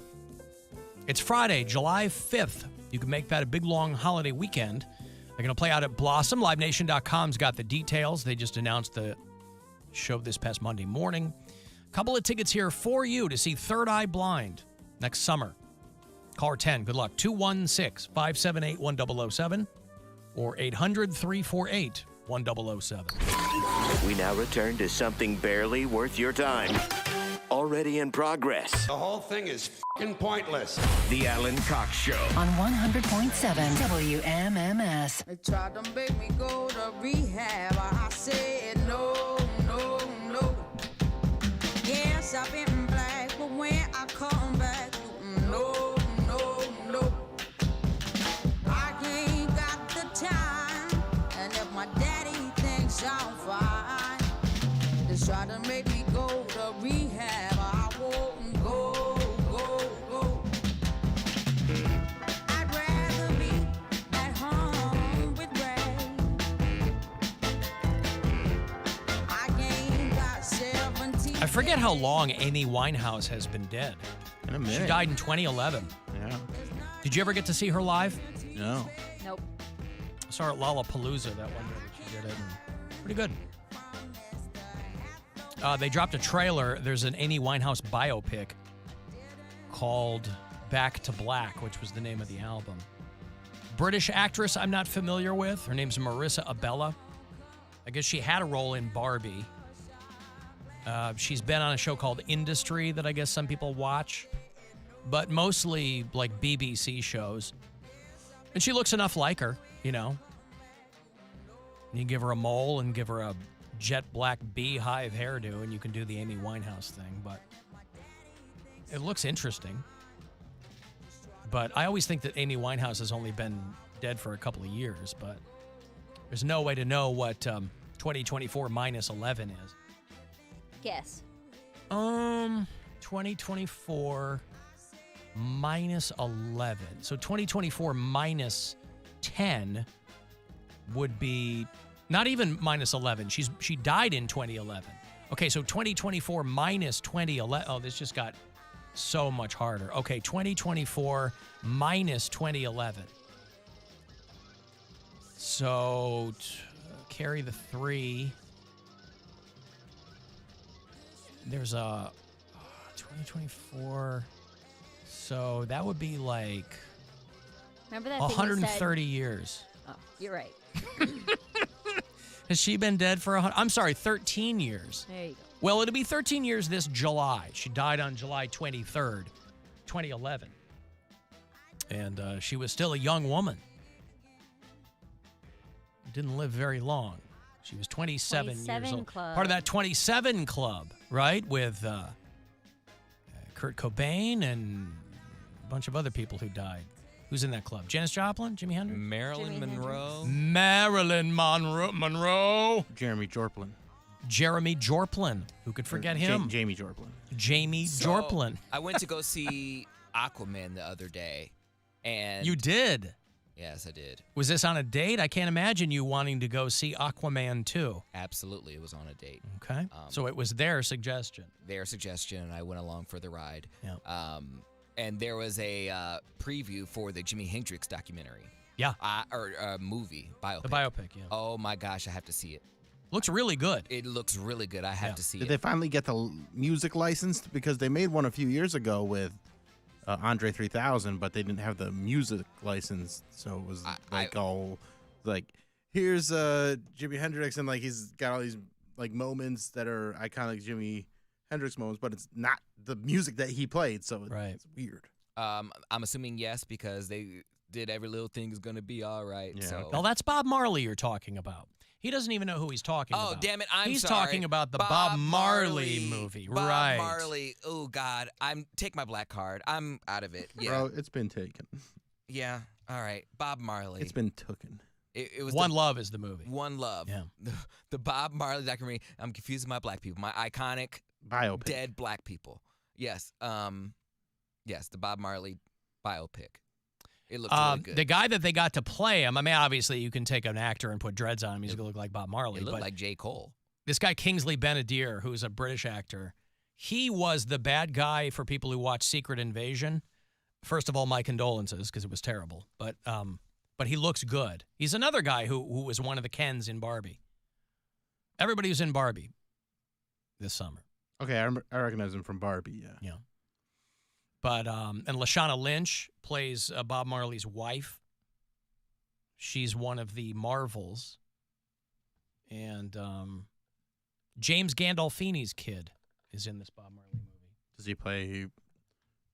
It's Friday, July 5th. You can make that a big, long holiday weekend. They're going to play out at Blossom. LiveNation.com's got the details. They just announced the show this past Monday morning. A couple of tickets here for you to see Third Eye Blind next summer. Caller 10, good luck. 216-578-1007 or 800-348-1007. We now return to something barely worth your time. Already in progress. The whole thing is f***ing pointless. The Alan Cox Show. On 100.7 WMMS. They tried to make me go to rehab. I said no, no, no. Yes, I've been black, but when I come back, no, no, no. I ain't got the time, and if my daddy thinks I'm fine, they try to make me go to rehab. I won't go, go, go. I'd rather be at home with Ray. I ain't got 17. I forget how long Amy Winehouse has been dead. In a minute. She died in 2011. Yeah. Did you ever get to see her live? No. Nope. I saw her at Lollapalooza that one year that she did it. And pretty good. They dropped a trailer. There's an Amy Winehouse biopic called Back to Black, which was the name of the album. British actress I'm not familiar with. Her name's Marissa Abella. I guess she had a role in Barbie. She's been on a show called Industry that I guess some people watch, but mostly like BBC shows. And she looks enough like her, you know. You give her a mole and give her a jet black beehive hairdo and you can do the Amy Winehouse thing, but it looks interesting. But I always think that Amy Winehouse has only been dead for a couple of years, but there's no way to know what 2024 minus 11 is. Guess. 2024 minus 11. So 2024 minus 10 would be not even minus 11. She died in 2011. Okay, so 2024 minus 2011. Oh, this just got so much harder. Okay, 2024 minus 2011. So carry the 3. There's a 2024. So that would be like Remember that 130 years. Oh, you're right. Has she been dead for 13 years? There you go. Well, it'll be 13 years this July. She died on July 23rd, 2011. And she was still a young woman. Didn't live very long. She was 27 years old. Club. Part of that 27 club, right? With Kurt Cobain and a bunch of other people who died. Who's in that club? Janis Joplin? Jimi Hendrix? Marilyn Monroe. Marilyn Monroe. Jeremy Jorplin. Jeremy Jorplin. Who could forget him? Jamie Jorplin. Jamie Jorplin. I went to go see Aquaman the other day. And You did? Yes, I did. Was this on a date? I can't imagine you wanting to go see Aquaman 2. Absolutely, it was on a date. Okay. So it was their suggestion. Their suggestion, and I went along for the ride. Yeah. And there was a preview for the Jimi Hendrix documentary. Yeah. Or movie, biopic. The biopic, yeah. Oh, my gosh, I have to see it. Looks really good. It looks really good. I have to see Did it. they finally get the music licensed? Because they made one a few years ago with Andre 3000, but they didn't have the music license. So it was here's Jimi Hendrix, and like he's got all these like moments that are iconic Jimi Hendrix moments, but it's not the music that he played, so it's weird. I'm assuming yes, because they did Every Little Thing Is Gonna Be All Right. Yeah. So. Well, that's Bob Marley you're talking about. He doesn't even know who he's talking about. Oh, damn it, I'm He's sorry. talking about the Bob Marley movie, right? Bob Marley. Oh, God. Take my black card. I'm out of it. Yeah. Bro, it's been taken. Yeah. All right. Bob Marley. It's been taken. It was One Love is the movie. One Love. Yeah. The Bob Marley documentary. I'm confusing my black people. My iconic biopic. Dead black people. Yes. Yes, the Bob Marley biopic. It looked really good. The guy that they got to play him, I mean, obviously you can take an actor and put dreads on him. He's going to look like Bob Marley. It looked but like J. Cole. This guy, Kingsley Benadir, who's a British actor, he was the bad guy for people who watch Secret Invasion. First of all, my condolences, because it was terrible. But he looks good. He's another guy who was one of the Kens in Barbie. Everybody was in Barbie this summer. Okay, I recognize him from Barbie, yeah. Yeah. But, and Lashana Lynch plays Bob Marley's wife. She's one of the Marvels. And James Gandolfini's kid is in this Bob Marley movie. Does he play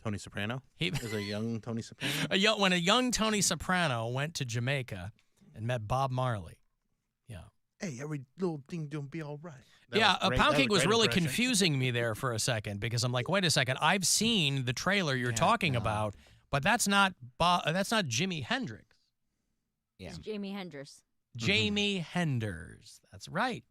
Tony Soprano? He is a young Tony Soprano? When a young Tony Soprano went to Jamaica and met Bob Marley. Yeah. Hey, every little thing gonna be all right. Poundcake was really confusing me there for a second because I'm like, wait a second, I've seen the trailer you're talking about, but that's not Jimi Hendrix. Yeah. It's Jamie Hendrix. Jamie Henders. That's right.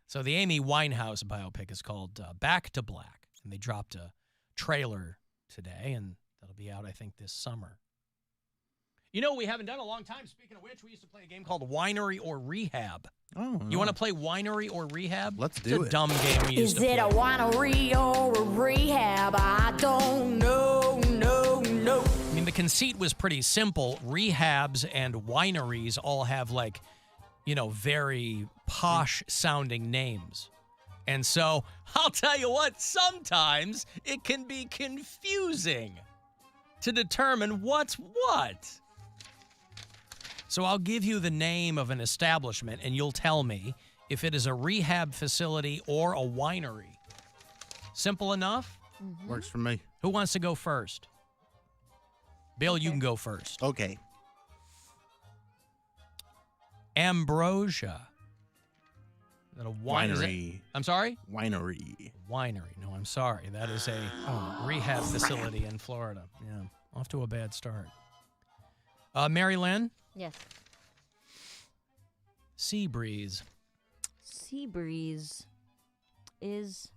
So the Amy Winehouse biopic is called Back to Black, and they dropped a trailer today, and that'll be out, I think, this summer. You know, we haven't done a long time. Speaking of which, we used to play a game called Winery or Rehab. Oh, you want to play Winery or Rehab? Let's do it. It's a dumb game we used to play. Is it a winery or a rehab? I don't know, no. I mean, the conceit was pretty simple. Rehabs and wineries all have, like, you know, very posh-sounding names. And so, I'll tell you what, sometimes it can be confusing to determine what's what. So I'll give you the name of an establishment, and you'll tell me if it is a rehab facility or a winery. Simple enough? Mm-hmm. Works for me. Who wants to go first? Bill, you can go first. Okay. Ambrosia. Is that a winery? I'm sorry? Winery. Winery. No, I'm sorry. That is a rehab facility in Florida. Yeah. Off to a bad start. Mary Lynn? Yes. Sea Breeze. Sea Breeze is...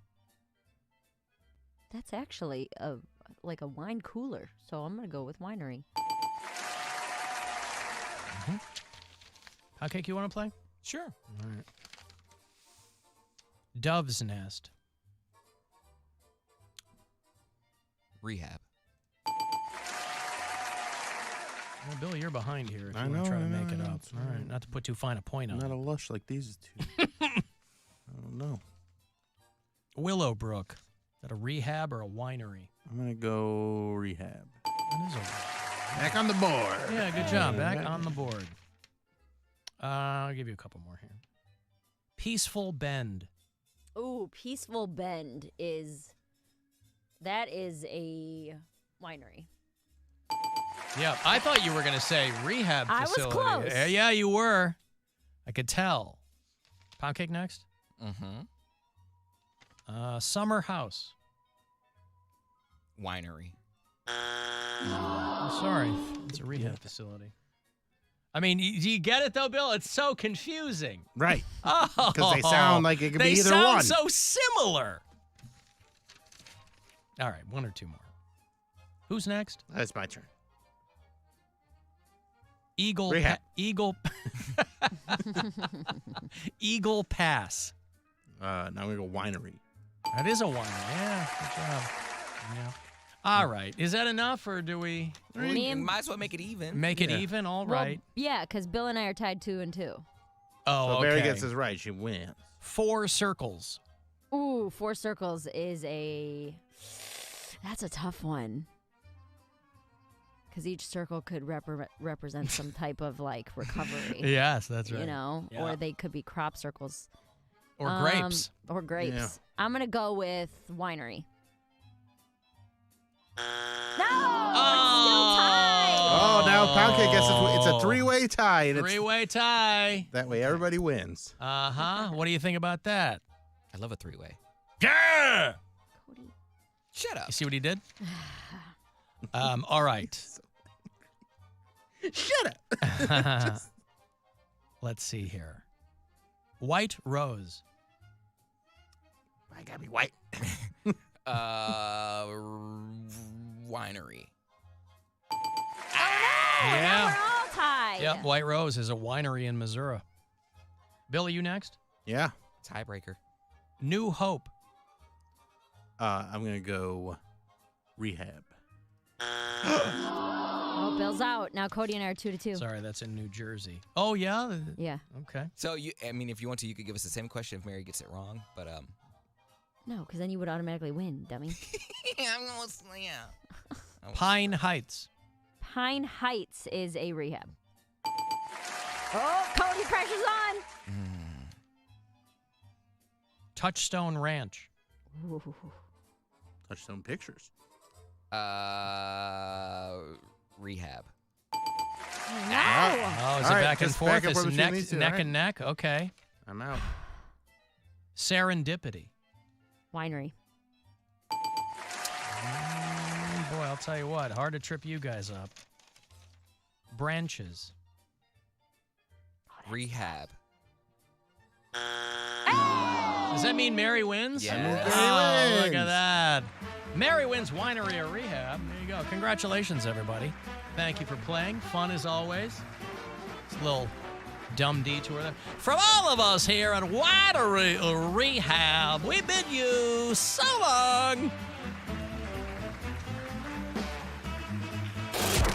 That's actually like a wine cooler, so I'm going to go with winery. Mm-hmm. Poundcake, you want to play? Sure. All right. Dove's Nest. Rehab. Well, Bill, you're behind here if you I want know, to try to I make know, it I know. up. All right, not to put too fine a point on Not it. a lush like these two. I don't know. Willowbrook. Is that a rehab or a winery? I'm going to go rehab. That is a Back on the board. Yeah, good job. Back on the board. I'll give you a couple more here. Peaceful Bend. Ooh, Peaceful Bend is a winery. Yeah, I thought you were going to say rehab I was facility. close. Yeah, you were. I could tell. Poundcake next. Mm-hmm. Summer House. Winery. I'm sorry. It's a rehab facility. I mean, do you get it, though, Bill? It's so confusing. Right. Oh. Because they sound like it could be either They one. sound so similar. All right, one or two more. Who's next? That's my turn. Eagle Rehab. Eagle Pass. Now we go winery. That is a winery. Yeah, good job. Yeah. All right. Is that enough, or do we Might as well make it even. make it even? All right. Well, yeah, because Bill and I are tied 2-2. Oh, So okay. Barry gets this right. She wins. 4 circles. Ooh, 4 circles is that's a tough one. Because each circle could represent some type of, like, recovery. Yes, that's right. You know? Yeah. Or they could be crop circles. Or grapes. Or grapes. Yeah. I'm going to go with winery. No! Oh, It's still tied! Oh, now now Poundcake gets it's a three-way tie. And Three-way tie. That way everybody wins. Uh-huh. What do you think about that? I love a three-way. Yeah! Shut up. You see what he did? All right. Shut up. Let's see here. White Rose. I gotta be white. Winery. Yeah. We're all tied. Yep, White Rose is a winery in Missouri. Bill, are you next? Yeah. Tiebreaker. New Hope. I'm gonna go Rehab. Oh, Bill's out. Now Cody and I are 2-2. Sorry, that's in New Jersey. Oh, yeah? Yeah. Okay. So, if you want to, you could give us the same question if Mary gets it wrong, but, No, because then you would automatically win, dummy. Pine Heights. Pine Heights is a rehab. Oh, Cody, pressure's on. Touchstone Ranch. Ooh. Touchstone Pictures. Rehab. No. Oh, is it back and forth? It's neck and neck? Okay. I'm out. Serendipity. Winery. Boy, I'll tell you what. Hard to trip you guys up. Branches. Rehab. Does that mean Mary wins? Yeah. Oh, look at that. Mary wins winery or rehab. There you go. Congratulations, everybody. Thank you for playing. Fun as always. It's a little dumb detour there. From all of us here at Winery or Rehab, we bid you so long.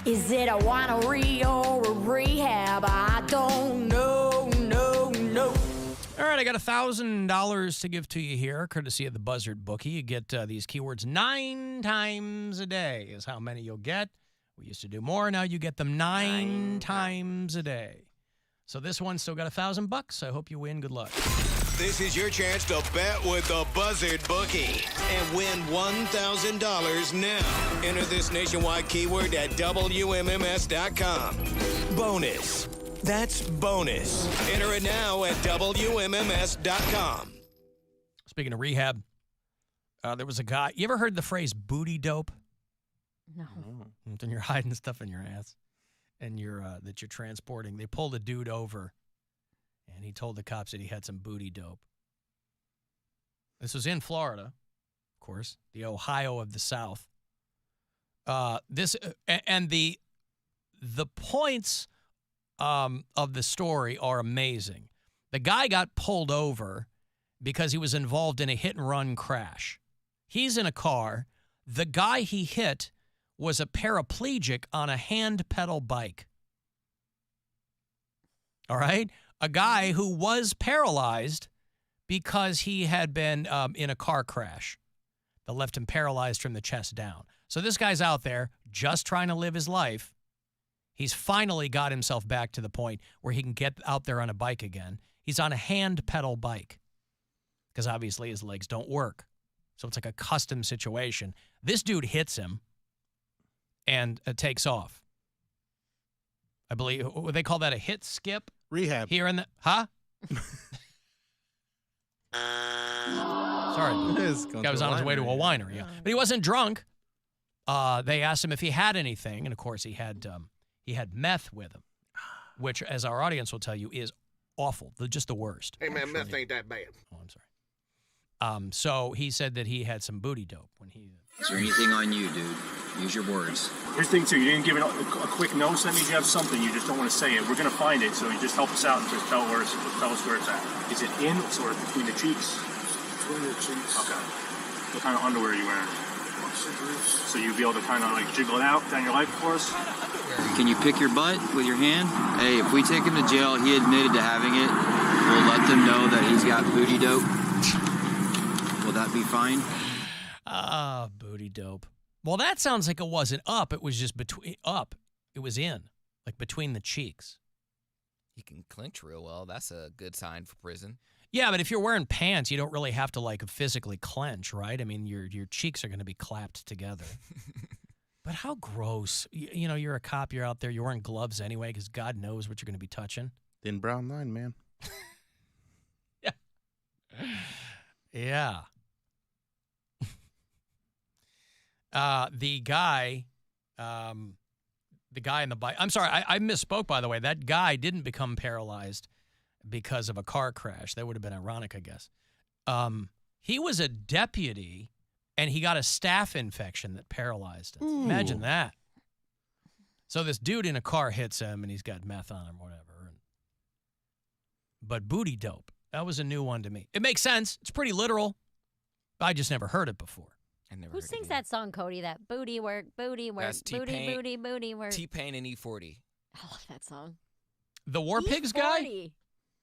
Is it a winery or a rehab? I don't know, no. All right, I got $1,000 to give to you here, courtesy of the Buzzard Bookie. You get these keywords 9 times a day is how many you'll get. We used to do more. Now you get them 9 times a day. So this one's still got $1,000. I hope you win. Good luck. This is your chance to bet with the Buzzard Bookie and win $1,000 now. Enter this nationwide keyword at WMMS.com. Bonus. That's bonus. Enter it now at WMMS.com. Speaking of rehab, there was a guy. You ever heard the phrase booty dope? No. When you're hiding stuff in your ass and that you're transporting. They pulled a dude over, and he told the cops that he had some booty dope. This was in Florida, of course, the Ohio of the South. The points of the story are amazing. The guy got pulled over because he was involved in a hit-and-run crash. He's in a car. The guy he hit was a paraplegic on a hand pedal bike. All right? A guy who was paralyzed because he had been in a car crash that left him paralyzed from the chest down. So this guy's out there just trying to live his life. He's finally got himself back to the point where he can get out there on a bike again. He's on a hand pedal bike because obviously his legs don't work. So it's like a custom situation. This dude hits him and takes off. I believe, they call that a hit skip? Rehab. Here in the, huh? Sorry. Guy was on his way to a winery, yeah. But he wasn't drunk. They asked him if he had anything, and of course he had meth with him, which, as our audience will tell you, is awful, just the worst. Hey, man, meth ain't that bad. Oh, I'm sorry. So he said that he had some booty dope when he... Is there anything on you, dude? Use your words. Here's the thing, too. You didn't give it a quick no, so that means you have something. You just don't want to say it. We're going to find it, so you just help us out and just tell us where it's at. Is it in or sort of between the cheeks? Between the cheeks. Okay. What kind of underwear are you wearing? So you'd be able to kind of like jiggle it out down your leg for us? Can you pick your butt with your hand? Hey, if we take him to jail, he admitted to having it. We'll let them know that he's got booty dope. Will that be fine? Booty dope. Well, that sounds like it wasn't up. It was just up. It was in, like between the cheeks. He can clench real well. That's a good sign for prison. Yeah, but if you're wearing pants, you don't really have to like physically clench, right? I mean, your cheeks are going to be clapped together. But how gross. You know, you're a cop, you're out there, you're wearing gloves anyway because God knows what you're going to be touching. Thin brown line, man. Yeah. The guy in the bike. I'm sorry, I misspoke, by the way. That guy didn't become paralyzed because of a car crash. That would have been ironic, I guess. He was a deputy, and he got a staph infection that paralyzed him. Ooh. Imagine that. So this dude in a car hits him, and he's got meth on him or whatever. But booty dope. That was a new one to me. It makes sense. It's pretty literal. I just never heard it before. Who sings that song, Cody? That booty work, booty work, That's booty, T-Pain. booty, booty work. T-Pain and E40. I love that song. The War Pigs guy? E40.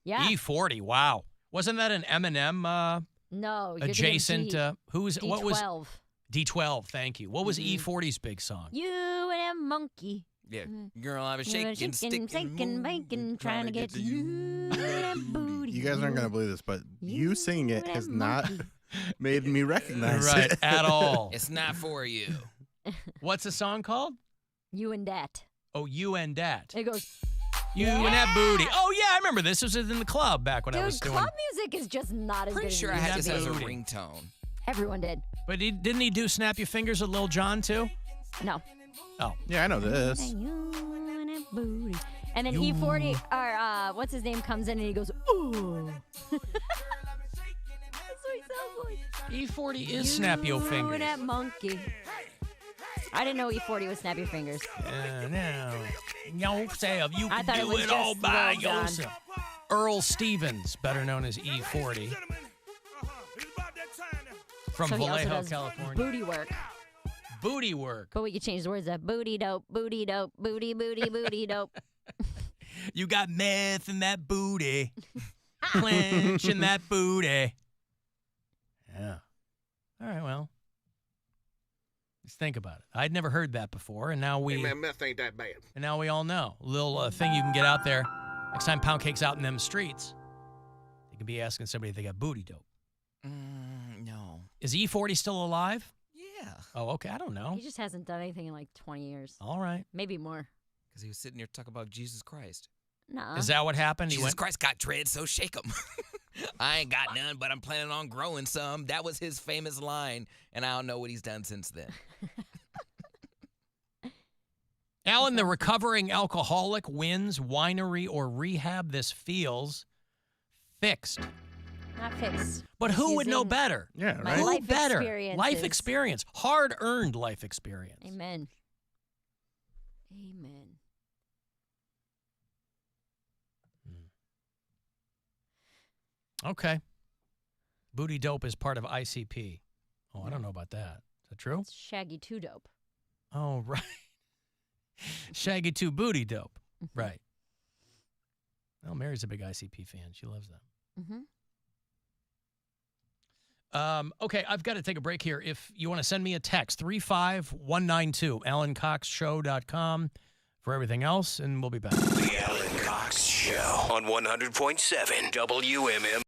Yeah. E40. Wow. Wasn't that an Eminem No. you're thinking adjacent? What was D12. D12? Thank you. What was E40's big song? You and a monkey. Yeah. Girl, I was You and a shaking, sticking, shaking, bacon, trying to get to you and that booty. You guys aren't going to believe this, but you singing it has not made me recognize Right, it. at all. It's not for you. What's the song called? You and that. Oh, You and Dat. It goes. You and that booty. Oh, yeah, I remember this. This was in the club back when I was Dude, doing. club music is just not as Pretty good sure I as it had used this to as a be. ringtone. Everyone did. But didn't he do Snap Your Fingers with Lil Jon, too? No. Oh. Yeah, I know this. You and that booty. And then You- E40, or what's his name, comes in and he goes, ooh. That's what he sounds like. E40 is Snap Your You Fingers. and that monkey. I didn't know E40 was Snap Your Fingers. No. Yourself. You I can thought it do was it all just by Lil Jon. yourself. Earl Stevens, better known as E40. From So he also Vallejo, does California. booty work. Booty work. But we could change the words to booty dope, booty dope, booty, booty, booty dope. You got meth in that booty. Clench in that booty. Yeah. All right, well. Just think about it. I'd never heard that before, and now we Hey, man, meth ain't that bad. and now we all know. A little thing you can get out there. Next time Poundcake's out in them streets, you can be asking somebody if they got booty dope. No. Is E40 still alive? Yeah. Oh, okay. I don't know. He just hasn't done anything in like 20 years. All right. Maybe more. Because he was sitting there talking about Jesus Christ. Nuh-uh. Is that what happened? He Jesus went. Christ got dread, so shake 'em. I ain't got none, but I'm planning on growing some. That was his famous line, and I don't know what he's done since then. Alan, the recovering alcoholic wins winery or rehab. This feels fixed. Not fixed. But who would know Using better? Yeah, my Who life better? experiences. Life experience. Hard-earned life experience. Amen. Amen. Okay. Booty dope is part of ICP. Oh, I don't know about that. Is that true? It's Shaggy 2 dope. Oh, right. Shaggy 2 booty dope. Right. Well, Mary's a big ICP fan. She loves them. Mm-hmm. Okay, I've got to take a break here. If you want to send me a text, 35192, AlanCoxShow.com for everything else, and we'll be back. The Alan Cox Show on 100.7 WMMS.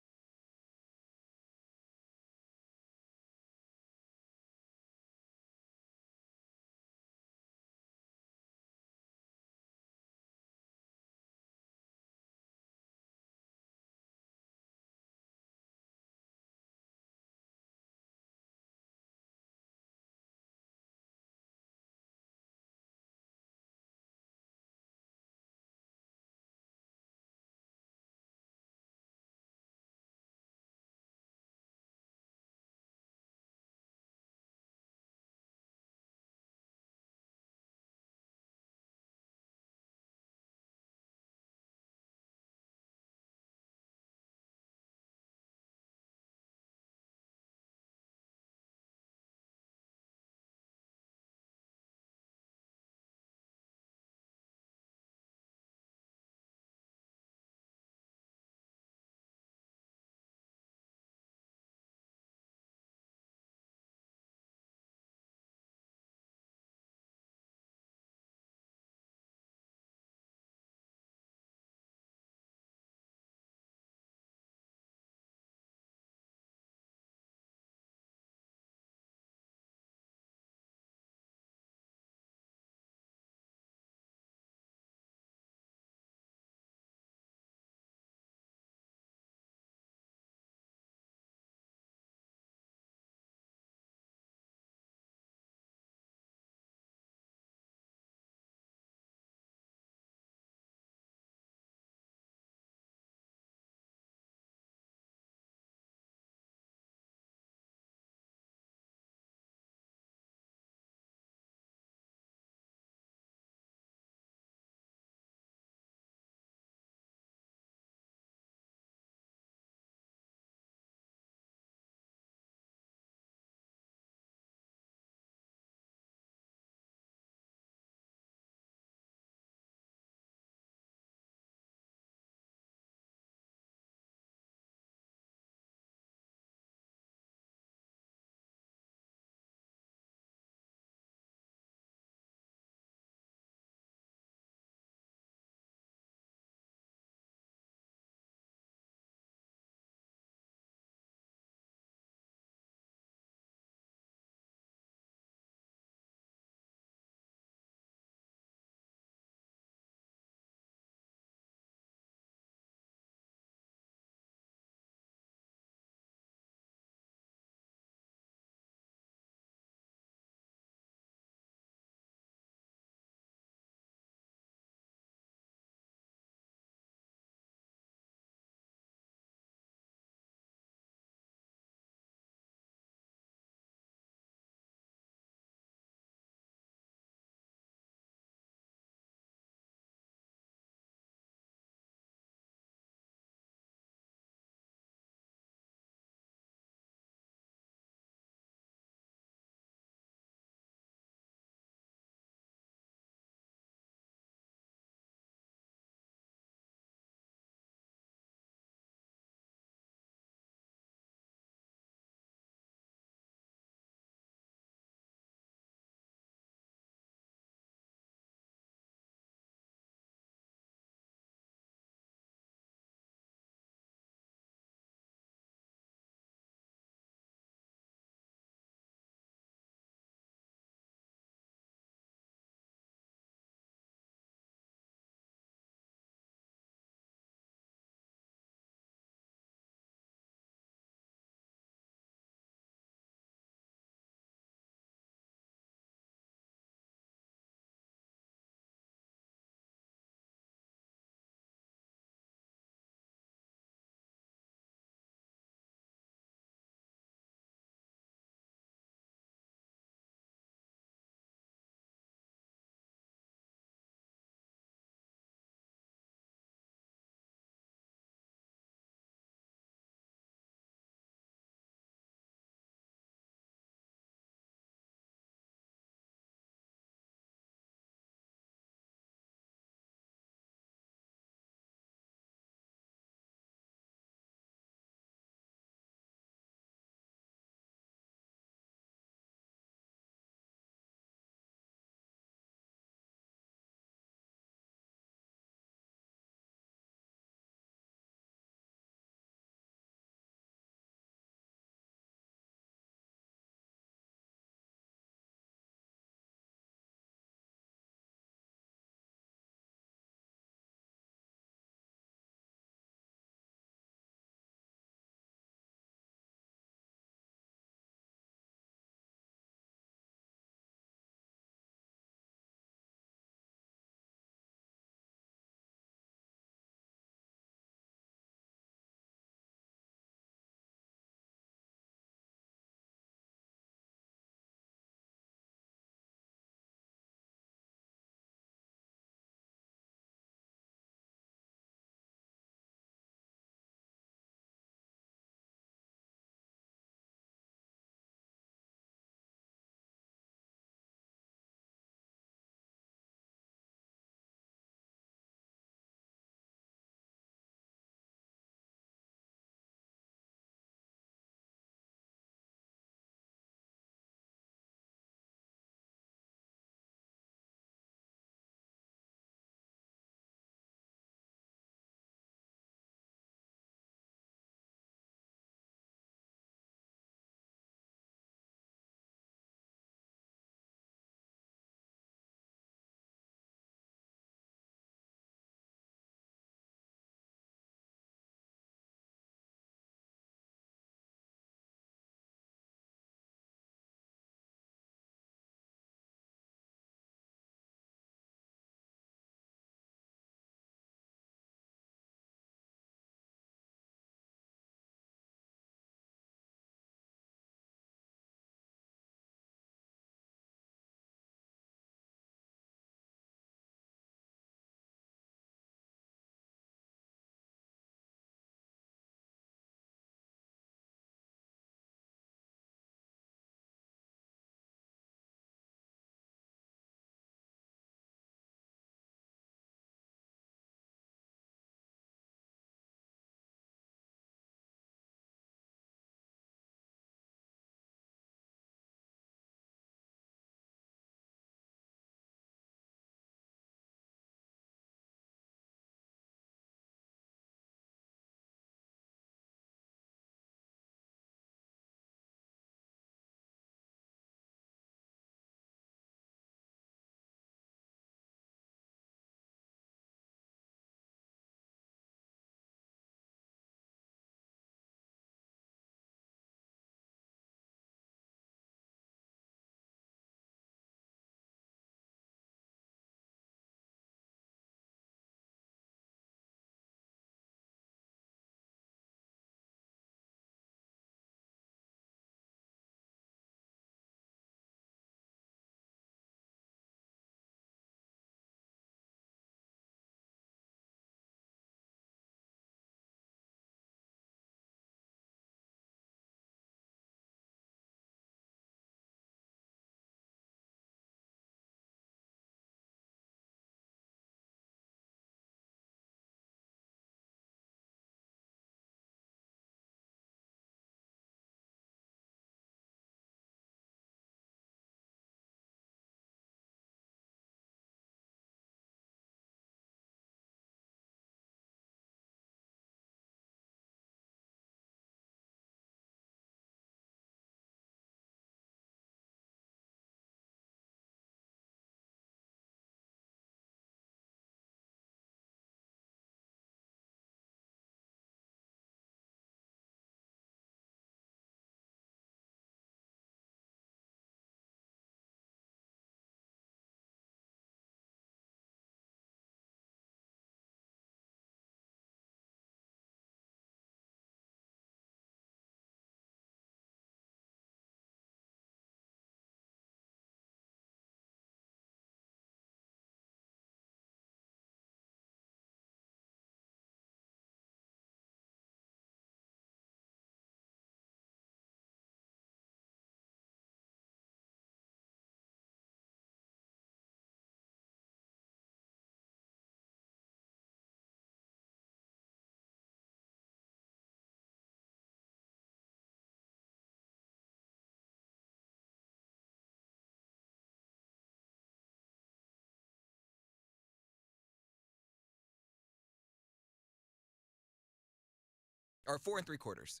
Or 4 3/4.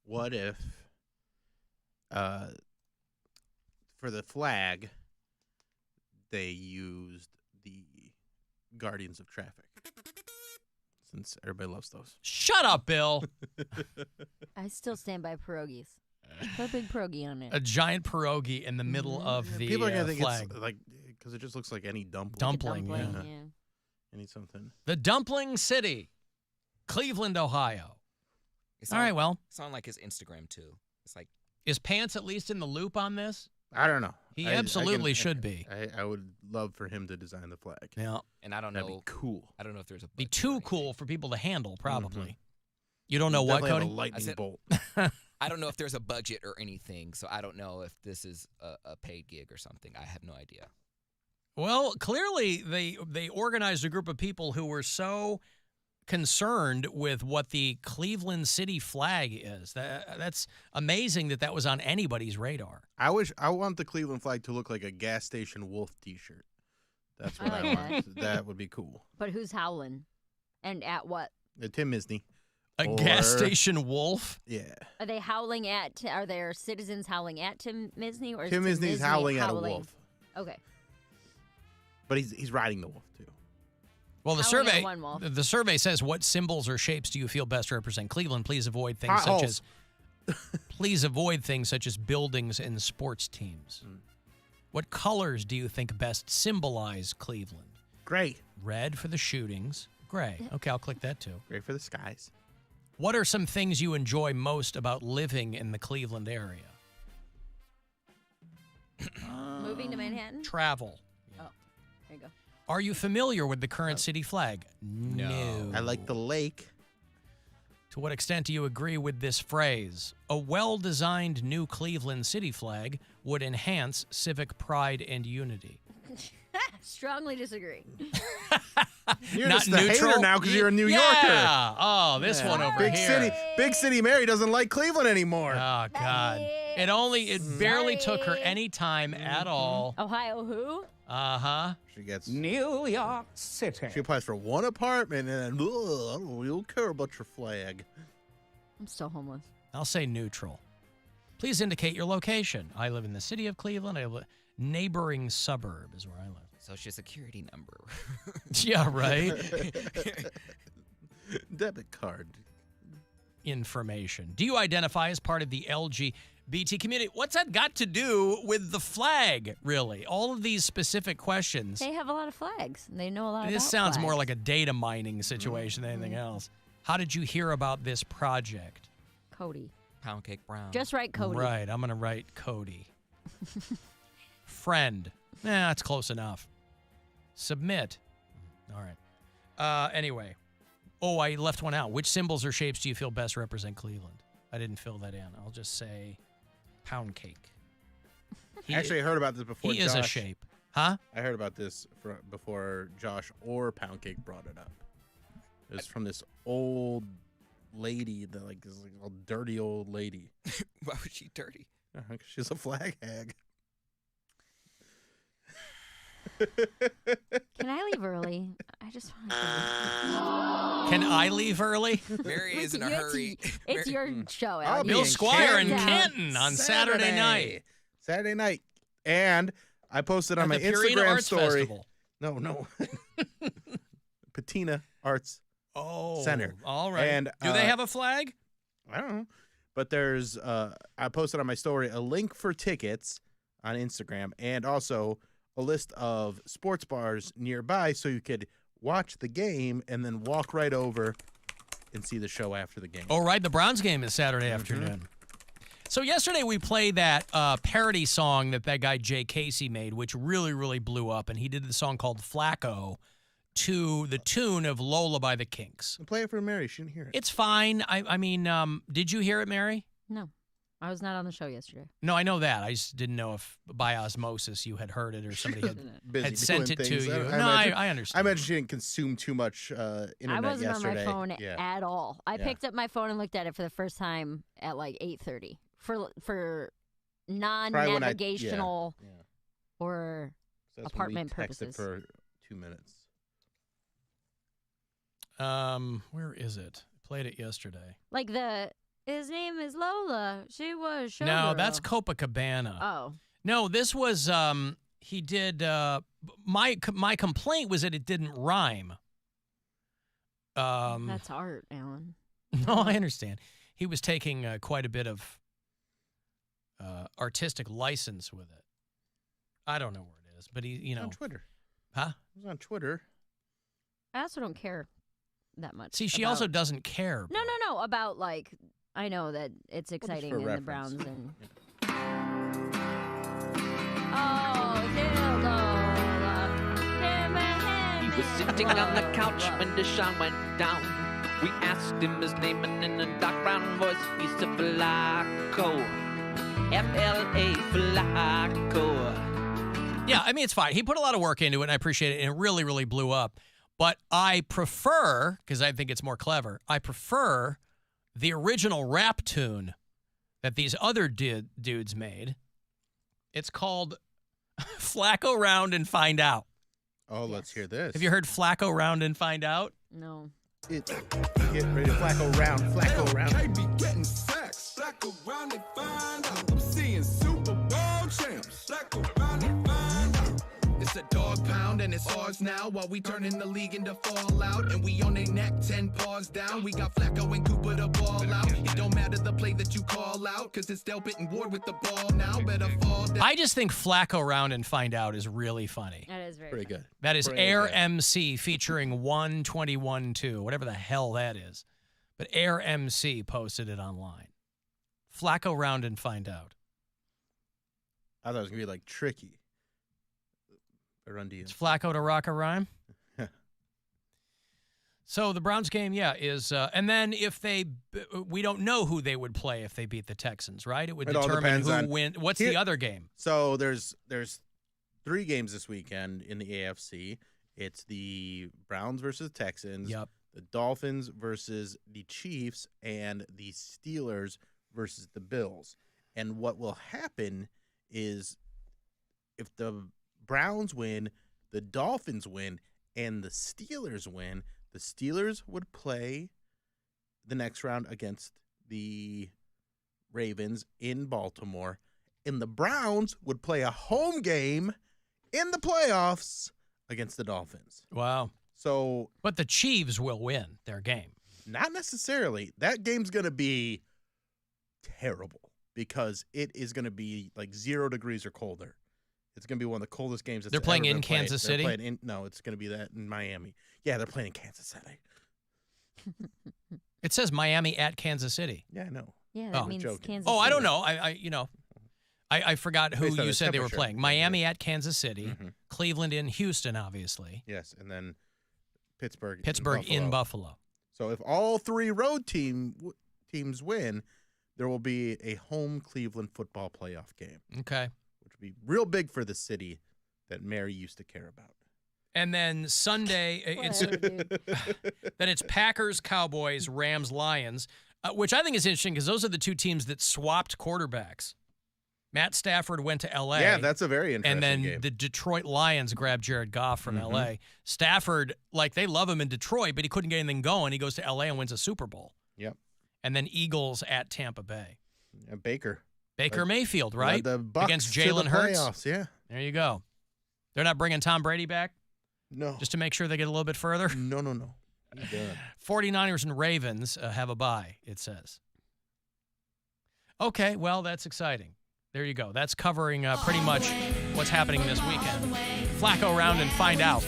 What if, for the flag, they used the Guardians of Traffic? Since everybody loves those. Shut up, Bill. I still stand by pierogies. Put a big pierogi on it. A giant pierogi in the middle of the People are gonna think flag. it's like, because it just looks like any dumpling. Dumpling, yeah. Any something. The Dumpling City, Cleveland, Ohio. All right, well. It's on like his Instagram too. It's like, is Pants at least in the loop on this? I don't know. He absolutely should be. I would love for him to design the flag. Yeah. and I don't That'd know. be cool. I don't know if there's a. Be budget too or cool for people to handle, probably. Mhm. You don't know what, Definitely Cody? have a lightning I said- bolt. I don't know if there's a budget or anything, so I don't know if this is a paid gig or something. I have no idea. Well, clearly they organized a group of people who were so concerned with what the Cleveland City flag is. That's amazing that was on anybody's radar. I want the Cleveland flag to look like a gas station wolf T-shirt. That's what I like want. That would be cool. But who's howling? And at what? Tim Misney. A gas station wolf? Yeah. Are they howling at? Are there citizens howling at Tim Misney, or is Tim Tim Misney's Misney howling at a wolf. Okay. But he's riding the wolf too. Well, the Howling at survey one wolf. the survey says, what symbols or shapes do you feel best represent Cleveland? Please avoid things such Potholes. as please avoid things such as buildings and sports teams. What colors do you think best symbolize Cleveland? Gray. Red for the shootings. Gray. Okay, I'll click that too. Gray for the skies. What are some things you enjoy most about living in the Cleveland area? Moving to Manhattan. Travel. Oh, there you go. Are you familiar with the current city flag? No. I like the lake. To what extent do you agree with this phrase? A well-designed new Cleveland city flag would enhance civic pride and unity. Strongly disagree. You're Not just the neutral? hater now because you're a New Yorker. Yeah. Oh, this one over Big here. Big City Mary doesn't like Cleveland anymore. Oh, God. It barely took her any time at all. Ohio who? Uh-huh. She gets New York City. She applies for one apartment and then, I don't really care about your flag. I'm still homeless. I'll say neutral. Please indicate your location. I live in the city of Cleveland. Neighboring suburb is where I live. Social security number. Yeah, right. Debit card. Information. Do you identify as part of the LGBT community? What's that got to do with the flag, really? All of these specific questions. They have a lot of flags. They know a lot This about sounds flags. more like a data mining situation than anything else. How did you hear about this project? Cody. Poundcake Brown. Just write Cody. Right, I'm going to write Cody. Friend. That's close enough. Submit. All right. Anyway. Oh, I left one out. Which symbols or shapes do you feel best represent Cleveland? I didn't fill that in. I'll just say pound cake. Actually, I heard about this before. He is a shape. Huh? I heard about this before Josh or Poundcake brought it up. It was from this old lady, this dirty old lady. Why was she dirty? She's a flag hag. Can I leave early? I just want to. Can I leave early? Mary is in a hurry. It's your show, I'll Alan. be Bill in Squire in Canton. Canton on Saturday night. Saturday night. And I posted on At my the Purina Instagram Arts story. Festival. No. Patina Arts Center. All right. And, do they have a flag? I don't know. But there's I posted on my story a link for tickets on Instagram and also a list of sports bars nearby so you could watch the game and then walk right over and see the show after the game. Oh, right. The Browns game is Saturday afternoon. So yesterday we played that parody song that guy Jay Casey made, which really, really blew up. And he did the song called Flacco to the tune of Lola by the Kinks. Play it for Mary. She didn't hear it. It's fine. I mean, did you hear it, Mary? No. I was not on the show yesterday. No, I know that. I just didn't know if by osmosis you had heard it or somebody had sent it to you. I understand. I imagine she didn't consume too much internet yesterday. I wasn't on my phone Yeah. at all. I picked up my phone and looked at it for the first time at like 8:30 for non-navigational or So that's when we apartment texted purposes. for 2 minutes. Where is it? played it yesterday. Like his name is Lola. She was showgirl. No, that's Copacabana. Oh. No, this was he did my complaint was that it didn't rhyme. That's art, Alan. No, I understand. He was taking quite a bit of artistic license with it. I don't know where it is, but he, on Twitter. Huh? It was on Twitter. I also don't care that much. See, she about- also doesn't care. No, about like I know that it's exciting for in the reference. Browns and. Oh, Lola. He was sitting on the couch when Deshaun went down. We asked him his name, and in a dark brown voice, he said Flacco. F-L-A, Flacco. Yeah, I mean, it's fine. He put a lot of work into it, and I appreciate it, and it really, really blew up. But I prefer, because I think it's more clever, I prefer the original rap tune that these other dudes made. It's called Flacco Round and Find Out. Oh, let's hear this. Have you heard Flacco Round and Find Out? No. Get ready to Flacco round. They be getting sex. Flacco round and find out. I'm seeing Super Bowl champs. Flacco round and find out. It's a dog pound and it's ours now. While we turning the league into fallout. And we on their neck, 10 paws down. We got Flacco and Cooper the ball out. It don't matter the play that you call out. Cause it's Delpit and Ward with the ball now. Better fall down. I just think Flacco Round and Find Out is really funny. That is very Pretty good. That is Pretty Air good. MC featuring 121.2, whatever the hell that is. But Air MC posted it online. Flacco Round and Find Out. I thought it was going to be like tricky. Run to you. It's Flacco to rock a rhyme. So the Browns game, is, and then if we don't know who they would play if they beat the Texans, right? It would It all determine depends who on- wins. What's the other game? So there's 3 games this weekend in the AFC. It's the Browns versus Texans. Yep. The Dolphins versus the Chiefs, and the Steelers versus the Bills. And what will happen is if the Browns win, the Dolphins win, and the Steelers win, the Steelers would play the next round against the Ravens in Baltimore, and the Browns would play a home game in the playoffs against the Dolphins. Wow. So, but the Chiefs will win their game. Not necessarily. That game's going to be terrible because it is going to be like 0 degrees or colder. It's going to be one of the coldest games that's They're playing ever in been played. Kansas They're City? playing no, it's going to be that in Miami. Yeah, they're playing in Kansas City. It says Miami at Kansas City. Yeah, I know. Yeah, that means joking. Kansas Oh, I City. don't know. I forgot who Based on you the said they were temperature. playing. Miami at Kansas City, Mm-hmm. Cleveland in Houston, obviously. Yes, and then Pittsburgh in Buffalo. So if all 3 road teams win, there will be a home Cleveland football playoff game. Okay. Which would be real big for the city that Mary used to care about. And then Sunday, it's Packers, Cowboys, Rams, Lions, which I think is interesting because those are the 2 teams that swapped quarterbacks. Matt Stafford went to L.A. Yeah, that's a very interesting And then game. the Detroit Lions grabbed Jared Goff from L.A. Stafford, they love him in Detroit, but he couldn't get anything going. He goes to L.A. and wins a Super Bowl. Yep. And then Eagles at Tampa Bay. And Baker Mayfield, right? The Bucs Against to the Jalen Hurts. playoffs, yeah. There you go. They're not bringing Tom Brady back? No. Just to make sure they get a little bit further? No. He's done. 49ers and Ravens have a bye, it says. Okay, well, that's exciting. There you go. That's covering pretty much what's happening this weekend. Flacco Round and Find Out.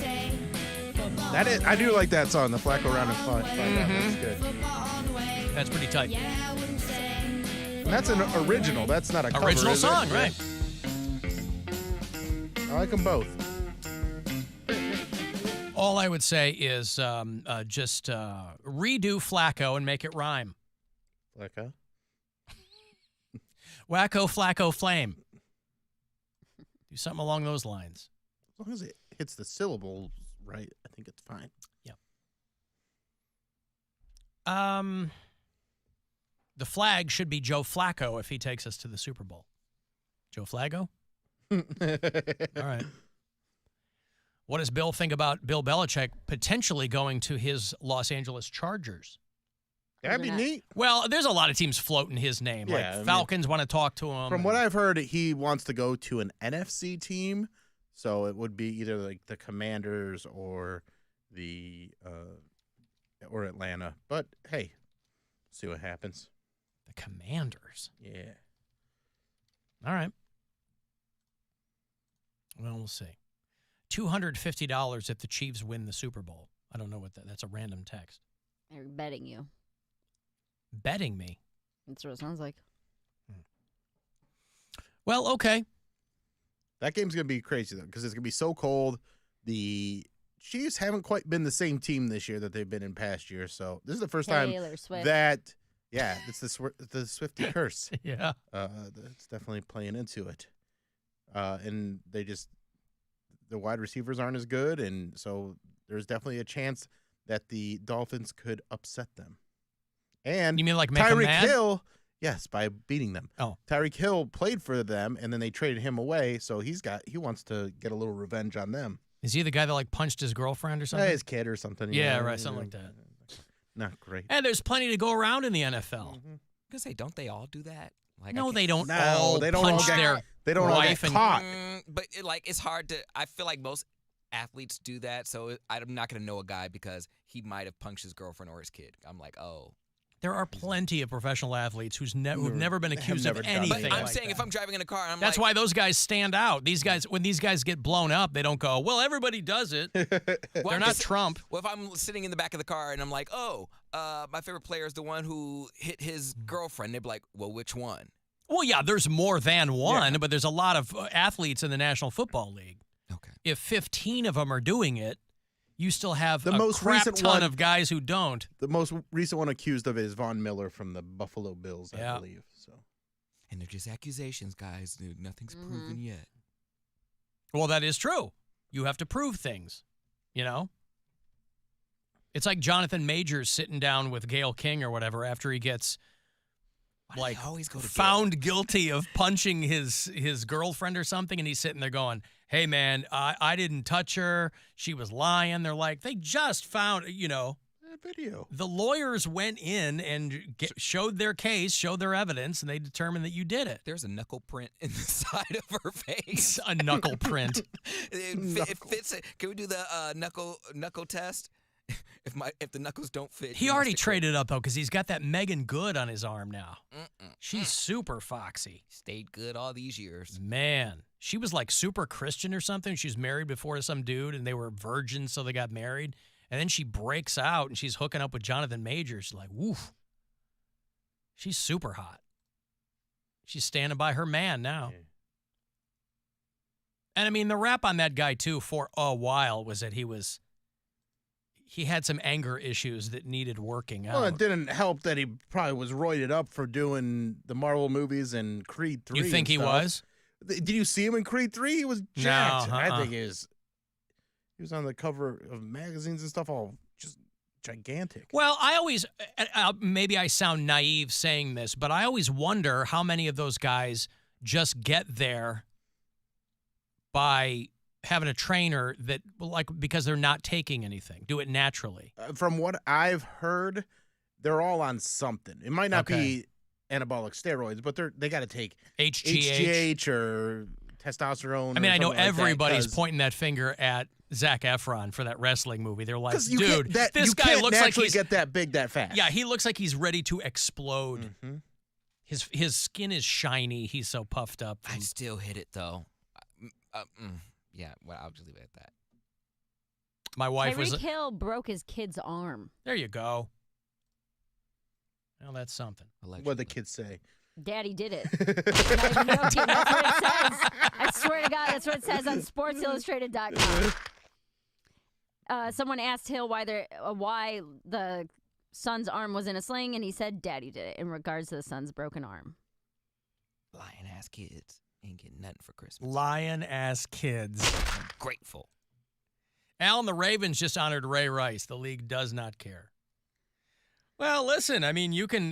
That is, I do like that song, the Flacco Round and Find Out. That's good. That's pretty tight. And that's an original. That's not a cover, Original is it? song, right. I like them both. All I would say is just redo Flacco and make it rhyme. Flacco? Wacko, Flacco, Flame. Do something along those lines. As long as it hits the syllables right, I think it's fine. Yep. The flag should be Joe Flacco if he takes us to the Super Bowl. Joe Flacco? All right. What does Bill think about Bill Belichick potentially going to his Los Angeles Chargers? That'd be neat. Well, there's a lot of teams floating his name. Yeah, like I mean, Falcons want to talk to him. From what I've heard, he wants to go to an NFC team, so it would be either like the Commanders or the or Atlanta. But hey, see what happens. The Commanders. Yeah. All right. Well, we'll see. $250 if the Chiefs win the Super Bowl. I don't know what that's a random text. They're betting you. Betting me. That's what it sounds like. Well, okay. That game's going to be crazy, though, because it's going to be so cold. The Chiefs haven't quite been the same team this year that they've been in past years. So this is the first time Swift. that, yeah, it's the Swiftie curse. Yeah. It's definitely playing into it. And the wide receivers aren't as good, and so there's definitely a chance that the Dolphins could upset them. And you mean like make Tyreek them mad? Hill, yes, by beating them. Oh, Tyreek Hill played for them, and then they traded him away, so he wants to get a little revenge on them. Is he the guy that like punched his girlfriend or something? His kid or something. Yeah, right, something like that. Not great. And there's plenty to go around in the NFL. I say, don't they all do that? Like, No, they don't No, all they don't punch all get- their they don't all get wife and caught. But it's hard to. I feel like most athletes do that, so I'm not going to know a guy because he might have punched his girlfriend or his kid. I'm like, oh. There are plenty of professional athletes who've never been accused of But anything. I'm like saying that. if I'm driving in a car, and I'm That's like, why those guys stand out. These guys, when these guys get blown up, they don't go, well, everybody does it. well, They're I'm not just- Trump. Well, if I'm sitting in the back of the car and I'm like, oh, my favorite player is the one who hit his girlfriend, they'd be like, well, which one? Well, yeah, there's more than one, but there's a lot of athletes in the National Football League. Okay. If 15 of them are doing it, you still have The a most crap recent ton one- of guys who don't. The most recent one accused of it is Von Miller from the Buffalo Bills, Yeah. I believe. So, And they're just accusations, guys. Dude, nothing's proven yet. Well, that is true. You have to prove things, you know? It's like Jonathan Majors sitting down with Gayle King or whatever after he gets found guilty of punching his girlfriend or something, and he's sitting there going, hey, man, I didn't touch her. She was lying. They're like, they just found, that video. The lawyers went in and showed their case, showed their evidence, and they determined that you did it. There's a knuckle print in the side of her face. A knuckle print. It fits. Can we do the knuckle test? If the knuckles don't fit, He already traded up, though, because he's got that Megan Good on his arm now. She's super foxy. Stayed good all these years. Man, she was like super Christian or something. She was married before to some dude, and they were virgins, so they got married. And then she breaks out, and she's hooking up with Jonathan Majors. She's like, woof. She's super hot. She's standing by her man now. Yeah. And, I mean, the rap on that guy, too, for a while was that he had some anger issues that needed working out. Well, it didn't help that he probably was roided up for doing the Marvel movies and Creed 3. You think he was? Did you see him in Creed 3? He was jacked. No, I think he was on the cover of magazines and stuff, all just gigantic. Well, I always, maybe I sound naive saying this, but I always wonder how many of those guys just get there by having a trainer that, because they're not taking anything, do it naturally. From what I've heard, they're all on something. It might not be anabolic steroids, but they got to take HGH or testosterone. I mean, I know everybody's pointing. pointing that finger at Zac Efron for that wrestling movie. They're like, You dude, can't- this you guy can't looks like naturally he's get that big that fast. Yeah, he looks like he's ready to explode. Mm-hmm. His skin is shiny. He's so puffed up. I still hit it though. Yeah, well, I'll just leave it at that. My wife was. Tyreek Hill broke his kid's arm. There you go. Well, that's something. What the kids say. Daddy did it. Not even joking. That's what it says. I swear to God, that's what it says on SportsIllustrated.com. Someone asked Hill why the son's arm was in a sling, and he said Daddy did it in regards to the son's broken arm. Lying ass kids ain't getting nothing for Christmas. Lion ass kids. I'm grateful. Alan, the Ravens just honored Ray Rice. The league does not care. Well, listen, I mean, you can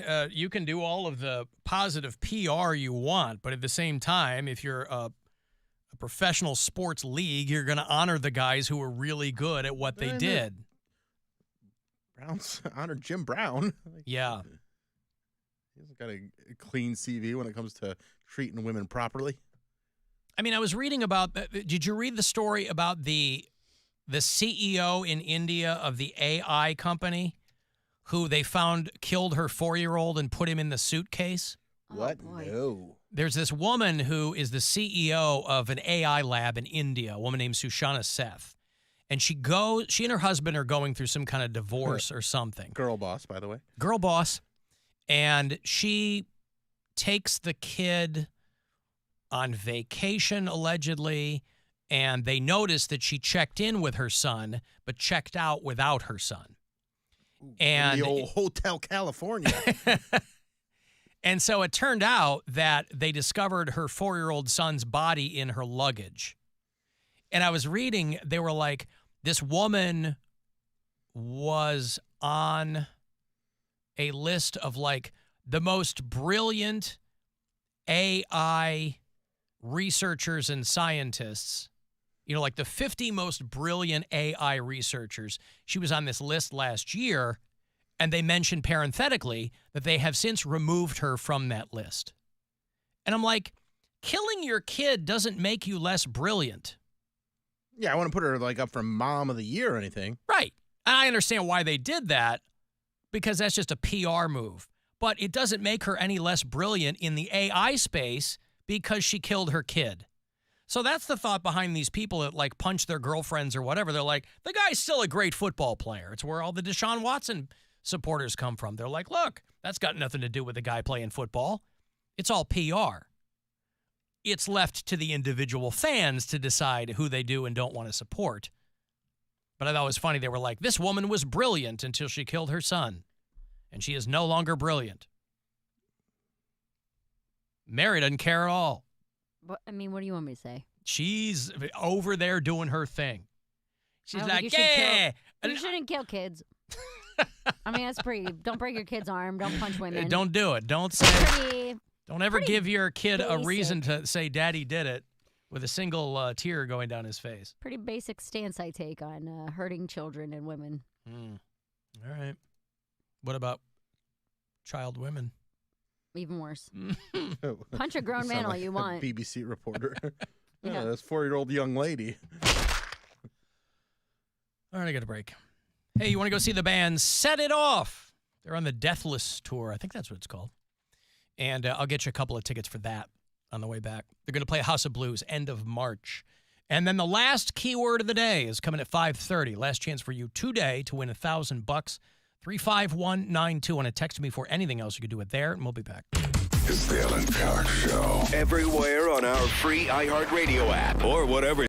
do all of the positive PR you want, but at the same time, if you're a professional sports league, you're going to honor the guys who are really good at what they did. Browns honor Jim Brown. Yeah. He's got a clean CV when it comes to treating women properly. I mean, I was reading about. Did you read the story about the CEO in India of the AI company, who they found killed her 4-year-old and put him in the suitcase? What? No. There's this woman who is the CEO of an AI lab in India, a woman named Sushana Seth. And she and her husband are going through some kind of divorce or something. Girl boss, by the way. Girl boss. And she takes the kid on vacation, allegedly, and they noticed that she checked in with her son, but checked out without her son. And the old Hotel California. And so it turned out that they discovered her 4-year-old son's body in her luggage. And I was reading, they were like, this woman was on a list of like the most brilliant AI researchers and scientists, you know, like the 50 most brilliant AI researchers. She was on this list last year, and they mentioned parenthetically that they have since removed her from that list. And I'm like, killing your kid doesn't make you less brilliant. Yeah, I want to put her like up for Mom of the Year or anything. Right. And I understand why they did that, because that's just a PR move. But it doesn't make her any less brilliant in the AI space because she killed her kid. So that's the thought behind these people that like punch their girlfriends or whatever. They're like, the guy's still a great football player. It's where all the Deshaun Watson supporters come from. They're like, look, that's got nothing to do with the guy playing football. It's all PR. It's left to the individual fans to decide who they do and don't want to support. But I thought it was funny. They were like, this woman was brilliant until she killed her son. And she is no longer brilliant. Mary doesn't care at all. I mean, what do you want me to say? She's over there doing her thing. She's like, you shouldn't kill kids. I mean, that's pretty. Don't break your kid's arm. Don't punch women. Don't do it. Don't ever give your kid a reason to say daddy did it with a single tear going down his face. Pretty basic stance I take on hurting children and women. All right. What about child women? Even worse. Punch a grown You man sound all like you a want. BBC reporter. Yeah. This 4-year-old young lady. All right, I got a break. Hey, you want to go see the band Set It Off? They're on the Deathless Tour. I think that's what it's called. And I'll get you a couple of tickets for that on the way back. They're going to play House of Blues end of March. And then the last keyword of the day is coming at 5:30. Last chance for you today to win $1,000. 35192. Want to text me for anything else, you can do it there, and we'll be back. It's the Alan Cox Show. Everywhere on our free iHeartRadio app or whatever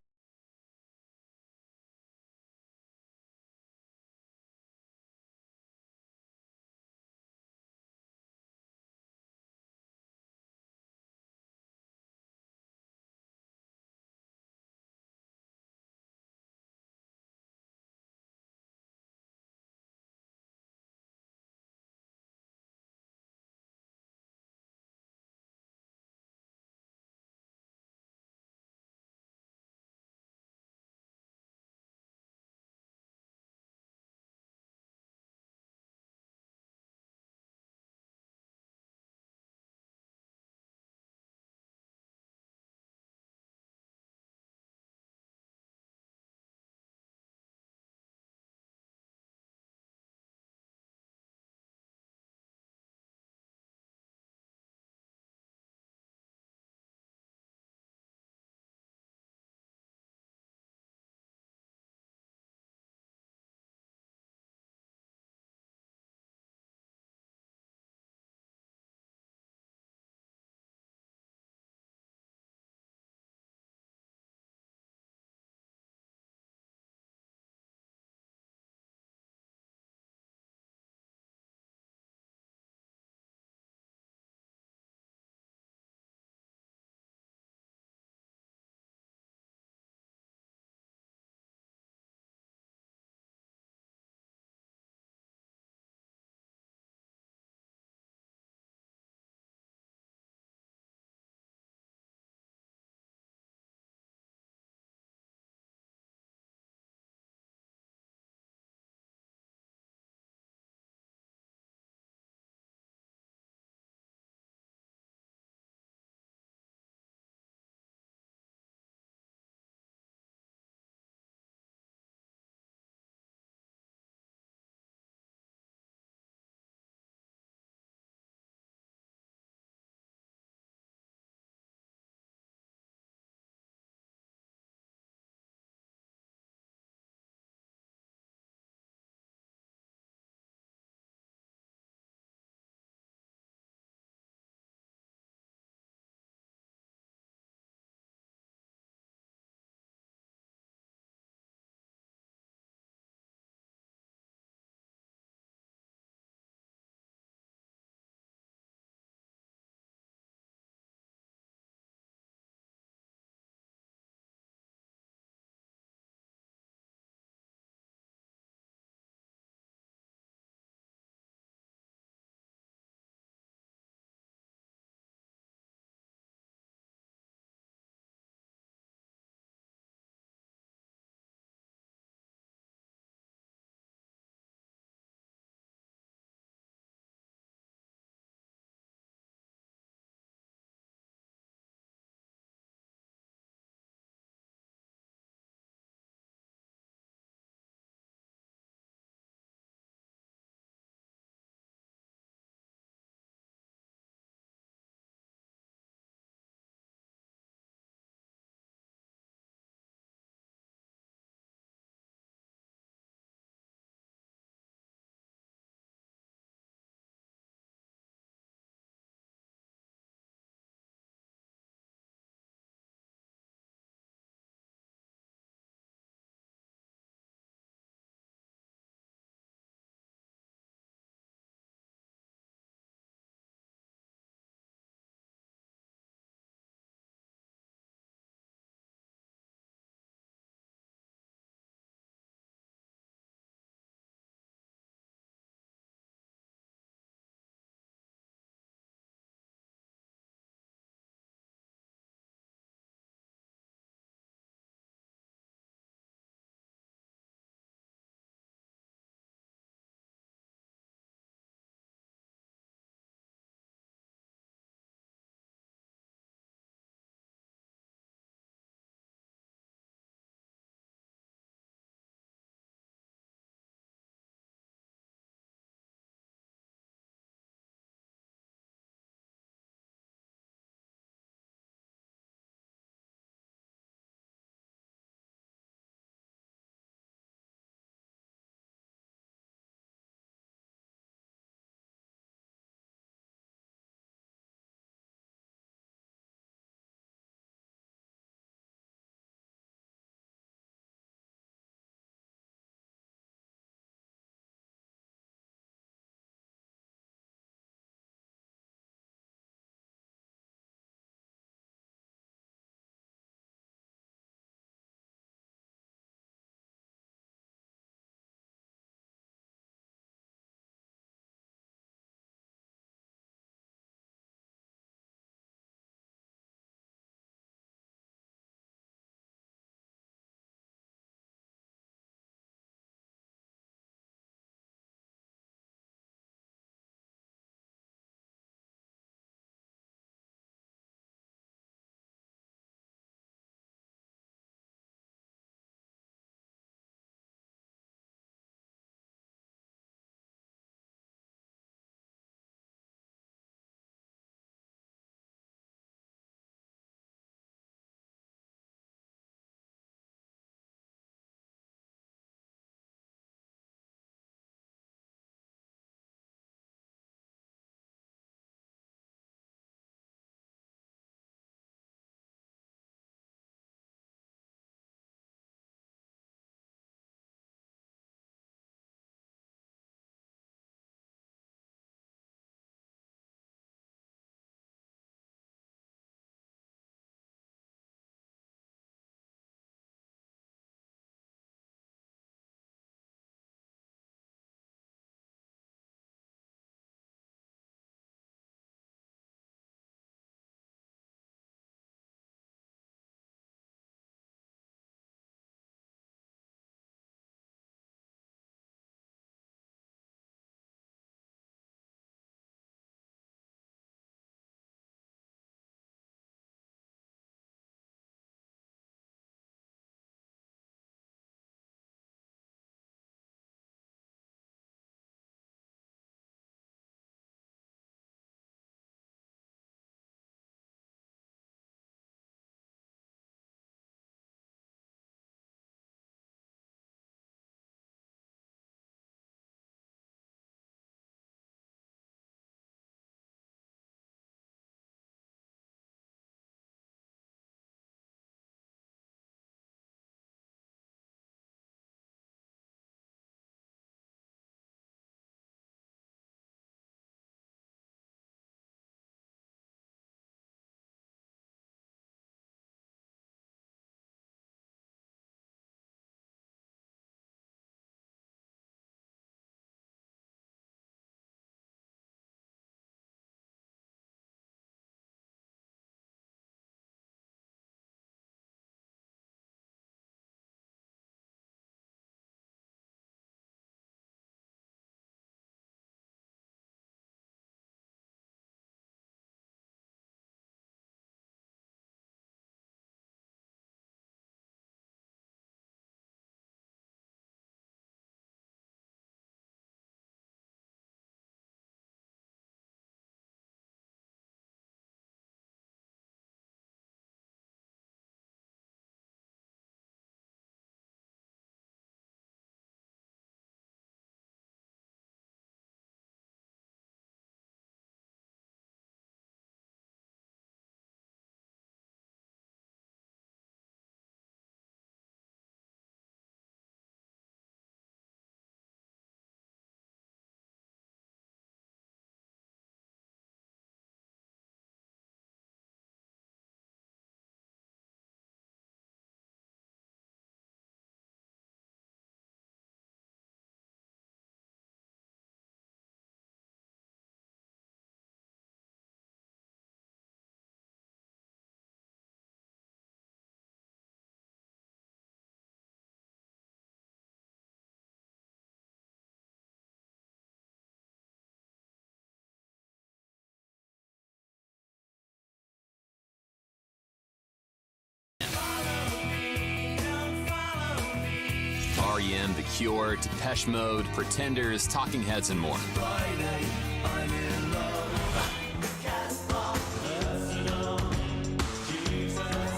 Cure, Depeche Mode, Pretenders, Talking Heads, and more.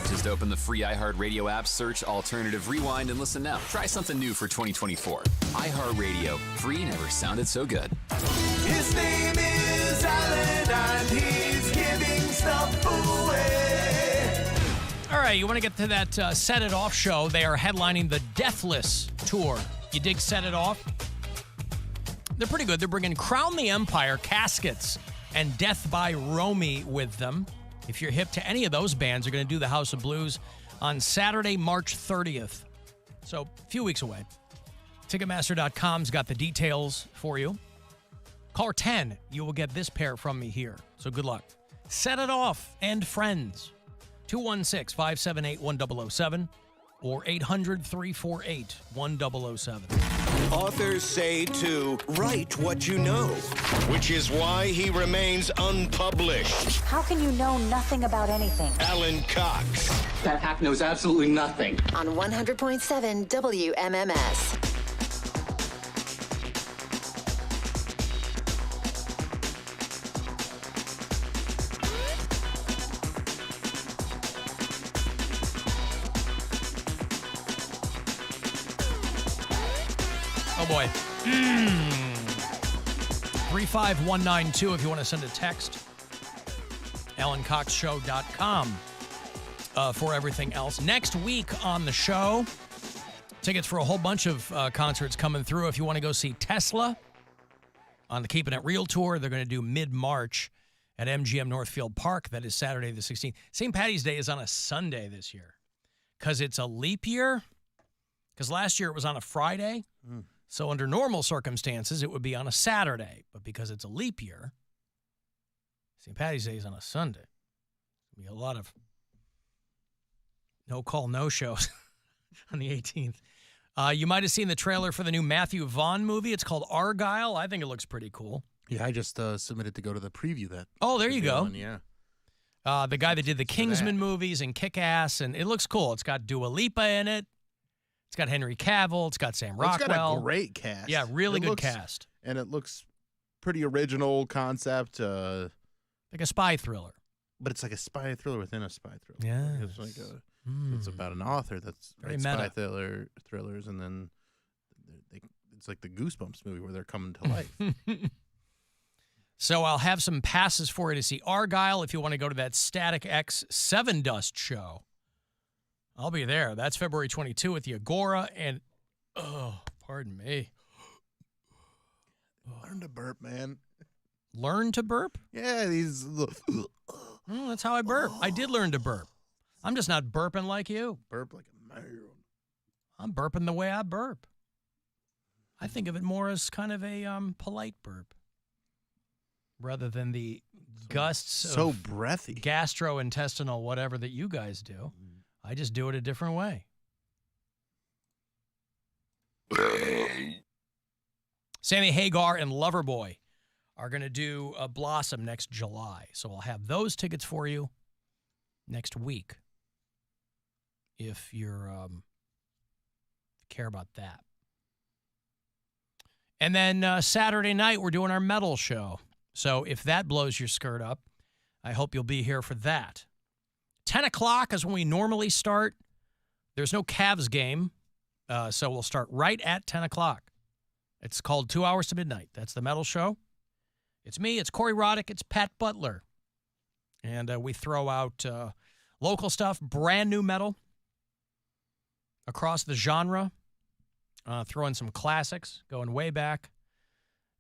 Just open the free iHeartRadio app, search Alternative Rewind, and listen now. Try something new for 2024. iHeartRadio. Free never sounded so good. His name is Alan, and he's giving stuff away. All right, you want to get to that Set It Off show. They are headlining the Deathless Tour. You dig Set It Off? They're pretty good. They're bringing Crown the Empire, Caskets, and Death by Romy with them. If you're hip to any of those bands, they're going to do the House of Blues on Saturday, March 30th. So a few weeks away. Ticketmaster.com's got the details for you. Caller 10, you will get this pair from me here. So good luck. Set It Off and Friends. 216-578-1007 or 800-348-1007. Authors say to write what you know, which is why he remains unpublished. How can you know nothing about anything? Alan Cox. That hack knows absolutely nothing. On 100.7 WMMS. Oh, boy. 35192 if you want to send a text. AlanCoxShow.com for everything else. Next week on the show, tickets for a whole bunch of concerts coming through. If you want to go see Tesla on the Keeping It Real tour, they're going to do mid-March at MGM Northfield Park. That is Saturday the 16th. St. Patty's Day is on a Sunday this year because it's a leap year. Because last year it was on a Friday. So under normal circumstances, it would be on a Saturday. But because it's a leap year, St. Patty's Day is on a Sunday. There'll be a lot of no-call, no-shows on the 18th. You might have seen the trailer for the new Matthew Vaughn movie. It's called Argyle. I think it looks pretty cool. Yeah, I just submitted to go to the preview that. Oh, there you go. One, yeah. The guy that did the Kingsman movies and Kick-Ass, and it looks cool. It's got Dua Lipa in it. It's got Henry Cavill. It's got Sam Rockwell. It's got a great cast. Yeah, really good cast. And it looks pretty original concept. Like a spy thriller. But it's like a spy thriller within a spy thriller. Yeah. It's like it's about an author that's Very writes meta. spy thrillers, and then it's like the Goosebumps movie where they're coming to life. So I'll have some passes for you to see Argyle if you want to go to that Static X 7 Dust show. I'll be there. That's February 22 at the Agora. And, pardon me. Learn to burp, man. Learn to burp? Yeah, these. Well, that's how I burp. I did learn to burp. I'm just not burping like you. Burp like a man. I'm burping the way I burp. I think of it more as kind of a polite burp rather than the gusts so of breathy gastrointestinal whatever that you guys do. I just do it a different way. Sammy Hagar and Loverboy are going to do a Blossom next July. So I'll have those tickets for you next week if you're care about that. And then Saturday night, we're doing our metal show. So if that blows your skirt up, I hope you'll be here for that. 10 o'clock is when we normally start. There's no Cavs game, so we'll start right at 10 o'clock. It's called 2 Hours to Midnight. That's the metal show. It's me, it's Corey Roddick, it's Pat Butler. And we throw out local stuff, brand new metal across the genre. Throw in some classics, going way back.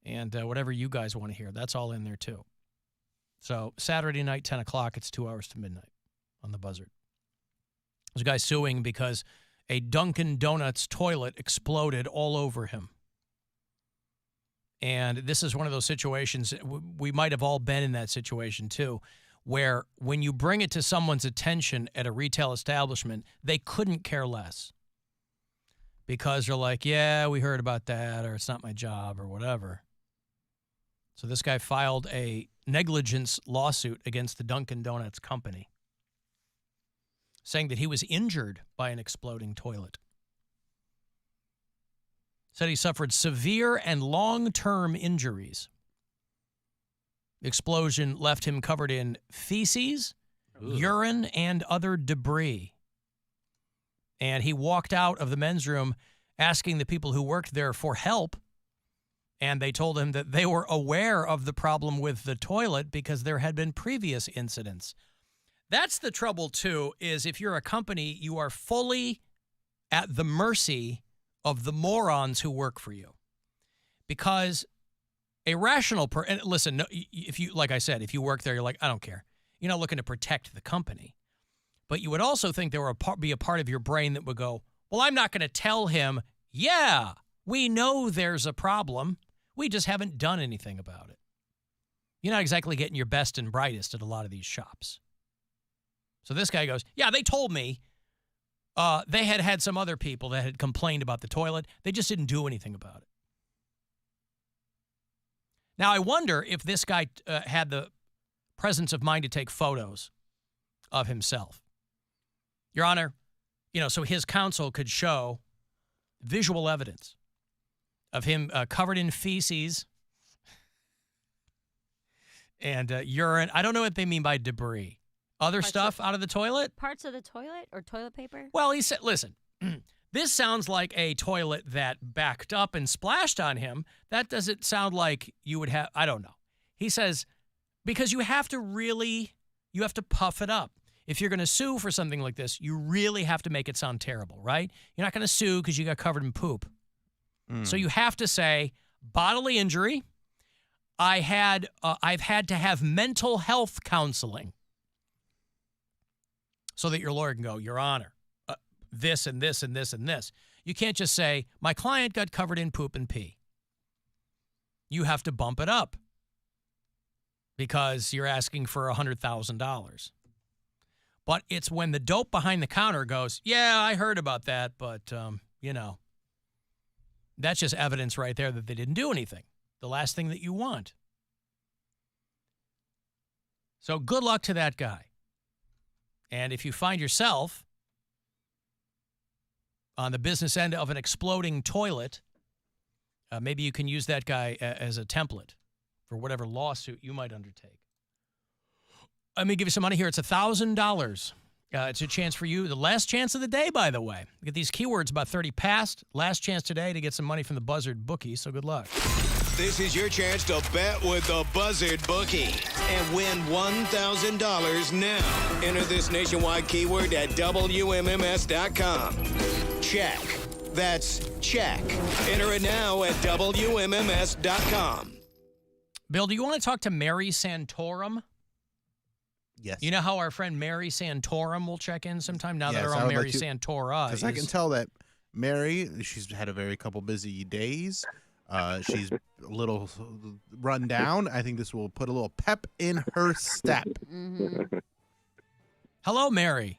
And whatever you guys want to hear, that's all in there too. So Saturday night, 10 o'clock, it's 2 Hours to Midnight on the Buzzard. There's a guy suing because a Dunkin' Donuts toilet exploded all over him. And this is one of those situations, we might have all been in that situation too, where when you bring it to someone's attention at a retail establishment, they couldn't care less. Because they're like, yeah, we heard about that, or it's not my job, or whatever. So this guy filed a negligence lawsuit against the Dunkin' Donuts company, saying that he was injured by an exploding toilet. said he suffered severe and long-term injuries. The explosion left him covered in feces, urine, and other debris. And he walked out of the men's room asking the people who worked there for help. And they told him that they were aware of the problem with the toilet because there had been previous incidents. That's the trouble, too, is if you're a company, you are fully at the mercy of the morons who work for you. Because a rational person, listen, if you, like I said, if you work there, you're like, I don't care. You're not looking to protect the company. But you would also think there would be a part of your brain that would go, well, I'm not going to tell him, yeah, we know there's a problem. We just haven't done anything about it. You're not exactly getting your best and brightest at a lot of these shops. So this guy goes, yeah, they told me they had some other people that had complained about the toilet. They just didn't do anything about it. Now, I wonder if this guy had the presence of mind to take photos of himself. Your Honor, so his counsel could show visual evidence of him covered in feces and urine. I don't know what they mean by debris. Other stuff out of the toilet? Parts of the toilet or toilet paper? Well, he said, listen, this sounds like a toilet that backed up and splashed on him. That doesn't sound like you would have, I don't know. He says, because you have to puff it up. If you're going to sue for something like this, you really have to make it sound terrible, right? You're not going to sue because you got covered in poop. So you have to say, bodily injury, I've had to have mental health counseling. So that your lawyer can go, Your Honor, this and this and this and this. You can't just say, my client got covered in poop and pee. You have to bump it up because you're asking for $100,000. But it's when the dope behind the counter goes, yeah, I heard about that, but, that's just evidence right there that they didn't do anything. The last thing that you want. So good luck to that guy. And if you find yourself on the business end of an exploding toilet, maybe you can use that guy as a template for whatever lawsuit you might undertake. Let me give you some money here. It's $1,000. It's a chance for you. The last chance of the day, by the way. Get these keywords about 30 past. Last chance today to get some money from the Buzzard bookie, so good luck. This is your chance to bet with the Buzzard bookie and win $1,000 now. Enter this nationwide keyword at WMMS.com. Check. That's check. Enter it now at WMMS.com. Bill, do you want to talk to Mary Santorum? Yes. You know how our friend Mary Santorum will check in sometime now that her own Mary Santora Because I can tell that Mary, she's had a very couple busy days. She's a little run down. I think this will put a little pep in her step. Mm-hmm. Hello, Mary.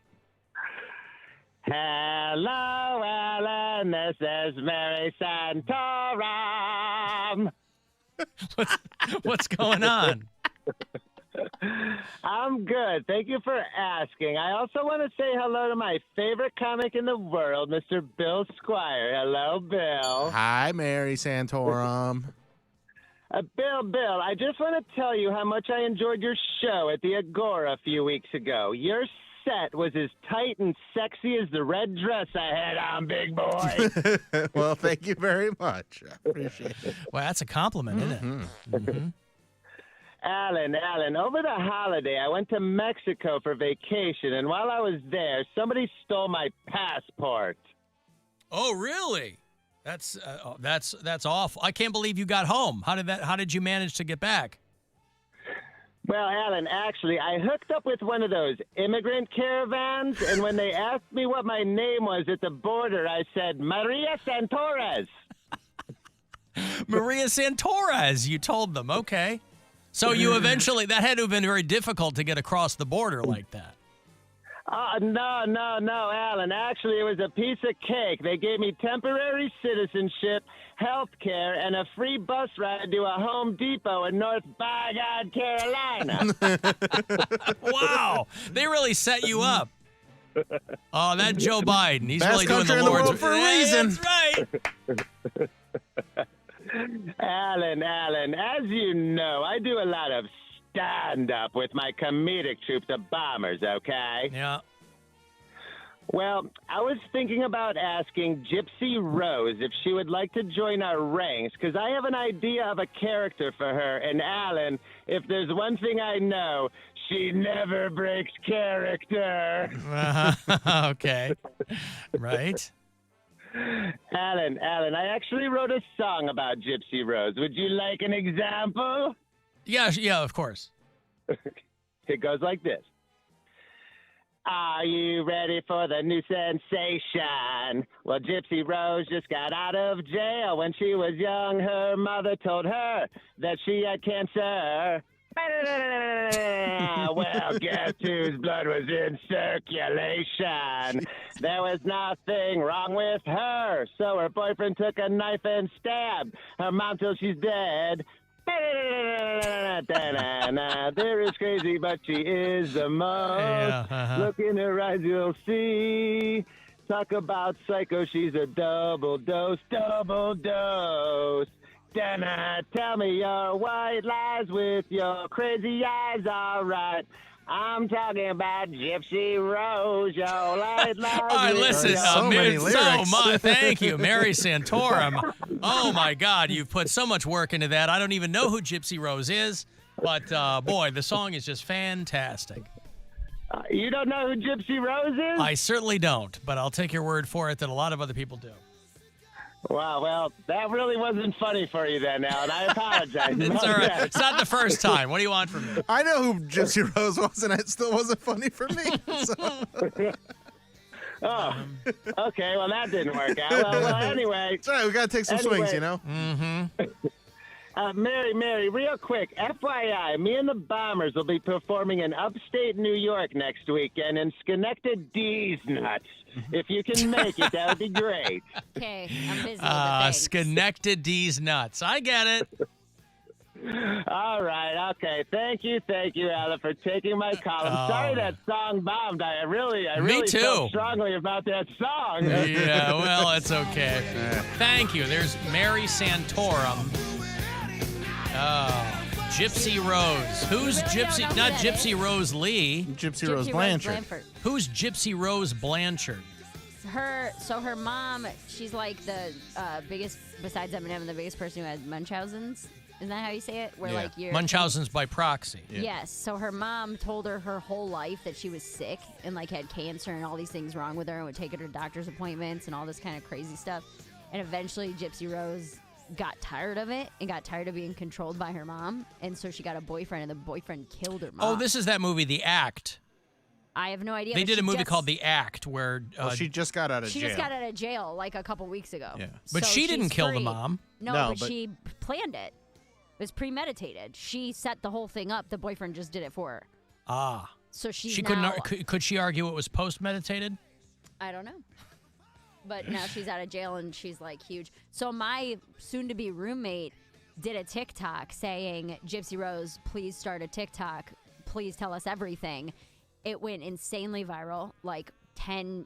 Hello, Alan. This is Mary Santorum. What's going on? I'm good. Thank you for asking. I also want to say hello to my favorite comic in the world, Mr. Bill Squire. Hello, Bill. Hi, Mary Santorum. Bill, I just want to tell you how much I enjoyed your show at the Agora a few weeks ago. Your set was as tight and sexy as the red dress I had on, big boy. Well, thank you very much. I appreciate it. Well, that's a compliment, isn't it? Mm-hmm. Alan, over the holiday, I went to Mexico for vacation, and while I was there, somebody stole my passport. Oh, really? That's awful. I can't believe you got home. How did you manage to get back? Well, Alan, actually, I hooked up with one of those immigrant caravans, and when they asked me what my name was at the border, I said, Maria Santorez. Maria Santorez, you told them. Okay. So you eventually, that had to have been very difficult to get across the border like that. No, Alan. Actually, it was a piece of cake. They gave me temporary citizenship, health care, and a free bus ride to a Home Depot in North Baghdad, Carolina. Wow. They really set you up. Oh, that Joe Biden. He's Best really doing country the in the Lord's world for a reason. That's right. Alan, as you know, I do a lot of stand-up with my comedic troupe, the Bombers, okay? Yeah. Well, I was thinking about asking Gypsy Rose if she would like to join our ranks, because I have an idea of a character for her. And Alan, if there's one thing I know, she never breaks character. Okay. Right. Alan, I actually wrote a song about Gypsy Rose. Would you like an example? Yeah, of course. It goes like this. Are you ready for the new sensation? Well, Gypsy Rose just got out of jail. When she was young, her mother told her that she had cancer. Well, guess whose blood was in circulation? There was nothing wrong with her, so her boyfriend took a knife and stabbed her mom till she's dead. There is crazy, but she is the most. Yeah, Look in her eyes, you'll see. Talk about psycho, she's a double dose. Tell me your white lies with your crazy eyes, all right. I'm talking about Gypsy Rose, your light lies. All right, listen. So many lyrics. Thank you, Mary Santorum. Oh, my God. You've put so much work into that. I don't even know who Gypsy Rose is, but, boy, the song is just fantastic. You don't know who Gypsy Rose is? I certainly don't, but I'll take your word for it that a lot of other people do. Wow, well, that really wasn't funny for you then, Alan. I apologize. It's all right. It's not the first time. What do you want from me? I know who Gypsy Rose was, and it still wasn't funny for me. So. Oh, okay. Well, that didn't work out. Well, anyway. It's all right. We got to take some swings, you know? Mm-hmm. Mary, real quick, FYI, me and the Bombers will be performing in upstate New York next weekend in Schenectady's Nuts. If you can make it, that would be great. Okay, I'm busy with the things. Schenectady's Nuts. I get it. All right, okay. Thank you, Alan, for taking my call. I'm sorry that song bombed. I really too. felt strongly about that song. Yeah, well, it's okay. Thank you. There's Mary Santorum. Gypsy Rose. Who's Gypsy? Not Gypsy Rose Lee. Gypsy Rose Blanchard. Who's Gypsy Rose Blanchard? Her mom, she's like the biggest, besides Eminem, the biggest person who has Munchausen's. Isn't that how you say it? Where like you're Munchausen's by proxy. Yeah. Yes. So her mom told her whole life that she was sick and like had cancer and all these things wrong with her and would take her to doctor's appointments and all this kind of crazy stuff. And eventually Gypsy Rose got tired of it and got tired of being controlled by her mom, and so she got a boyfriend, and the boyfriend killed her mom. Oh, this is that movie, The Act. I have no idea. They did a movie called The Act where she just got out of jail. She just got out of jail like a couple weeks ago. Yeah, but so she didn't kill free. the mom. No, but she planned it. It was premeditated. She set the whole thing up. The boyfriend just did it for her. Ah. So she could she argue it was post-meditated? I don't know. But now she's out of jail and she's like huge. So my soon-to-be roommate did a TikTok saying, Gypsy Rose, please start a TikTok. Please tell us everything. It went insanely viral, like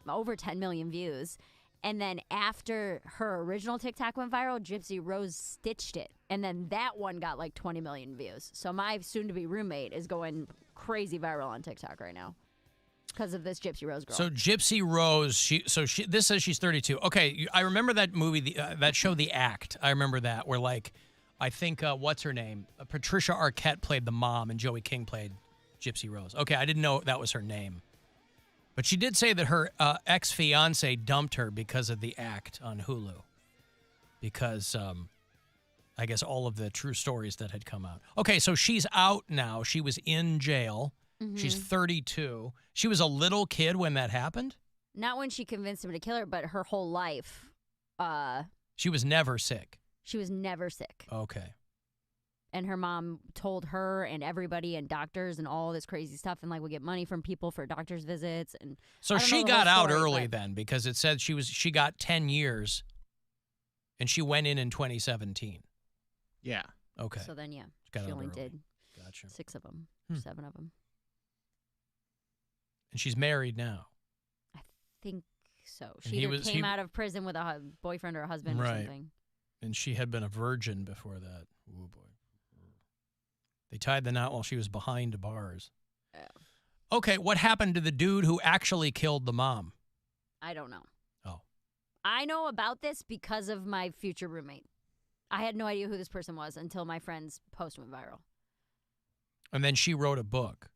over 10 million views. And then after her original TikTok went viral, Gypsy Rose stitched it. And then that one got like 20 million views. So my soon-to-be roommate is going crazy viral on TikTok right now because of this Gypsy Rose girl. So Gypsy Rose, this says she's 32. Okay, I remember that movie, that show, The Act. I remember that where like, I think, what's her name? Patricia Arquette played the mom and Joey King played Gypsy Rose. Okay, I didn't know that was her name. But she did say that her ex-fiance dumped her because of The Act on Hulu. Because, I guess, all of the true stories that had come out. Okay, so she's out now. She was in jail. Mm-hmm. She's 32. She was a little kid when that happened? Not when she convinced him to kill her, but her whole life. She was never sick. She was never sick. Okay. And her mom told her and everybody and doctors and all this crazy stuff and like would get money from people for doctor's visits and so she got out early then because it said she got 10 years and she went in 2017. Yeah. Okay. So then she only did gotcha. 6 of them, 7 of them. And she's married now. I think so. She either came out of prison with a boyfriend or a husband or something. And she had been a virgin before that. Oh, boy. They tied the knot while she was behind bars. Yeah. Okay, what happened to the dude who actually killed the mom? I don't know. Oh. I know about this because of my future roommate. I had no idea who this person was until my friend's post went viral. And then she wrote a book.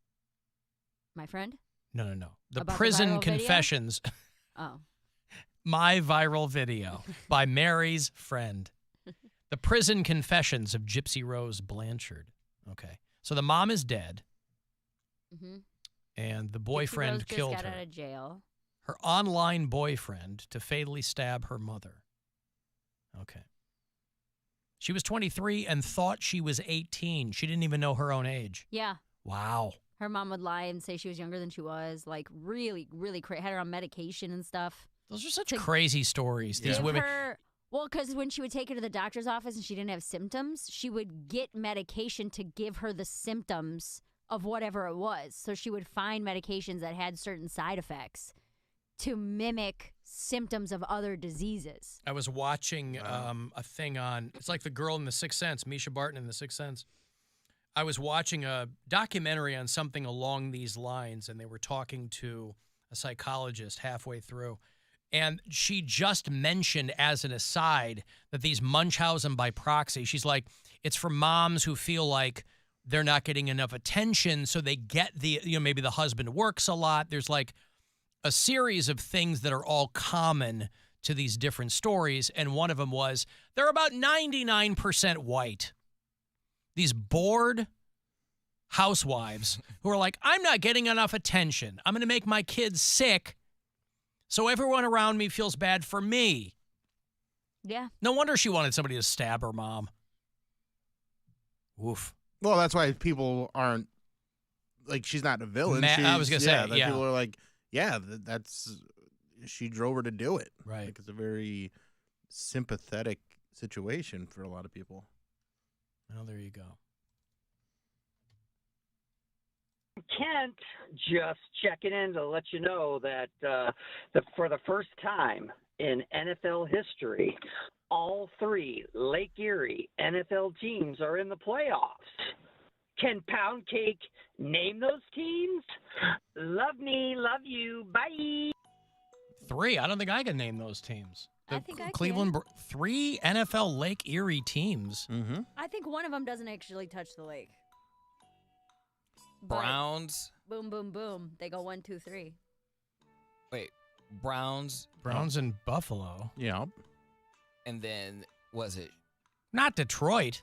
My friend? No. The About the Prison viral video? Confessions. Oh. My Viral Video by Mary's friend. The Prison Confessions of Gypsy Rose Blanchard. Okay. So the mom is dead. Mm-hmm. And the Gypsy boyfriend Rose killed just got her. out of jail. Her online boyfriend to fatally stab her mother. Okay. She was 23 and thought she was 18. She didn't even know her own age. Yeah. Wow. Her mom would lie and say she was younger than she was. Like, really, really crazy. Had her on medication and stuff. Those are such crazy stories. These women. Well, because when she would take her to the doctor's office and she didn't have symptoms, she would get medication to give her the symptoms of whatever it was. So she would find medications that had certain side effects to mimic symptoms of other diseases. I was watching a thing on, it's like the girl in The Sixth Sense, Misha Barton in The Sixth Sense. I was watching a documentary on something along these lines, and they were talking to a psychologist halfway through. And she just mentioned as an aside that these Munchausen by proxy, she's like, it's for moms who feel like they're not getting enough attention, so they get maybe the husband works a lot. There's like a series of things that are all common to these different stories, and one of them was they're about 99% white. These bored housewives who are like, I'm not getting enough attention. I'm going to make my kids sick so everyone around me feels bad for me. Yeah. No wonder she wanted somebody to stab her mom. Woof. Well, that's why people aren't, like, she's not a villain. I was going to say, yeah. People are like, yeah, she drove her to do it. Right. Like, it's a very sympathetic situation for a lot of people. Well, there you go. Kent, just checking in to let you know that for the first time in NFL history, all three Lake Erie NFL teams are in the playoffs. Can Poundcake name those teams? Love me, love you, bye. 3. I don't think I can name those teams. I think I Cleveland, 3 NFL Lake Erie teams. Mm-hmm. I think one of them doesn't actually touch the lake. But Browns. boom, boom, boom. They go 1, 2, 3. Wait, Browns. Browns and Buffalo. Yeah. And then, was it? Not Detroit.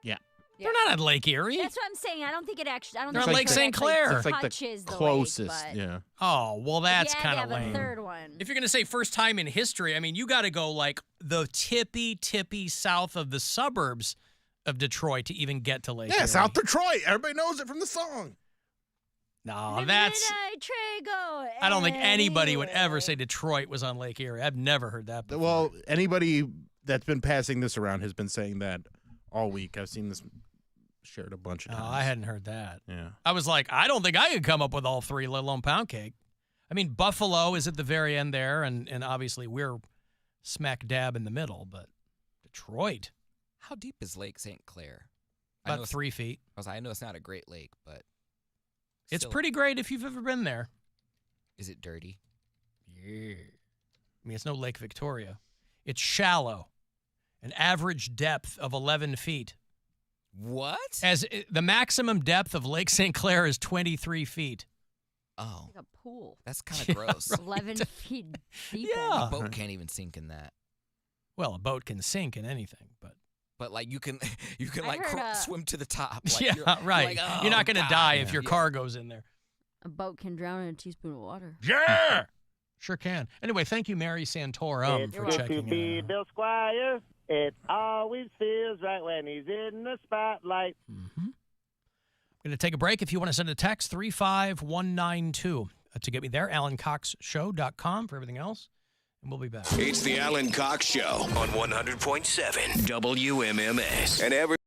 Yeah. Yeah. They're not at Lake Erie. That's what I'm saying. I don't think it actually. I don't They're think at Lake Detroit St. Clair. actually It's like touches the the closest, lake, yeah. Oh, well, that's yeah, kind of they have lame. a third one. If you're going to say first time in history, I mean, you got to go like the tippy south of the suburbs of Detroit to even get to Lake Yeah, Erie. South Detroit. Everybody knows it from the song. No, that's. I don't think anybody would ever say Detroit was on Lake Erie. I've never heard that before. Well, anybody that's been passing this around has been saying that all week. I've seen this shared a bunch of times. Oh, I hadn't heard that. Yeah. I was like, I don't think I could come up with all 3, let alone Poundcake. I mean, Buffalo is at the very end there, and obviously we're smack dab in the middle, but Detroit. How deep is Lake St. Clair? About 3 feet. I know it's not a great lake, but It's still, pretty great if you've ever been there. Is it dirty? Yeah. I mean, it's no Lake Victoria. It's shallow, an average depth of 11 feet. What? As the maximum depth of Lake St. Clair is 23 feet. Oh. Like a pool. That's kind of gross. 11 feet deep. Yeah. A boat can't even sink in that. Well, a boat can sink in anything, but like you can I like heard, swim to the top. Like yeah, You're, right. like, oh, you're not going to God. die if your Yeah. car goes in there. A boat can drown in a teaspoon of water. Yeah, sure can. Anyway, thank you, Mary Santora, It's for good checking to be in. Bill Squire. It always feels right when he's in the spotlight. I'm going to take a break. If you want to send a text, 35192 to get me there. AlanCoxShow.com for everything else. And we'll be back. It's the Alan Cox Show on 100.7 WMMS. And every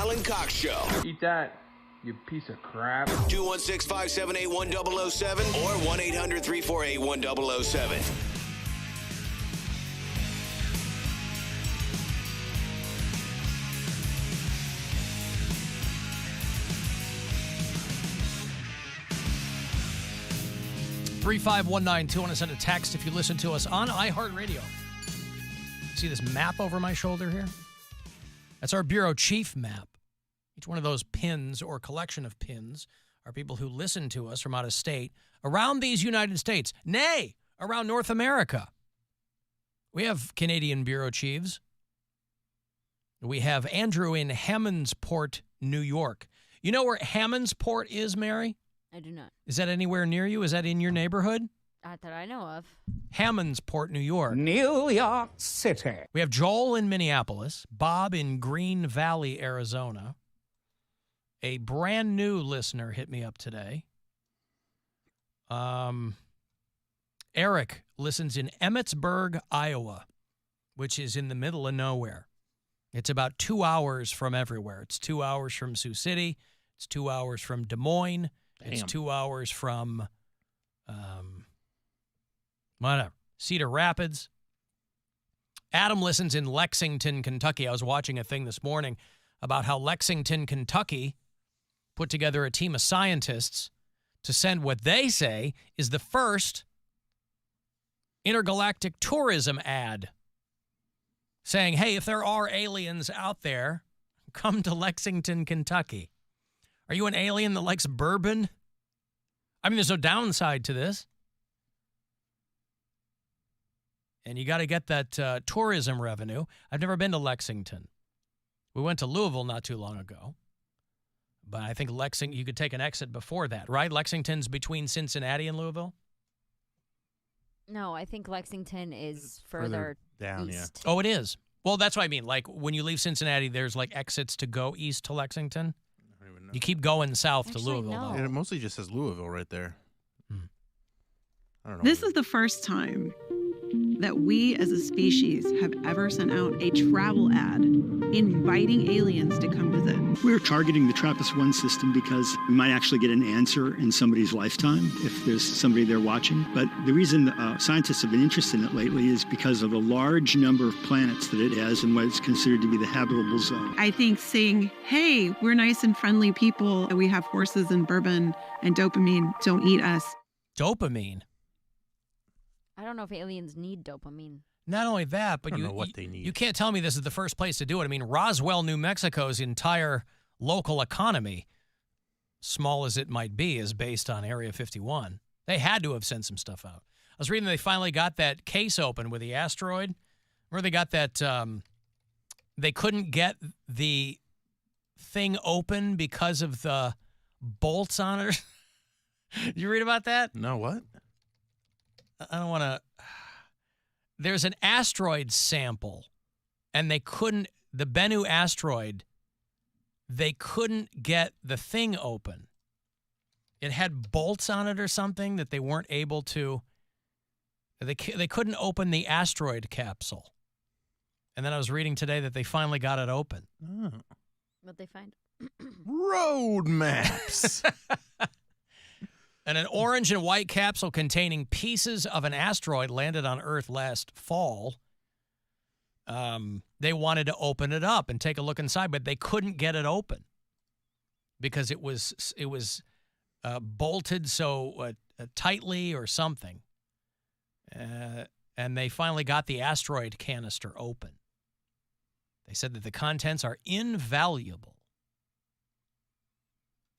Alan Cox Show. Eat that, you piece of crap. 216-578-1007 or 1-800-348-1007. $35192. Want to send a text if you listen to us on iHeartRadio. See this map over my shoulder here? That's our bureau chief map. Each one of those pins or collection of pins are people who listen to us from out of state around these United States, nay, around North America. We have Canadian bureau chiefs. We have Andrew in Hammondsport, New York. You know where Hammondsport is, Mary? I do not. Is that anywhere near you? Is that in your neighborhood? Not that I know of. Hammondsport, New York. New York City. We have Joel in Minneapolis, Bob in Green Valley, Arizona. A brand new listener hit me up today. Eric listens in Emmetsburg, Iowa, which is in the middle of nowhere. It's about 2 hours from everywhere. It's 2 hours from Sioux City. It's 2 hours from Des Moines. It's 2 hours from, Cedar Rapids. Adam listens in Lexington, Kentucky. I was watching a thing this morning about how Lexington, Kentucky put together a team of scientists to send what they say is the first intergalactic tourism ad saying, hey, if there are aliens out there, come to Lexington, Kentucky. Are you an alien that likes bourbon? I mean, there's no downside to this. And you got to get that tourism revenue. I've never been to Lexington. We went to Louisville not too long ago. But I think Lexington, you could take an exit before that, right? Lexington's between Cincinnati and Louisville? No, I think Lexington is further down, east. Oh, it is. Well, that's what I mean. Like, when you leave Cincinnati, there's, like, exits to go east to Lexington. You keep going south to Louisville, though. And it mostly just says Louisville right there. I don't know. This is the first time that we as a species have ever sent out a travel ad inviting aliens to come visit. We're targeting the TRAPPIST-1 system because we might actually get an answer in somebody's lifetime if there's somebody there watching. But the reason scientists have been interested in it lately is because of the large number of planets that it has and what it's considered to be the habitable zone. I think saying, hey, we're nice and friendly people, we have horses and bourbon and dopamine, don't eat us. Dopamine? I don't know if aliens need dopamine. Not only that, but I don't know what they need. You can't tell me this is the first place to do it. I mean, Roswell, New Mexico's entire local economy, small as it might be, is based on Area 51. They had to have sent some stuff out. I was reading they finally got that case open with the asteroid. Where they got that, they couldn't get the thing open because of the bolts on it. Did you read about that? No, what? I don't want to. There's an asteroid sample, and they couldn't, the Bennu asteroid, they couldn't get the thing open. It had bolts on it or something that they weren't able to, they couldn't open the asteroid capsule. And then I was reading today that they finally got it open. Oh. What'd they find? Road maps. And an orange and white capsule containing pieces of an asteroid landed on Earth last fall. They wanted to open it up and take a look inside, but they couldn't get it open because it was bolted so tightly or something. And they finally got the asteroid canister open. They said that the contents are invaluable.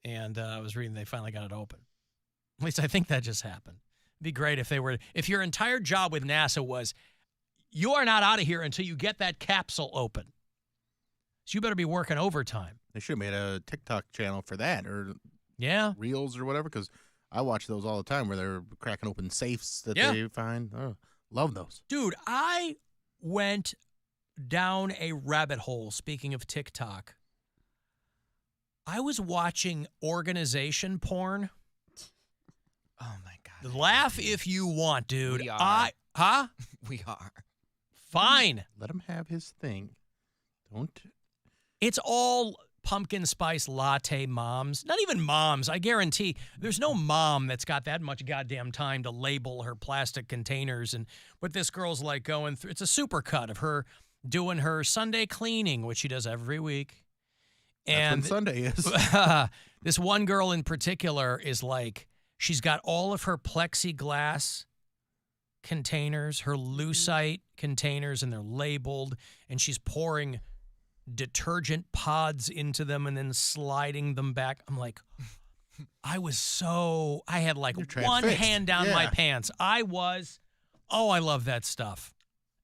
And I was reading they finally got it open. At least I think that just happened. It'd be great if your entire job with NASA was, you are not out of here until you get that capsule open. So you better be working overtime. They should have made a TikTok channel for that, or Reels or whatever, because I watch those all the time where they're cracking open safes that they find. Oh, love those. Dude, I went down a rabbit hole, speaking of TikTok. I was watching organization porn. Oh, my God. Laugh if you want, dude. We are. We are. Fine. Let him have his thing. Don't. It's all pumpkin spice latte moms. Not even moms. I guarantee there's no mom that's got that much goddamn time to label her plastic containers. But this girl's like going through. It's a supercut of her doing her Sunday cleaning, which she does every week. And That's when Sunday is. This one girl in particular is like, she's got all of her plexiglass containers, her lucite containers, and they're labeled, and she's pouring detergent pods into them and then sliding them back. I'm like, I had like one hand down my pants. I love that stuff.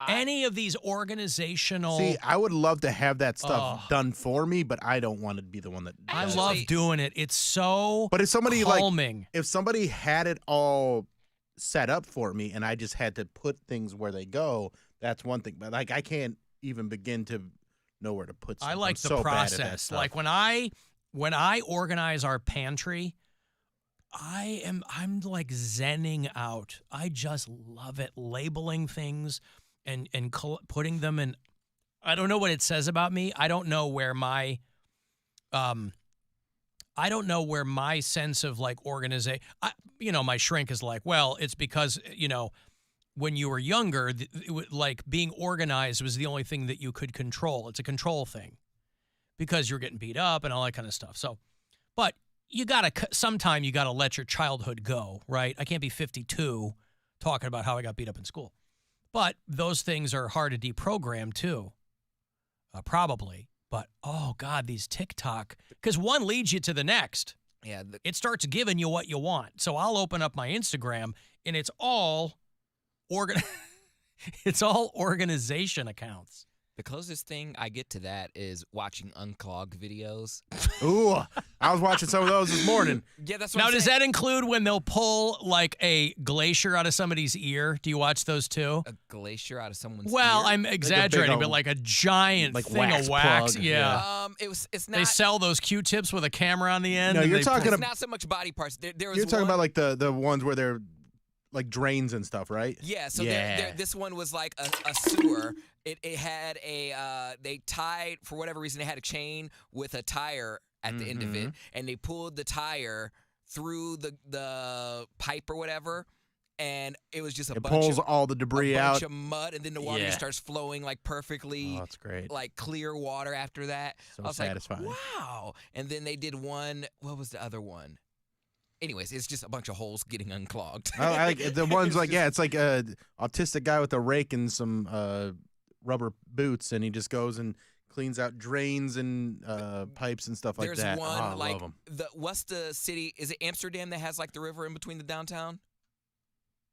Any of these organizational... See, I would love to have that stuff done for me, but I don't want to be the one that does I love doing it. It's so But if somebody calming. If somebody had it all set up for me and I just had to put things where they go, that's one thing. But like I can't even begin to know where to put stuff. I like I'm the so bad at that process. stuff. Like when I organize our pantry, I'm like zenning out. I just love it, labeling things and putting them in. I don't know what it says about me. I don't know where my sense of like organization. My shrink is like, well, it's because when you were younger, like being organized was the only thing that you could control. It's a control thing because you're getting beat up and all that kind of stuff. So, but sometime you gotta let your childhood go, right? I can't be 52 talking about how I got beat up in school. But those things are hard to deprogram too, probably. But, oh, God, these TikTok, because one leads you to the next. Yeah. It starts giving you what you want. So I'll open up my Instagram, and it's all it's all organization accounts. The closest thing I get to that is watching unclogged videos. Ooh, I was watching some of those this morning. Yeah, that's what Now, I'm does saying. that include when they'll pull like a glacier out of somebody's ear? Do you watch those too? A glacier out of someone's Well, ear? I'm exaggerating, but like a giant like thing of wax. plug, Yeah. It's not. They sell those Q-tips with a camera on the end. No, and you're they talking pull- It's not so much body parts. There was You're talking one- about like the ones where they're like drains and stuff, right? Yeah, so yeah. this one was like a sewer. It had they tied, for whatever reason, they had a chain with a tire at the end of it, and they pulled the tire through the pipe or whatever, and it was just It pulls all the debris a bunch out. of mud, and then the water just starts flowing like perfectly. Oh, that's great. Like clear water after that. So I was satisfying. like, wow. And then they did one, what was the other one? Anyways, it's just a bunch of holes getting unclogged. I like the ones like, it's like a autistic guy with a rake and some rubber boots, and he just goes and cleans out drains and pipes and stuff like There's that. one, I like, love 'em. what's the city? Is it Amsterdam that has like the river in between the downtown?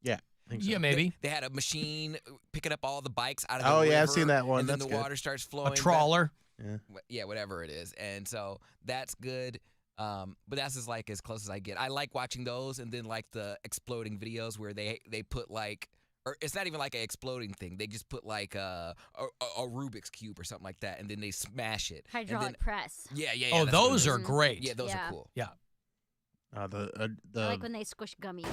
Yeah. I think so. Yeah, maybe. They had a machine picking up all the bikes out of the Oh, river. yeah, I've seen that one. And then That's the good. water starts flowing. A trawler. Yeah. Yeah, whatever it is. And so that's good. But that's just like as close as I get. I like watching those, and then like the exploding videos where they put like, or it's not even like an exploding thing. They just put like a Rubik's Cube or something like that, and then they smash it. And Hydraulic then, press. Yeah. Oh, that's what it those is. are great. Yeah, those Yeah. are cool. Yeah. The I like when they squish gummies,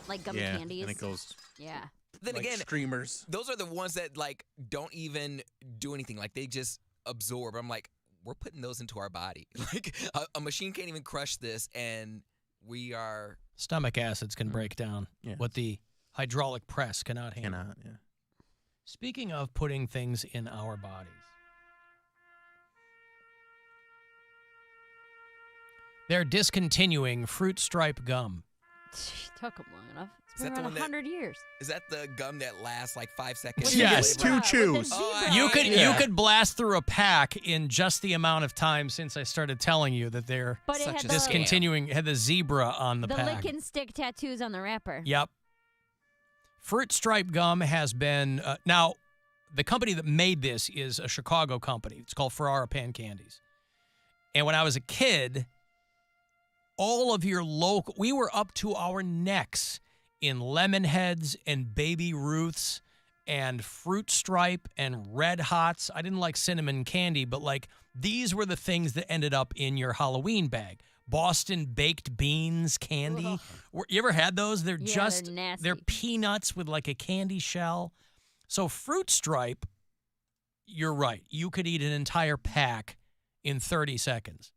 like gummy candies. and it goes Yeah. Then like again, streamers. those are the ones that like don't even do anything. Like they just absorb. I'm like, we're putting those into our body. Like a machine can't even crush this, and we are. Stomach acids can break down what the hydraulic press cannot handle. Yeah. Speaking of putting things in our bodies, they're discontinuing Fruit Stripe gum. Took them long enough. It's Is been that the around one that- 100 years. Is that the gum that lasts like 5 seconds? Yes. Two chews. You could blast through a pack in just the amount of time since I started telling you that they're But it had the- discontinuing. Had the zebra on the The pack. lick and stick tattoos on the wrapper. Yep. Fruit Stripe gum has been now. The company that made this is a Chicago company. It's called Ferrara Pan Candies. And when I was a kid, all of your local, we were up to our necks in Lemon Heads and Baby Ruths and Fruit Stripe and Red Hots. I didn't like cinnamon candy, but like these were the things that ended up in your Halloween bag. Boston baked beans candy. You ever had those? They're Yeah, just they're nasty. they're peanuts with like a candy shell. So Fruit Stripe, you're right. You could eat an entire pack in 30 seconds.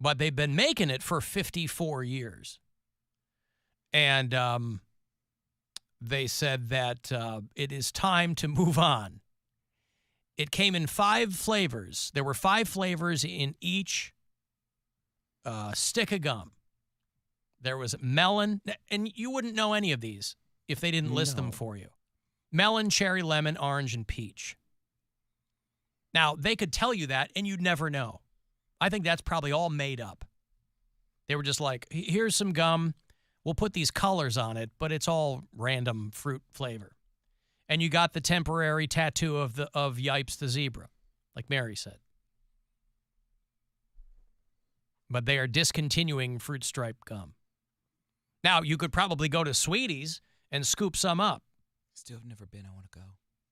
But they've been making it for 54 years. And they said that it is time to move on. It came in 5 flavors. There were 5 flavors in each stick of gum. There was melon, and you wouldn't know any of these if they didn't list them for you. Melon, cherry, lemon, orange, and peach. Now, they could tell you that, and you'd never know. I think that's probably all made up. They were just like, here's some gum. We'll put these colors on it, but it's all random fruit flavor. And you got the temporary tattoo of Yipes the zebra, like Mary said. But they are discontinuing fruit stripe gum. Now, you could probably go to Sweeties and scoop some up. Still have never been. I want to go.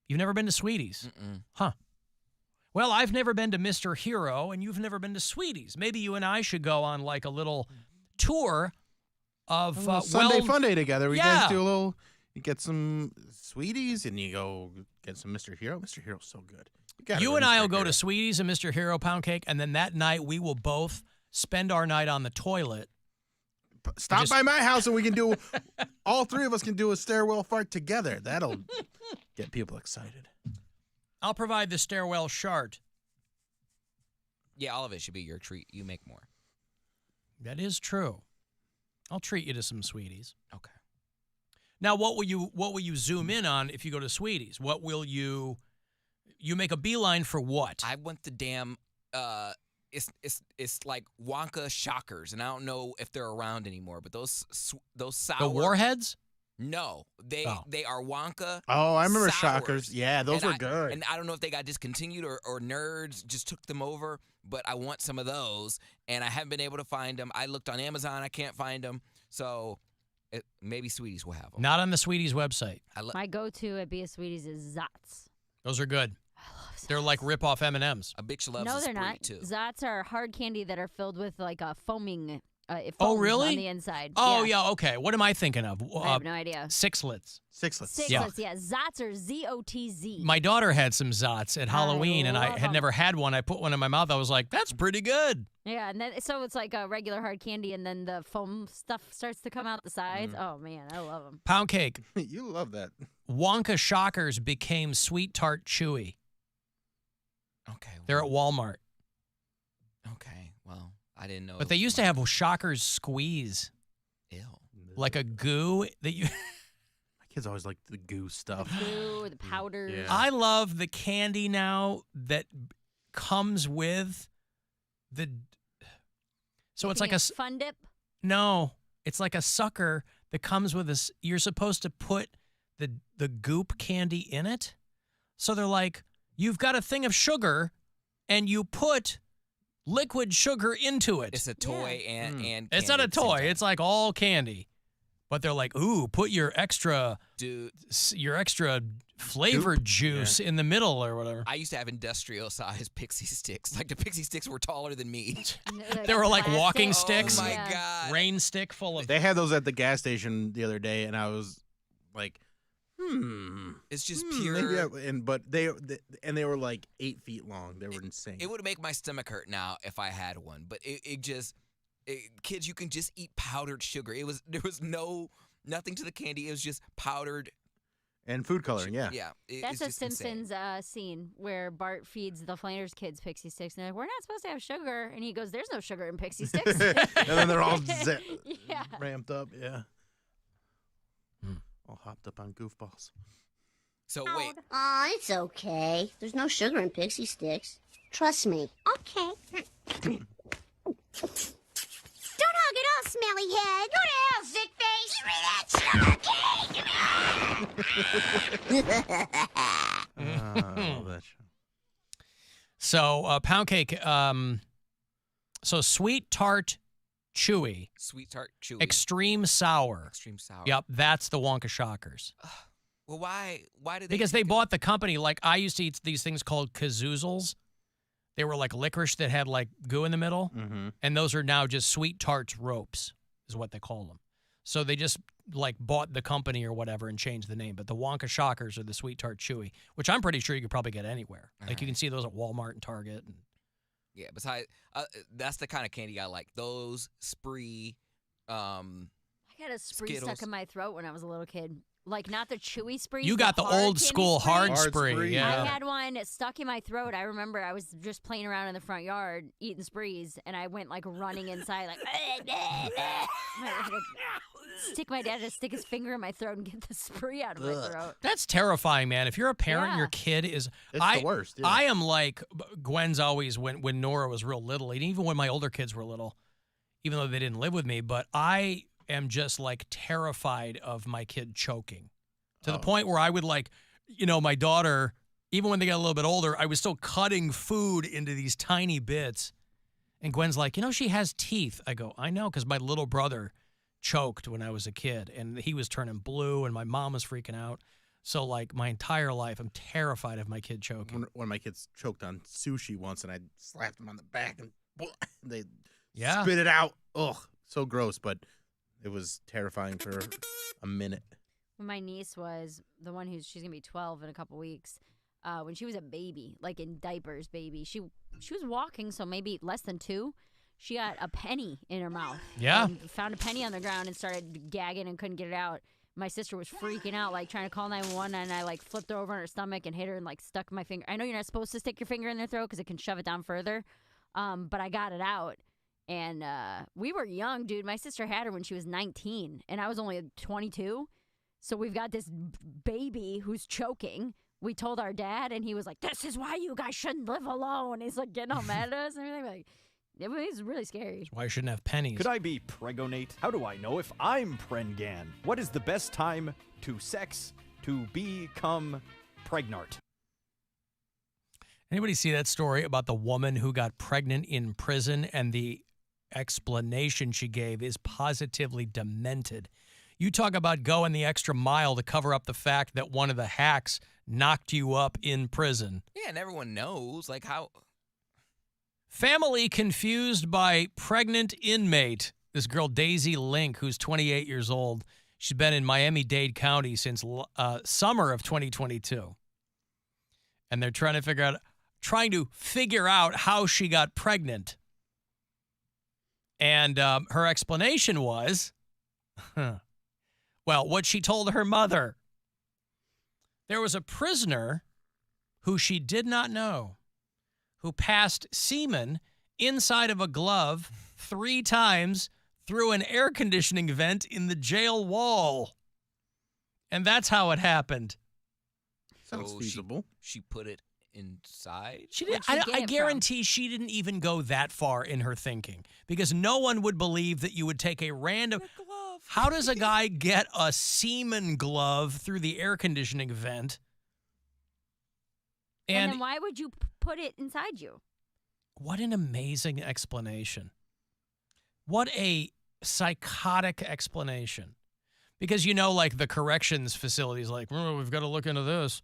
You've never been to Sweeties? Mm-mm. Huh. Well, I've never been to Mr. Hero, and you've never been to Sweeties. Maybe you and I should go on like a little tour of Sunday fun day together. We Yeah. guys do a little. You get some Sweeties, and you go get some Mr. Hero. Mr. Hero's so good. You and I will go to Sweeties and Mr. Hero Poundcake, and then that night we will both spend our night on the toilet. Stop by my house, and we can do. All 3 of us can do a stairwell fart together. That'll get people excited. I'll provide the stairwell shart. Yeah, all of it should be your treat. You make more. That is true. I'll treat you to some Sweeties. Okay. Now, what will you zoom in on if you go to Sweeties? What will you make a beeline for what? I want the damn it's like Wonka Shockers, and I don't know if they're around anymore, but those sour. The Warheads? No, they are Wonka. Oh, I remember sours. Shockers. Yeah, those were good. And I don't know if they got discontinued or nerds just took them over, but I want some of those, and I haven't been able to find them. I looked on Amazon, I can't find them, so maybe Sweeties will have them. Not on the Sweeties website. My go-to at Be a Sweeties is Zots. Those are good. They're like rip-off M&Ms. A bitch loves No, a they're spree, not. too. Zots are hard candy that are filled with like a foaming. It Oh, foams really? on the inside. Oh, yeah. Okay. What am I thinking of? I have no idea. Sixlets. Sixlets. Sixlets, yeah. Zots are Z-O-T-Z. My daughter had some Zots at Halloween, and I love had 'em. never had one. I put one in my mouth. I was like, that's pretty good. Yeah, and then so it's like a regular hard candy, and then the foam stuff starts to come out the sides. Oh man, I love them. Pound cake. You love that. Wonka Shockers became Sweet Tart Chewy. Okay. They're at Walmart. Okay, well, I didn't know. But they used to have Shockers Squeeze. Ew. Like a goo that you... My kids always like the goo stuff. Goo, the powders. Yeah. I love the candy now that comes with the... So it's like a... Fun Dip? No, it's like a sucker that comes with this. You're supposed to put the goop candy in it. So they're like, you've got a thing of sugar, and you put liquid sugar into it. It's a toy and It's not a candy at the same toy. time. It's like all candy. But they're like, ooh, put your extra flavored Goop. juice in the middle or whatever. I used to have industrial size pixie sticks. Like the pixie sticks were taller than me. They were like walking sticks. Oh my God. Rain stick full of. They had those at the gas station the other day, and I was like, It's just maybe pure. but they were like 8 feet long. They were insane. It would make my stomach hurt now if I had one. But kids, you can just eat powdered sugar. There was nothing to the candy. It was just powdered. And food coloring, yeah. Yeah. That's it's a just Simpsons scene where Bart feeds the Flanders kids pixie sticks, and they're like, we're not supposed to have sugar. And he goes, there's no sugar in pixie sticks. And then they're all Yeah. ramped up, yeah. All hopped up on goofballs. So wait. Aw, it's okay. There's no sugar in pixie sticks. Trust me. Okay. Don't hug it all, smelly head. Go to hell, sick face. Give me that sugar cake. I love that show. So pound cake. So sweet tart chewy. Sweet tart chewy. Extreme sour. Extreme sour. Yep, that's the Wonka Shockers. Well, why did they? Because they bought the company. Like I used to eat these things called kazoozles. They were like licorice that had like goo in the middle, and those are now just sweet tarts ropes, is what they call them. So they just like bought the company or whatever and changed the name. But the Wonka Shockers are the sweet tart chewy, which I'm pretty sure you could probably get anywhere. Like you can see those at Walmart and Target. And Yeah, besides, that's the kind of candy I like. Those Spree, I got a Spree Skittles. stuck in my throat when I was a little kid. Like, not the chewy Spree. You got the hard old candy school Spree. hard Spree. Yeah. I had one stuck in my throat. I remember I was just playing around in the front yard eating Sprees, and I went like running inside, like my dad had to stick his finger in my throat and get the Spree out of my throat. That's terrifying, man. If you're a parent, and your kid is. It's the worst. Yeah. I am like Gwen's always when Nora was real little, and even when my older kids were little, even though they didn't live with me, but I am just like terrified of my kid choking to the point where I would like, my daughter, even when they got a little bit older, I was still cutting food into these tiny bits. And Gwen's like, she has teeth. I go, I know, because my little brother choked when I was a kid, and he was turning blue, and my mom was freaking out. So, like, my entire life, I'm terrified of my kid choking. One of my kids choked on sushi once, and I slapped him on the back, and they Yeah. spit it out. Ugh, so gross, but it was terrifying for a minute. When my niece was the one she's gonna be 12 in a couple weeks, when she was a baby, like in diapers, baby, she was walking, so maybe less than 2. She got a penny in her mouth. Yeah. And found a penny on the ground and started gagging and couldn't get it out. My sister was freaking out, like trying to call 911, and I like flipped her over on her stomach and hit her and like stuck my finger. I know you're not supposed to stick your finger in their throat because it can shove it down further, but I got it out. And we were young, dude. My sister had her when she was 19, and I was only 22. So we've got this baby who's choking. We told our dad, and he was like, "This is why you guys shouldn't live alone." He's like getting all mad at us and everything. Like, it was really scary. Why I shouldn't have pennies. Could I be pregonate? How do I know if I'm prengan? What is the best time to sex to become pregnant? Anybody see that story about the woman who got pregnant in prison, and the explanation she gave is positively demented? You talk about going the extra mile to cover up the fact that one of the hacks knocked you up in prison. Yeah, and everyone knows, like, how... Family confused by pregnant inmate. This girl, Daisy Link, who's 28 years old. She's been in Miami-Dade County since summer of 2022. And they're trying to figure out how she got pregnant. And her explanation was, well, what she told her mother. There was a prisoner who she did not know who passed semen inside of a glove 3 times through an air conditioning vent in the jail wall. And that's how it happened. Sounds feasible. She put it inside? She did. I guarantee she didn't even go that far in her thinking, because no one would believe that you would take a random glove. How does a guy get a semen glove through the air conditioning vent? And then why would you put it inside you? What an amazing explanation. What a psychotic explanation. Because, like the corrections facilities, like, we've got to look into this.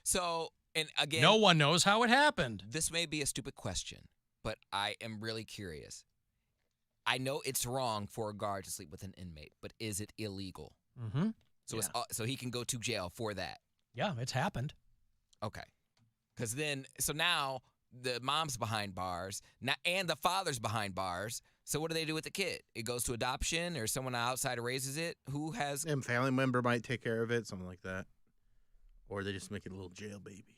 So, and again, no one knows how it happened. This may be a stupid question, but I am really curious. I know it's wrong for a guard to sleep with an inmate, but is it illegal? Mm-hmm. So so he can go to jail for that. Yeah, it's happened. Okay. Because so now the mom's behind bars and the father's behind bars. So what do they do with the kid? It goes to adoption, or someone outside raises it? Who has... A family member might take care of it, something like that. Or they just make it a little jail baby.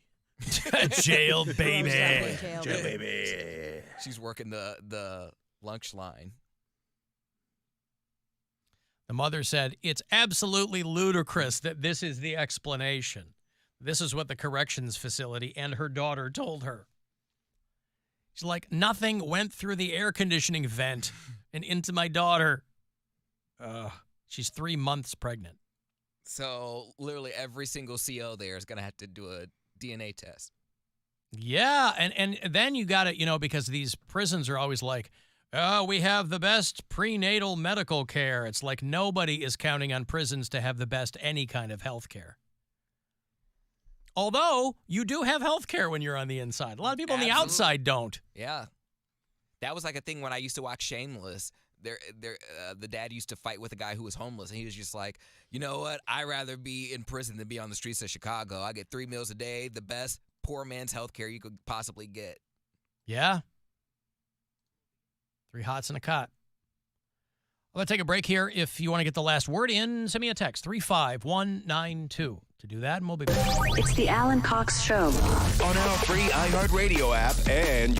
Jail baby. Jail baby. She's working the lunch line. The mother said, it's absolutely ludicrous that this is the explanation. This is what the corrections facility and her daughter told her. She's like, nothing went through the air conditioning vent and into my daughter. She's 3 months pregnant. So literally every single CO there is going to have to do a DNA test. Yeah, and then you got to, because these prisons are always like, oh, we have the best prenatal medical care. It's like nobody is counting on prisons to have the best any kind of health care. Although you do have health care when you're on the inside. A lot of people on the outside don't. Yeah. That was like a thing when I used to watch Shameless. The dad used to fight with a guy who was homeless, and he was just like, you know what? I'd rather be in prison than be on the streets of Chicago. I get 3 meals a day, the best poor man's health care you could possibly get. Yeah. 3 hots and a cot. I'm going to take a break here. If you want to get the last word in, send me a text, 35192. To do that, and we'll be back. It's the Alan Cox Show. On our free iHeartRadio app and